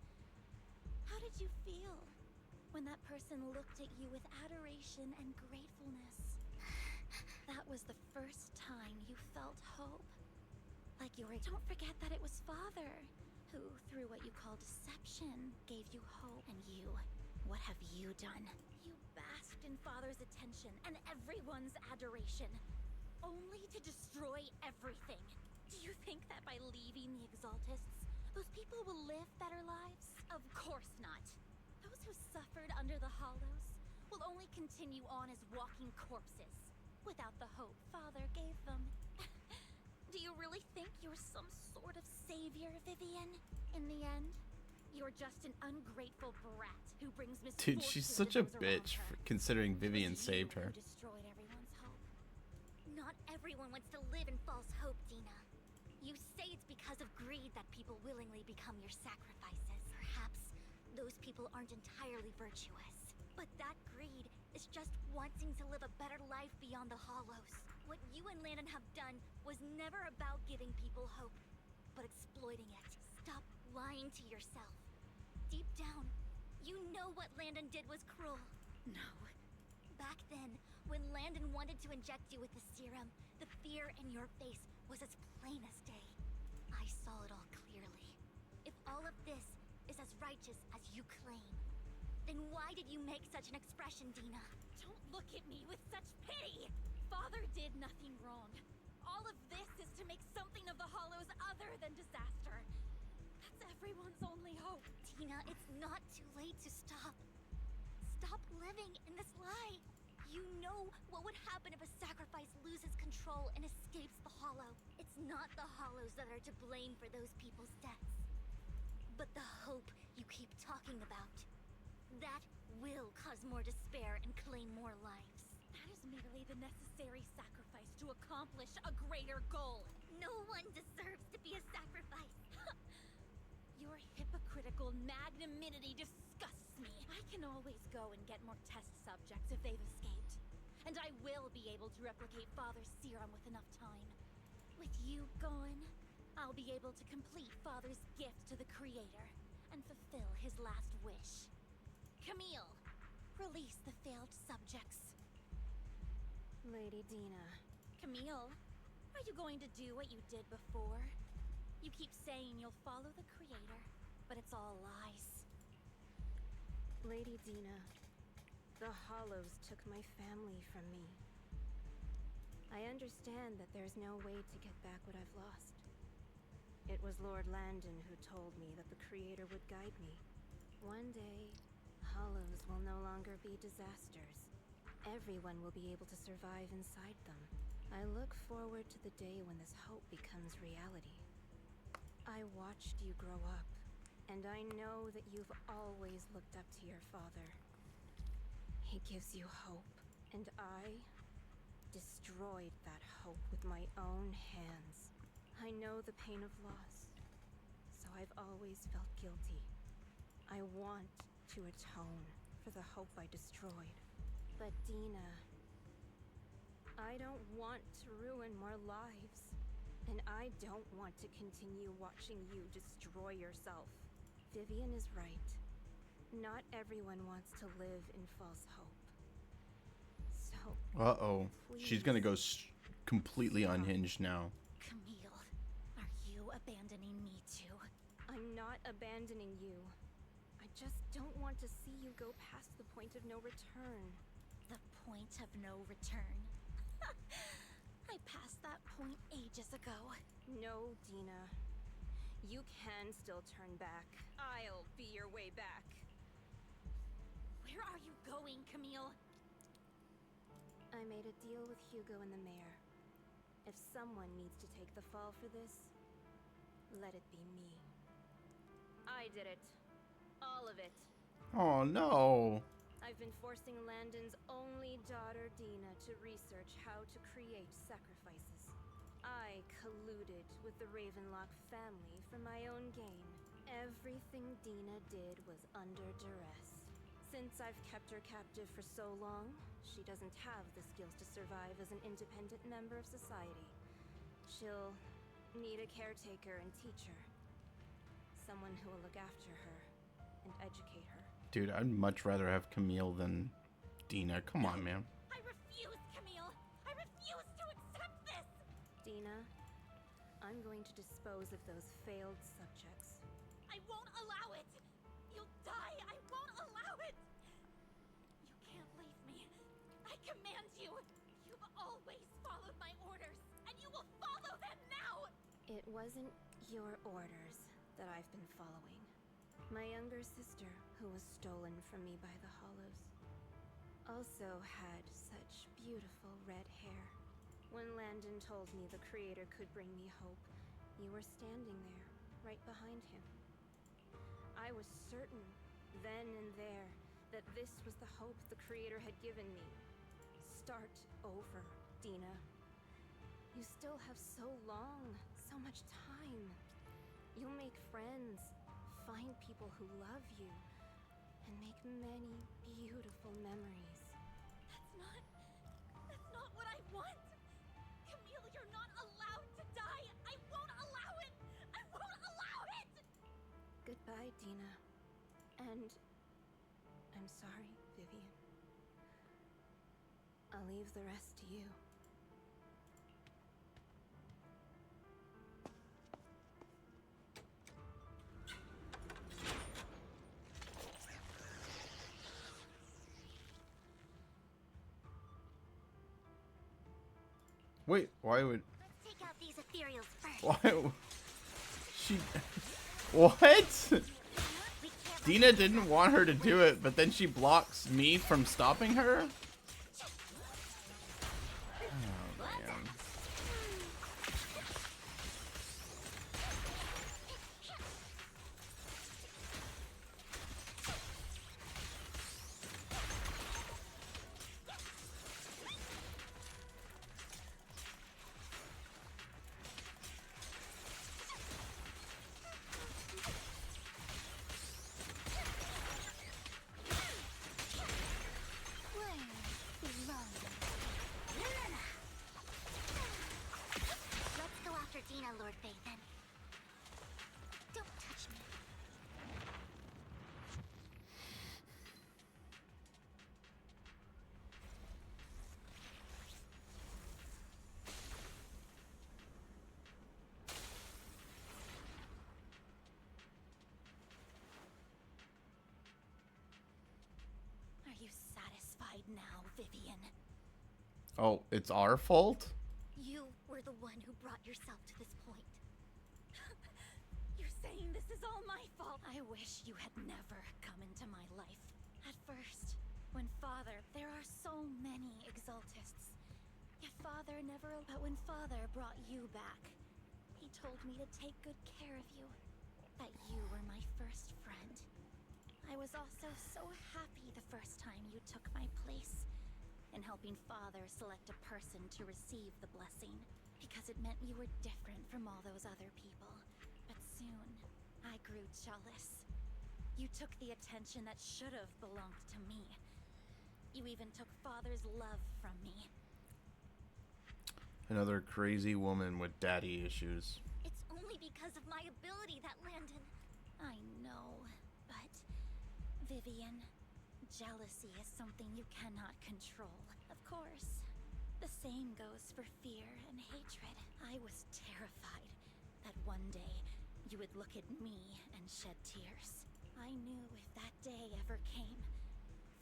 How did you feel when that person looked at you with adoration and gratefulness? That was the first time you felt hope. Like you were... Don't forget that it was Father who, through what you call deception, gave you hope. And you, what have you done? You basked in Father's attention and everyone's adoration, only to destroy everything. Do you think that by leaving the Exaltists, those people will live better lives? Of course not. Those who suffered under the Hollows will only continue on as walking corpses, without the hope Father gave them. Do you really think you're some sort of savior, Vivian? In the end, you're just an ungrateful brat who brings misfortune. Dude, she's such a bitch for considering Vivian saved her. Who destroyed everyone's hope. Not everyone wants to live in false hope, Dina. You say it's because of greed that people willingly become your sacrifices. Perhaps those people aren't entirely virtuous. But that greed is just wanting to live a better life beyond the Hollows. What you and Landon have done was never about giving people hope, but exploiting it. Stop lying to yourself. Deep down, You know what Landon did was cruel. No. Back then, when Landon wanted to inject you with the serum, the fear in your face was as plain as day. I saw it all clearly. If all of this is as righteous as you claim, then why did you make such an expression, Dina? Don't look at me with such pity! Father did nothing wrong. All of this is to make something of the Hollows other than disaster. That's everyone's only hope. Dina, it's not too late to stop. Stop living in this lie. You know what would happen if a sacrifice loses control and escapes the Hollow. It's not the Hollows that are to blame for those people's deaths, but the hope you keep talking about. That will cause more despair and claim more lives. That is merely the necessary sacrifice to accomplish a greater goal. No one deserves to be a sacrifice. Your hypocritical magnanimity disgusts me. I can always go and get more test subjects if they've escaped. And I will be able to replicate Father's serum with enough time. With you gone, I'll be able to complete Father's gift to the Creator and fulfill his last wish. Camille, release the failed subjects. Lady Dina. Camille, are you going to do what you did before? You keep saying you'll follow the Creator, but it's all lies. Lady Dina, the Hollows took my family from me. I understand that there's no way to get back what I've lost. It was Lord Landon who told me that the Creator would guide me. One day, Hollows will no longer be disasters. Everyone will be able to survive inside them. I look forward to the day when this hope becomes reality. I watched you grow up, and I know that you've always looked up to your father. He gives you hope, and I destroyed that hope with my own hands. I know the pain of loss, so I've always felt guilty. I want to atone for the hope I destroyed. But Dina, I don't want to ruin more lives. And I don't want to continue watching you destroy yourself. Vivian is right. Not everyone wants to live in false hope. So, uh-oh. She's gonna go please completely unhinged now. Camille, are you abandoning me too? I'm not abandoning you. I just don't want to see you go past the point of no return. The point of no return? I passed that point ages ago. No, Dina. You can still turn back. I'll be your way back. Where are you going, Camille? I made a deal with Hugo and the mayor. If someone needs to take the fall for this, let it be me. I did it. All of it. Oh no. I've been forcing Landon's only daughter, Dina, to research how to create sacrifices. I colluded with the Ravenlock family for my own gain. Everything Dina did was under duress. Since I've kept her captive for so long, she doesn't have the skills to survive as an independent member of society. She'll need a caretaker and teacher. Someone who will look after her and educate her. Dude, I'd much rather have Camille than Dina. Come on, man. I refuse, Camille! I refuse to accept this! Dina, I'm going to dispose of those failed subjects. I won't allow it! You'll die! I won't allow it! You can't leave me. I command you! You've always followed my orders, and you will follow them now! It wasn't your orders that I've been following. My younger sister, who was stolen from me by the Hollows, also had such beautiful red hair. When Landon told me the Creator could bring me hope, you were standing there, right behind him. I was certain, then and there, that this was the hope the Creator had given me. Start over, Dina. You still have so long, so much time. You'll make friends, find people who love you, and make many beautiful memories. That's not what I want! Camille, you're not allowed to die! I won't allow it! I won't allow it! Goodbye, Dina. And I'm sorry, Vivian. I'll leave the rest to you. Wait, why would... Let's take out these ethereals first. Why... She... What? Dina didn't want her to do it, but then she blocks me from stopping her? Oh, man. Let's go after Dina, Lord Vathan. Don't touch me. Are you satisfied now, Vivian? Oh, it's our fault? You were the one who brought yourself to this point. You're saying this is all my fault. I wish you had never come into my life. At first, when there are so many Exaltists. Yet Father never, but when Father brought you back, he told me to take good care of you. That you were my first friend. I was also so happy the first time you took my place in helping Father select a person to receive the blessing, because it meant you were different from all those other people. But soon, I grew jealous. You took the attention that should have belonged to me. You even took Father's love from me. Another crazy woman with daddy issues. It's only because of my ability that Landon... I know, but... Vivian, jealousy is something you cannot control. Of course. The same goes for fear and hatred. I was terrified that one day you would look at me and shed tears. I knew if that day ever came,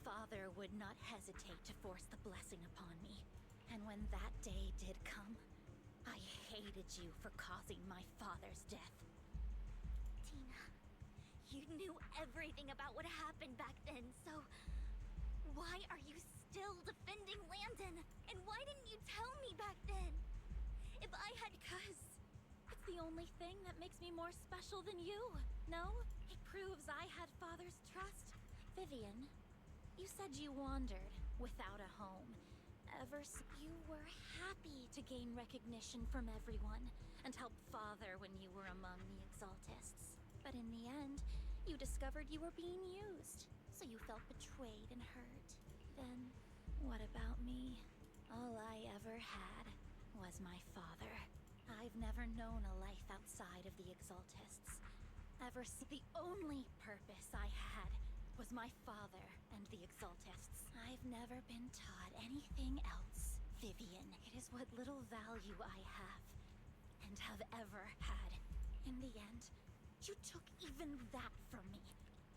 Father would not hesitate to force the blessing upon me. And when that day did come, I hated you for causing my father's death. Tina, you knew everything about what happened back then, so... Why are you still defending Landon? And why didn't you tell me back then? If I had... 'Cause it's the only thing that makes me more special than you, no? It proves I had Father's trust. Vivian, you said you wandered without a home. You were happy to gain recognition from everyone and help Father when you were among the Exaltists. But in the end, you discovered you were being used, so you felt betrayed and hurt. Then, what about me? All I ever had was my father. I've never known a life outside of the Exaltists. The only purpose I had was my father and the Exaltists. I've never been taught anything else, Vivian. It is what little value I have, and have ever had. In the end, you took even that from me,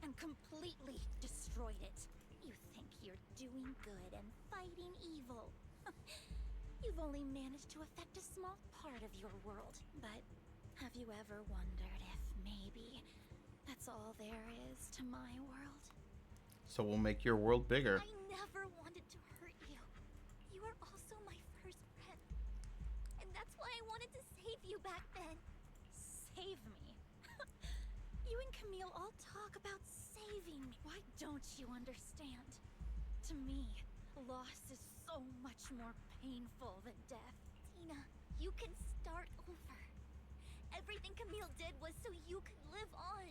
and completely destroyed it. You think you're doing good and fighting evil. You've only managed to affect a small part of your world. But have you ever wondered if maybe that's all there is to my world? So we'll make your world bigger. I never wanted to hurt you. You were also my first friend. And that's why I wanted to save you back then. Save me? You and Camille all talk about saving me. Why don't you understand? To me, loss is so much more painful than death. Tina, you can start over. Everything Camille did was so you could live on.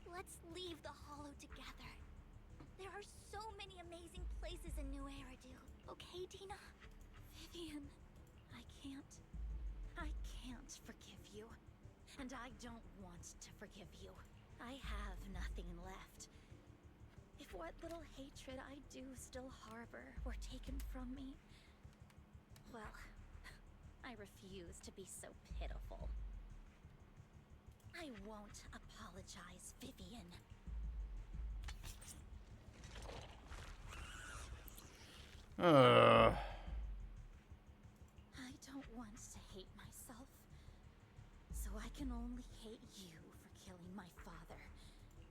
Let's leave the Hollow together. There are so many amazing places in New Eridu. Okay, Tina? Vivian, I can't forgive you. And I don't want to forgive you. I have nothing left. If what little hatred I do still harbor were taken from me, well, I refuse to be so pitiful. I won't apologize, Vivian. I don't want to hate myself, so I can only hate you for killing my father.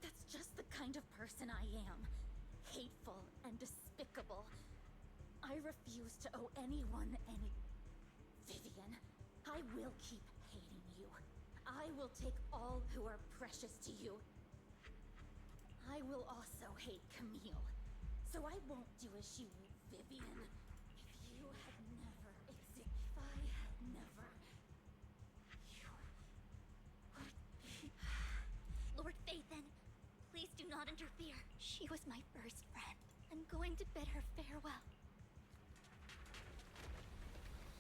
That's just the kind of person I am. Hateful and despicable. I refuse to owe anyone any... Vivian, I will keep hating you. I will take all who are precious to you. I will also hate Camille. So I won't do as you, Vivian. If you had never existed, if I had never... You would be... Lord Phaethon, please do not interfere. She was my first friend. I'm going to bid her farewell.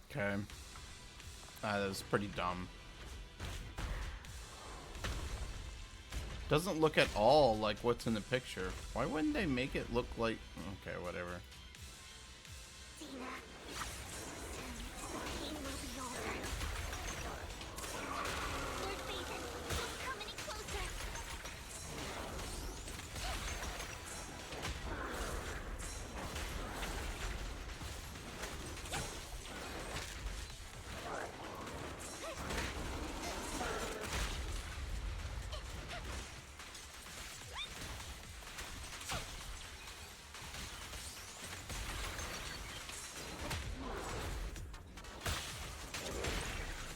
Okay. That was pretty dumb. Doesn't look at all like what's in the picture. Why wouldn't they make it look like... Okay, whatever. Dina, pain will be over. Lord Phaethon, don't come any closer.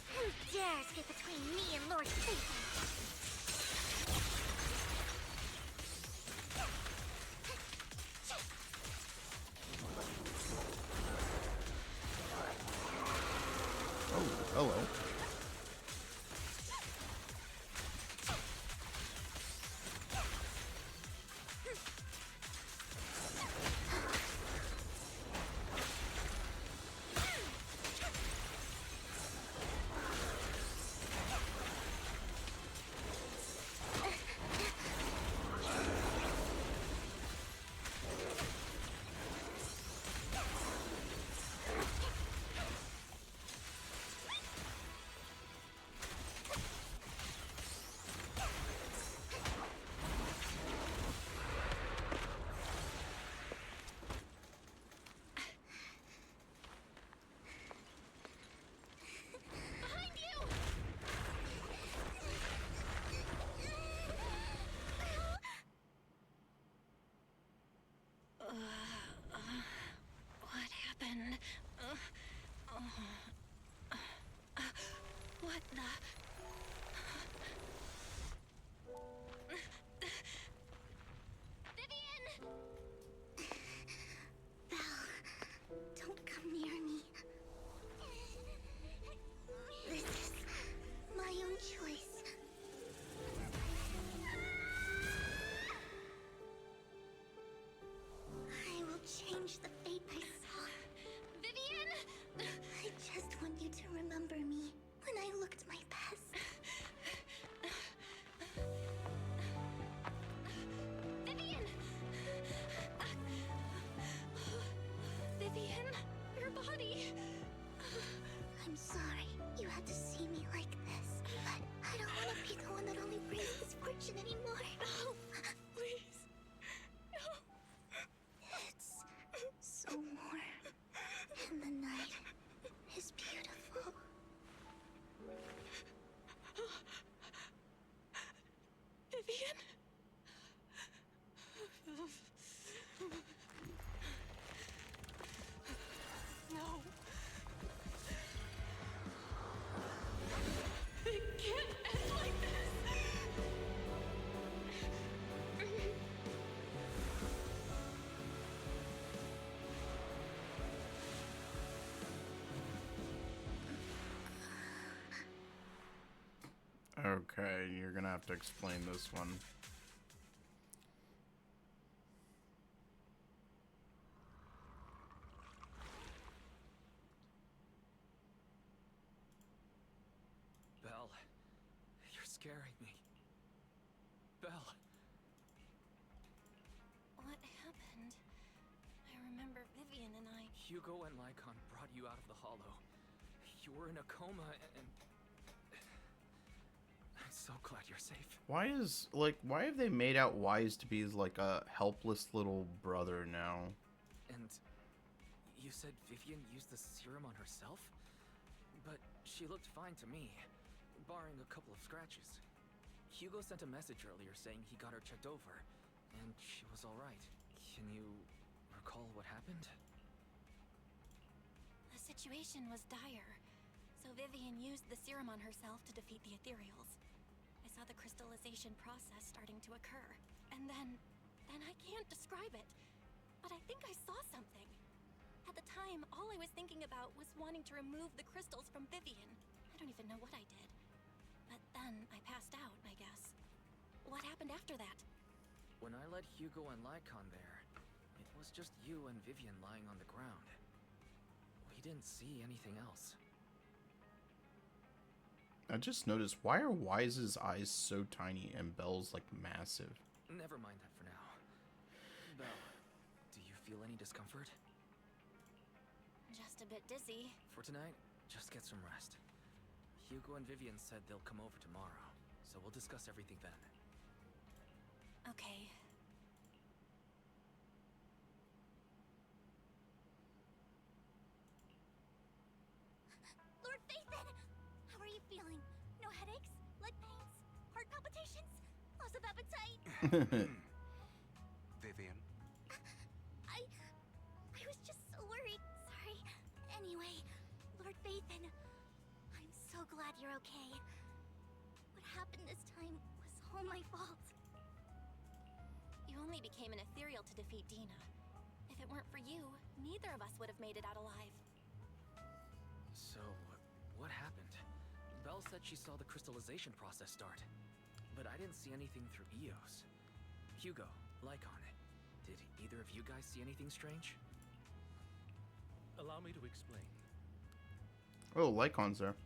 Who dares get between me and Lord Phaethon? Oh, hello. What happened? What the... Vivian! Val, don't come near me. This is my own choice. I will change the fate I saw. Vivian! I just want you to remember me when I looked my best. Vivian! Vivian, your body. I'm sorry you had to see me like this, but I don't want to be the one that only brings misfortune anymore. No, please. No. It's so warm, and the night is beautiful. Vivian? No. It can't end like this. Okay, you're gonna have to explain this one. Belle, you're scaring me. Belle. What Hugo and Lycon brought you out of the hollow. You were in a coma and... I'm so glad you're safe. Why have they made out Wise to be like a helpless little brother now? And you said Vivian used the serum on herself? But she looked fine to me, barring a couple of scratches. Hugo sent a message earlier saying he got her checked over, and she was alright. Can you recall what happened? The situation was dire, so Vivian used the serum on herself to defeat the ethereals. I saw the crystallization process starting to occur, and then I can't describe it, but I think I saw something. At the time, all I was thinking about was wanting to remove the crystals from Vivian. I don't even know what I did. But then I passed out, I guess. What happened after that? When I led Hugo and Lycon there, it was just you and Vivian lying on the ground. We didn't see anything else. I just noticed, why are Wise's eyes so tiny and Belle's like massive? Never mind that for now. Belle, do you feel any discomfort? Just a bit dizzy. For tonight, just get some rest. Hugo and Vivian said they'll come over tomorrow, so we'll discuss everything then. Okay. Lord Phaethon! How are you feeling? No headaches? Leg pains? Heart palpitations? Loss of appetite? Vivian? I was just so worried. Sorry. Anyway, Lord Phaethon, I'm so glad you're okay. What happened this time was all my fault. You only became an ethereal to defeat Dina. If it weren't for you, neither of us would have made it out alive. So, what happened? Belle said she saw the crystallization process start, but I didn't see anything through Eos. Hugo, Lycon, did either of you guys see anything strange? Allow me to explain. Oh, Lycon's there.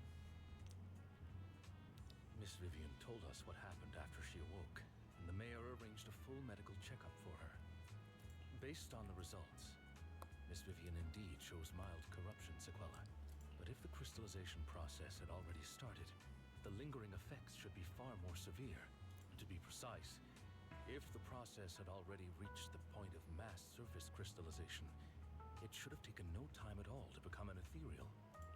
Miss Vivian told us what happened after she awoke, and the mayor arranged a full medical checkup for her. Based on the results, Miss Vivian indeed shows mild corruption sequelae. But if the crystallization process had already started, the lingering effects should be far more severe. To be precise, if the process had already reached the point of mass surface crystallization, it should have taken no time at all to become an ethereal.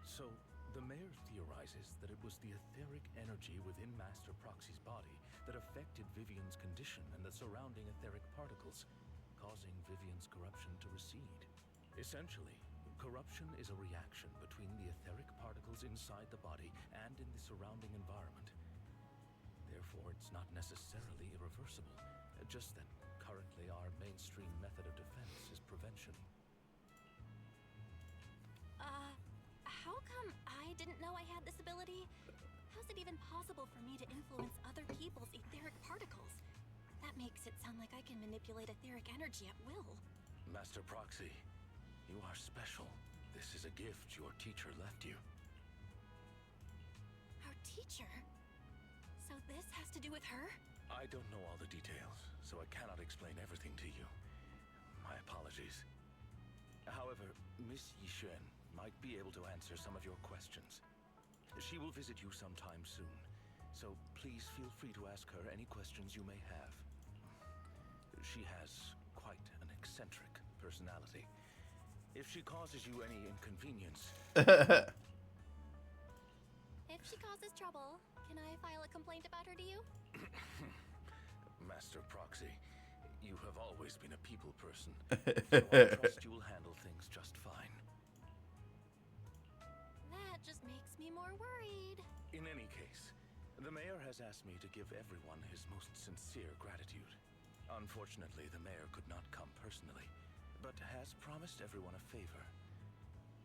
So, the mayor theorizes that it was the etheric energy within Master Proxy's body that affected Vivian's condition and the surrounding etheric particles, causing Vivian's corruption to recede. Essentially, corruption is a reaction between the etheric particles inside the body and in the surrounding environment. Therefore, it's not necessarily irreversible, just that currently our mainstream method of defense is prevention. How come I didn't know I had this ability? How's it even possible for me to influence other people's etheric particles? That makes it sound like I can manipulate etheric energy at will. Master Proxy, you are special. This is a gift your teacher left you. Our teacher? So this has to do with her? I don't know all the details, so I cannot explain everything to you. My apologies. However, Miss Yishen might be able to answer some of your questions. She will visit you sometime soon, so please feel free to ask her any questions you may have. She has quite an eccentric personality. If she causes you any inconvenience... If she causes trouble, can I file a complaint about her to you? Master Proxy, you have always been a people person, so I trust you will handle things just fine. That just makes me more worried. In any case, the mayor has asked me to give everyone his most sincere gratitude. Unfortunately, the mayor could not come personally, but has promised everyone a favor.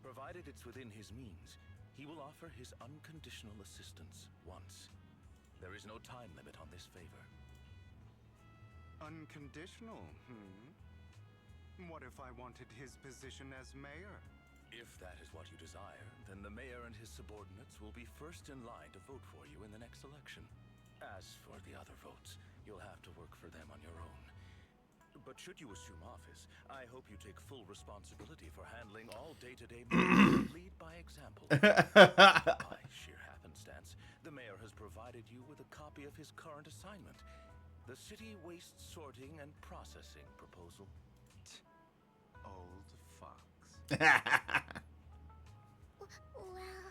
Provided it's within his means, he will offer his unconditional assistance once. There is no time limit on this favor. Unconditional, What if I wanted his position as mayor? If that is what you desire, then the mayor and his subordinates will be first in line to vote for you in the next election. As for the other votes, you'll have to work for them on your own. But should you assume office, I hope you take full responsibility for handling all day-to-day matters and lead by example. By sheer happenstance, the mayor has provided you with a copy of his current assignment, the City Waste Sorting and Processing proposal. Old fox. Well,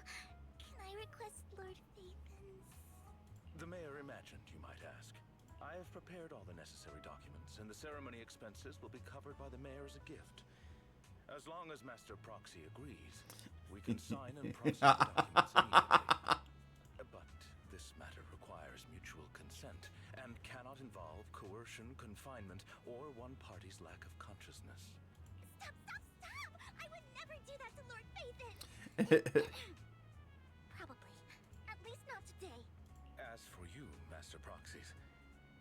can I request Lord Phaethon's? The mayor imagined, you might ask. I have prepared all the necessary documents, and the ceremony expenses will be covered by the mayor as a gift. As long as Master Proxy agrees, we can sign and process the documents immediately. But this matter requires mutual consent and cannot involve coercion, confinement, or one party's lack of consciousness. Stop! I would never do that to Lord Phaethon! Probably. At least not today. As for you, Master Proxies,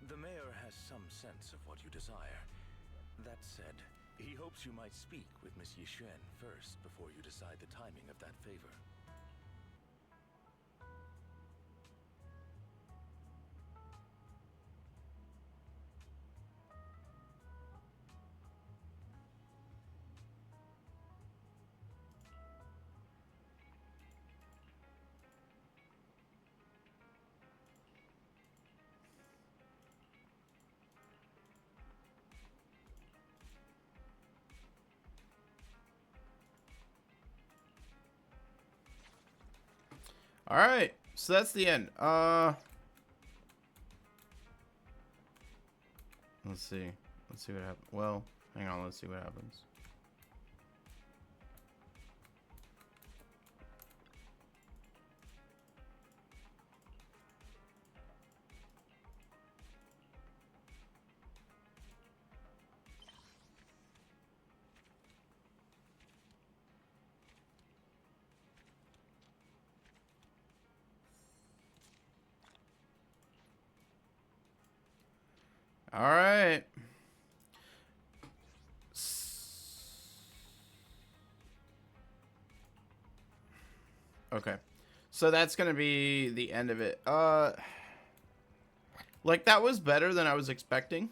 the mayor has some sense of what you desire. That said, he hopes you might speak with Miss Yixuan first before you decide the timing of that favor. All right, so that's the end. Let's see what happens. Well, hang on, let's see what happens. All right. Okay. So that's going to be the end of it. Like, that was better than I was expecting.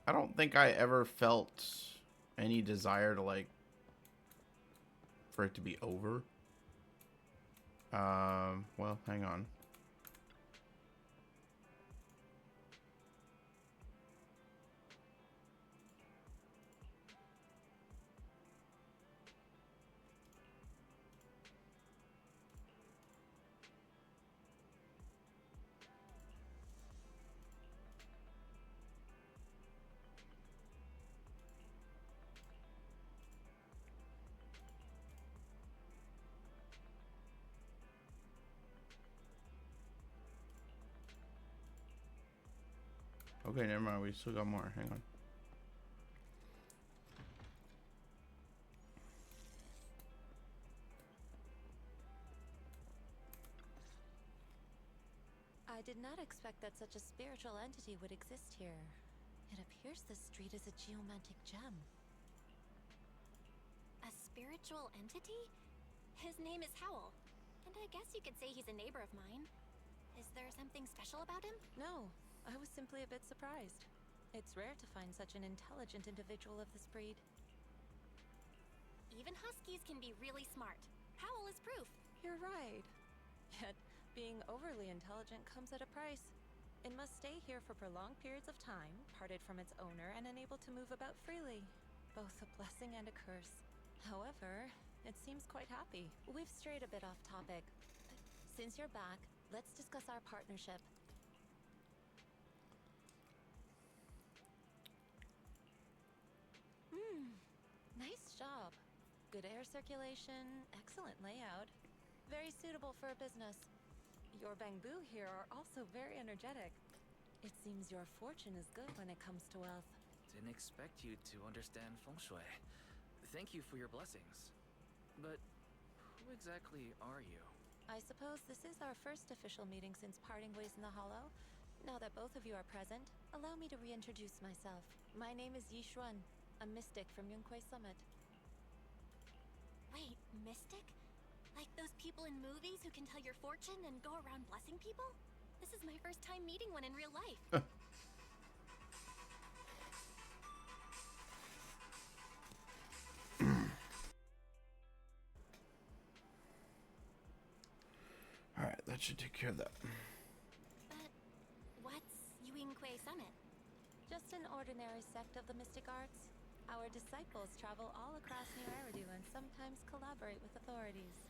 I don't think I ever felt any desire to, like, for it to be over. Well, hang on. Okay, never mind. We still got more. Hang on. I did not expect that such a spiritual entity would exist here. It appears this street is a geomantic gem. A spiritual entity? His name is Howl. And I guess you could say he's a neighbor of mine. Is there something special about him? No, I was simply a bit surprised. It's rare to find such an intelligent individual of this breed. Even huskies can be really smart. Howl is proof. You're right. Yet, being overly intelligent comes at a price. It must stay here for prolonged periods of time, parted from its owner and unable to move about freely. Both a blessing and a curse. However, it seems quite happy. We've strayed a bit off topic. Since you're back, let's discuss our partnership. Nice job. Good air circulation, excellent layout. Very suitable for a business. Your bamboo here are also very energetic. It seems your fortune is good when it comes to wealth. Didn't expect you to understand feng shui. Thank you for your blessings. But who exactly are you? I suppose this is our first official meeting since parting ways in the Hollow. Now that both of you are present, allow me to reintroduce myself. My name is Yixuan, a mystic from Yunquei Summit. Wait, mystic? Like those people in movies who can tell your fortune and go around blessing people? This is my first time meeting one in real life. that should take care of that. But what's Yuinkui Summit? Just an ordinary sect of the mystic arts. Our disciples travel all across New Eridu and sometimes collaborate with authorities.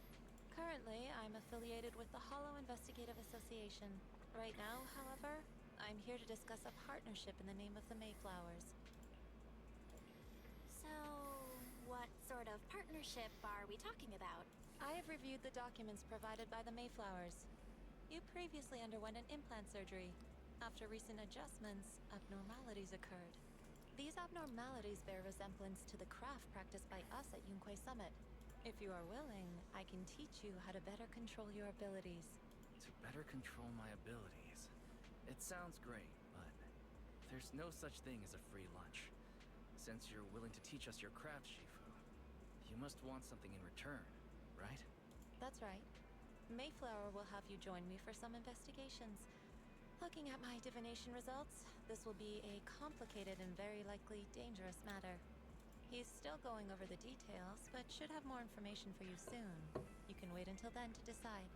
Currently, I'm affiliated with the Hollow Investigative Association. Right now, however, I'm here to discuss a partnership in the name of the Mayflowers. So, what sort of partnership are we talking about? I have reviewed the documents provided by the Mayflowers. You previously underwent an implant surgery. After recent adjustments, abnormalities occurred. These abnormalities bear resemblance to the craft practiced by us at Yuinkui Summit. If you are willing, I can teach you how to better control your abilities. To better control my abilities? It sounds great, but there's no such thing as a free lunch. Since you're willing to teach us your craft, Shifu, you must want something in return, right? That's right. Mayflower will have you join me for some investigations. Looking at my divination results, this will be a complicated and very likely dangerous matter. He's still going over the details, but should have more information for you soon. You can wait until then to decide.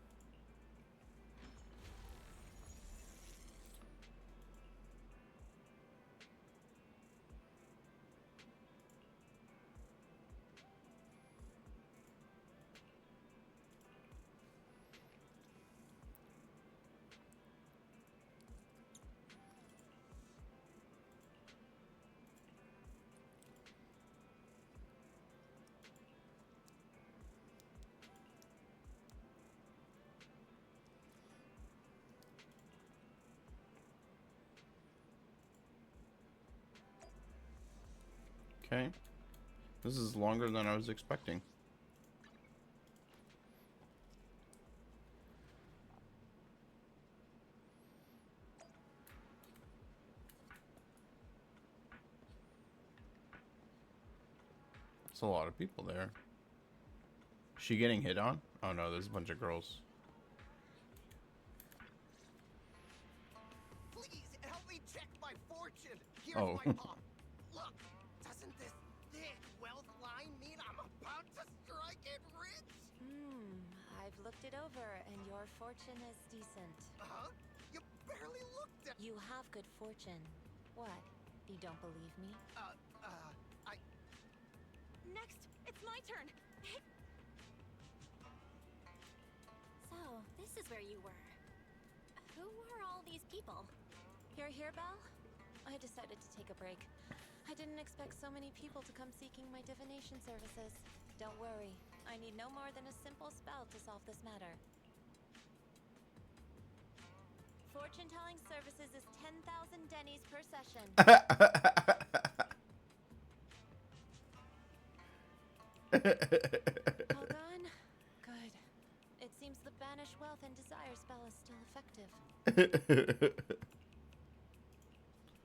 Okay. This is longer than I was expecting. There's a lot of people there. Is she getting hit on? Oh no, there's a bunch of girls. Please help me check my fortune. Here's Oh. my palm. Look, doesn't this thick wealth line mean I'm about to strike it rich? I've looked it over, and your fortune is decent. Huh? You barely looked at. You have good fortune. What? You don't believe me? I. Next, it's my turn. So, this is where you were. Who are all these people? You're here, Belle? I decided to take a break. I didn't expect so many people to come seeking my divination services. Don't worry, I need no more than a simple spell to solve this matter. Fortune-telling services is 10,000 dennies per session. Hold on. Good. It seems the banish wealth and desire spell is still effective.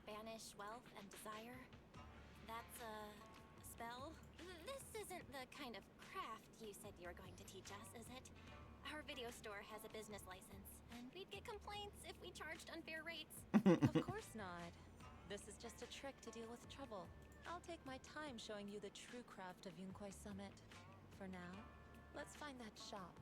Banish wealth and desire? That's a spell? This isn't the kind of craft you said you were going to teach us, is it? Our video store has a business license, and we'd get complaints if we charged unfair rates. Of course not. This is just a trick to deal with trouble. I'll take my time showing you the true craft of Yuinkui Summit. For now, let's find that shop.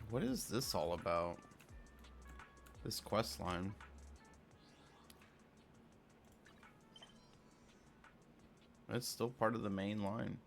What is this all about? This quest line. It's still part of the main line.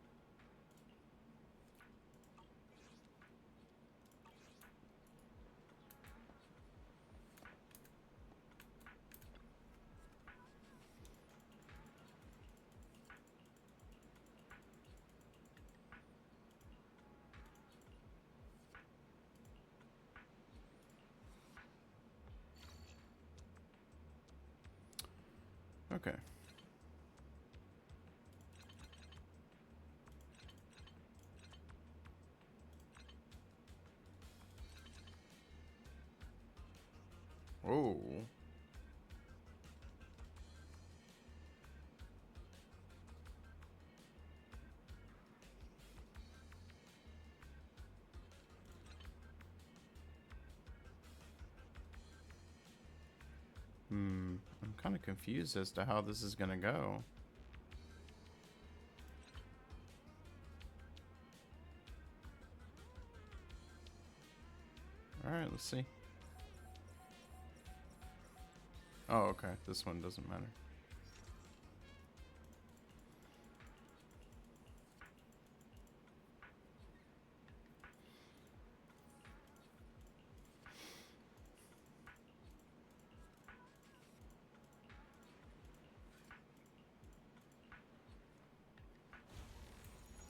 Okay. Oh. kind of confused as to how this is gonna go. Alright, let's see. Oh, okay. This one doesn't matter.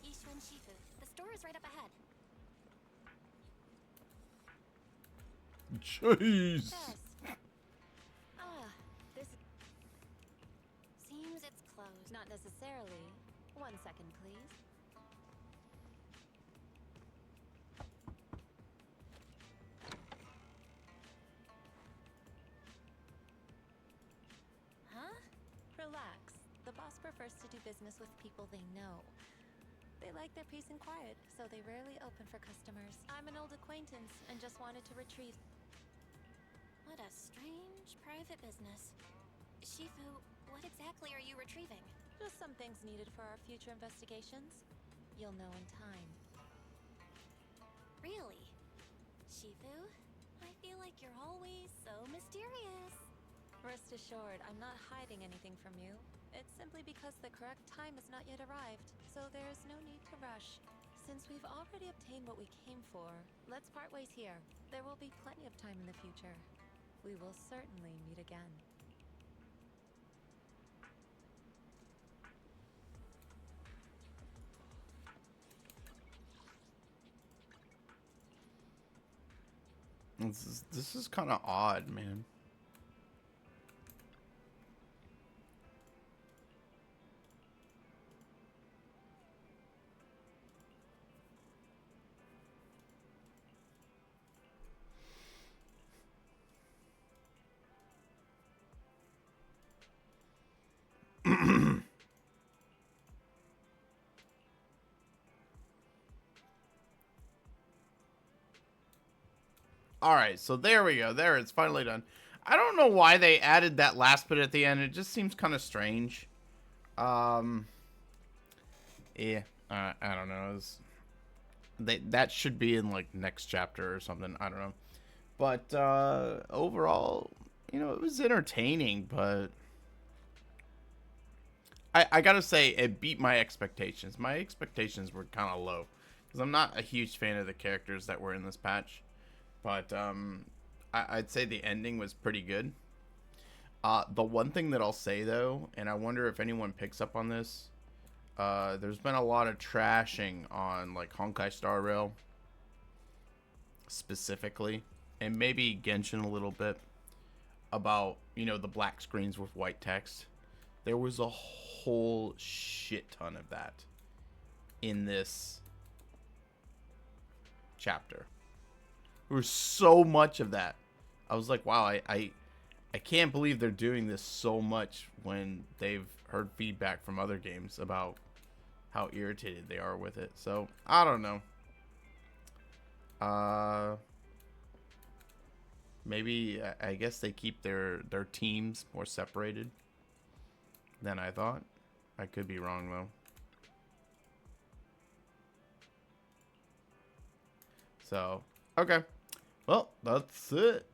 Yishun Shifu. The store is right up ahead. Jeez. Yes. Ah, this seems it's closed. Not necessarily. 1 second, please. Huh? Relax. The boss prefers to do business with people they know. They like their peace and quiet, so they rarely open for customers. I'm an old acquaintance and just wanted to retrieve. What a strange private business. Shifu, what exactly are you retrieving? Just some things needed for our future investigations. You'll know in time. Really? Shifu, I feel like you're always so mysterious. Rest assured, I'm not hiding anything from you. It's simply because the correct time has not yet arrived, so there's no need to rush. Since we've already obtained what we came for, let's part ways here. There will be plenty of time in the future. We will certainly meet again. This is kind of odd, man. All right, so there we go. There, it's finally done. I don't know why they added that last bit at the end. It just seems kind of strange. Yeah, I don't know. That should be in like next chapter or something. I don't know. But overall, you know, it was entertaining, but I gotta say it beat my expectations. My expectations were kind of low because I'm not a huge fan of the characters that were in this patch. But I'd say the ending was pretty good. The one thing that I'll say though, and I wonder if anyone picks up on this, there's been a lot of trashing on like Honkai Star Rail specifically, and maybe Genshin a little bit, about, you know, the black screens with white text. There was a whole shit ton of that in this chapter. There was so much of that. I was like, wow, I can't believe they're doing this so much when they've heard feedback from other games about how irritated they are with it. So, I don't know. Maybe, I guess they keep their teams more separated than I thought. I could be wrong, though. So, okay. Well, that's it.